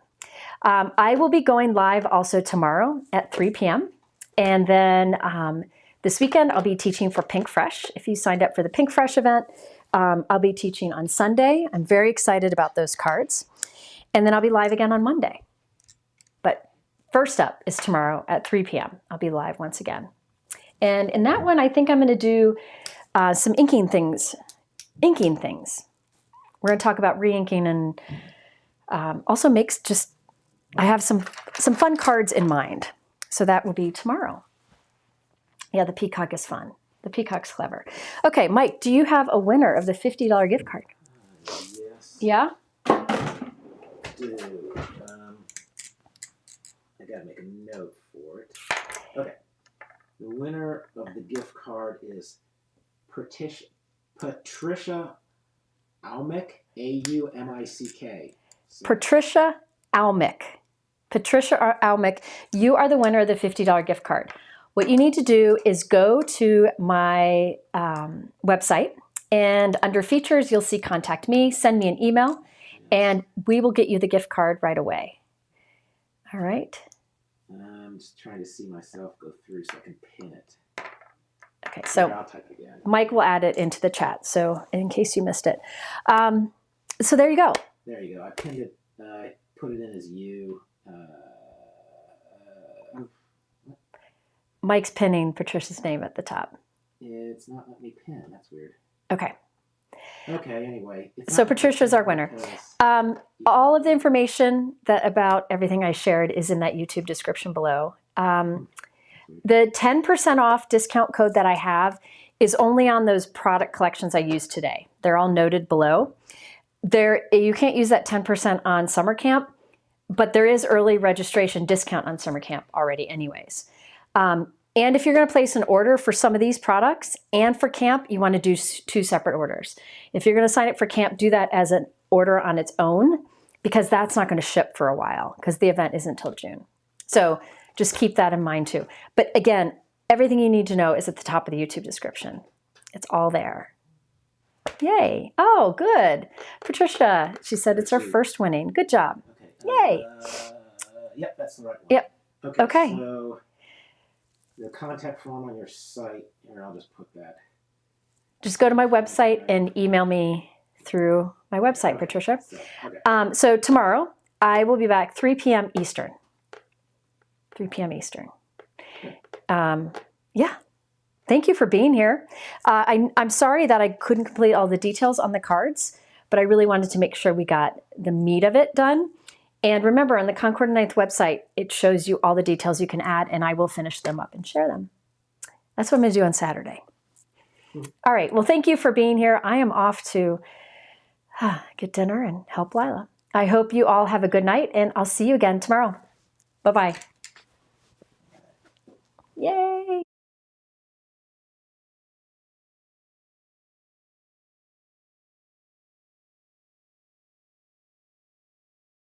I will be going live also tomorrow at 3 p.m. And then this weekend, I'll be teaching for Pink Fresh. If you signed up for the Pink Fresh event, I'll be teaching on Sunday. I'm very excited about those cards. And then I'll be live again on Monday. But first up is tomorrow at 3 p.m. I'll be live once again. And in that one, I think I'm going to do some inking things. We're going to talk about re-inking, and also I have some fun cards in mind. So that will be tomorrow. Yeah, the Peacock is fun. The Peacock's clever. Okay, Mike, do you have a winner of the $50 gift card? Yes. Yeah? I do. I gotta make a note for it. Okay. The winner of the gift card is Patricia Aumick, A-U-M-I-C-K. So, Patricia Aumick. Patricia Aumick, you are the winner of the $50 gift card. What you need to do is go to my website, and under features, you'll see contact me, send me an email, and we will get you the gift card right away. All right. I'm just trying to see myself go through so I can pin it. Okay, so I'll type it again. Mike will add it into the chat, so in case you missed it. So there you go. There you go. I pinned it. I put it in as you. Mike's pinning Patricia's name at the top. It's not letting me pin. That's weird. Okay. Okay, anyway. So Patricia's our winner. All of the information about everything I shared is in that YouTube description below. The 10% off discount code that I have is only on those product collections I used today. They're all noted below. You can't use that 10% on summer camp, but there is early registration discount on summer camp already anyways. And if you're going to place an order for some of these products and for camp, you want to do 2 separate orders. If you're going to sign up for camp, do that as an order on its own, because that's not going to ship for a while because the event isn't until June. So just keep that in mind too. But again, everything you need to know is at the top of the YouTube description. It's all there. Yay. Oh, good. Patricia, she said it's her first winning. Good job. Okay. Yay. Yep, that's the right one. Yep. Okay. So the contact form on your site, here, I'll just put that. Just go to my website and email me through my website, Patricia. So tomorrow, I will be back 3 p.m. Eastern. 3 p.m. Eastern. Yeah. Thank you for being here. I'm sorry that I couldn't complete all the details on the cards, but I really wanted to make sure we got the meat of it done. And remember, on the Concord 9th website, it shows you all the details you can add, and I will finish them up and share them. That's what I'm going to do on Saturday. All right. Well, thank you for being here. I am off to get dinner and help Lila. I hope you all have a good night, and I'll see you again tomorrow. Bye-bye. Yay.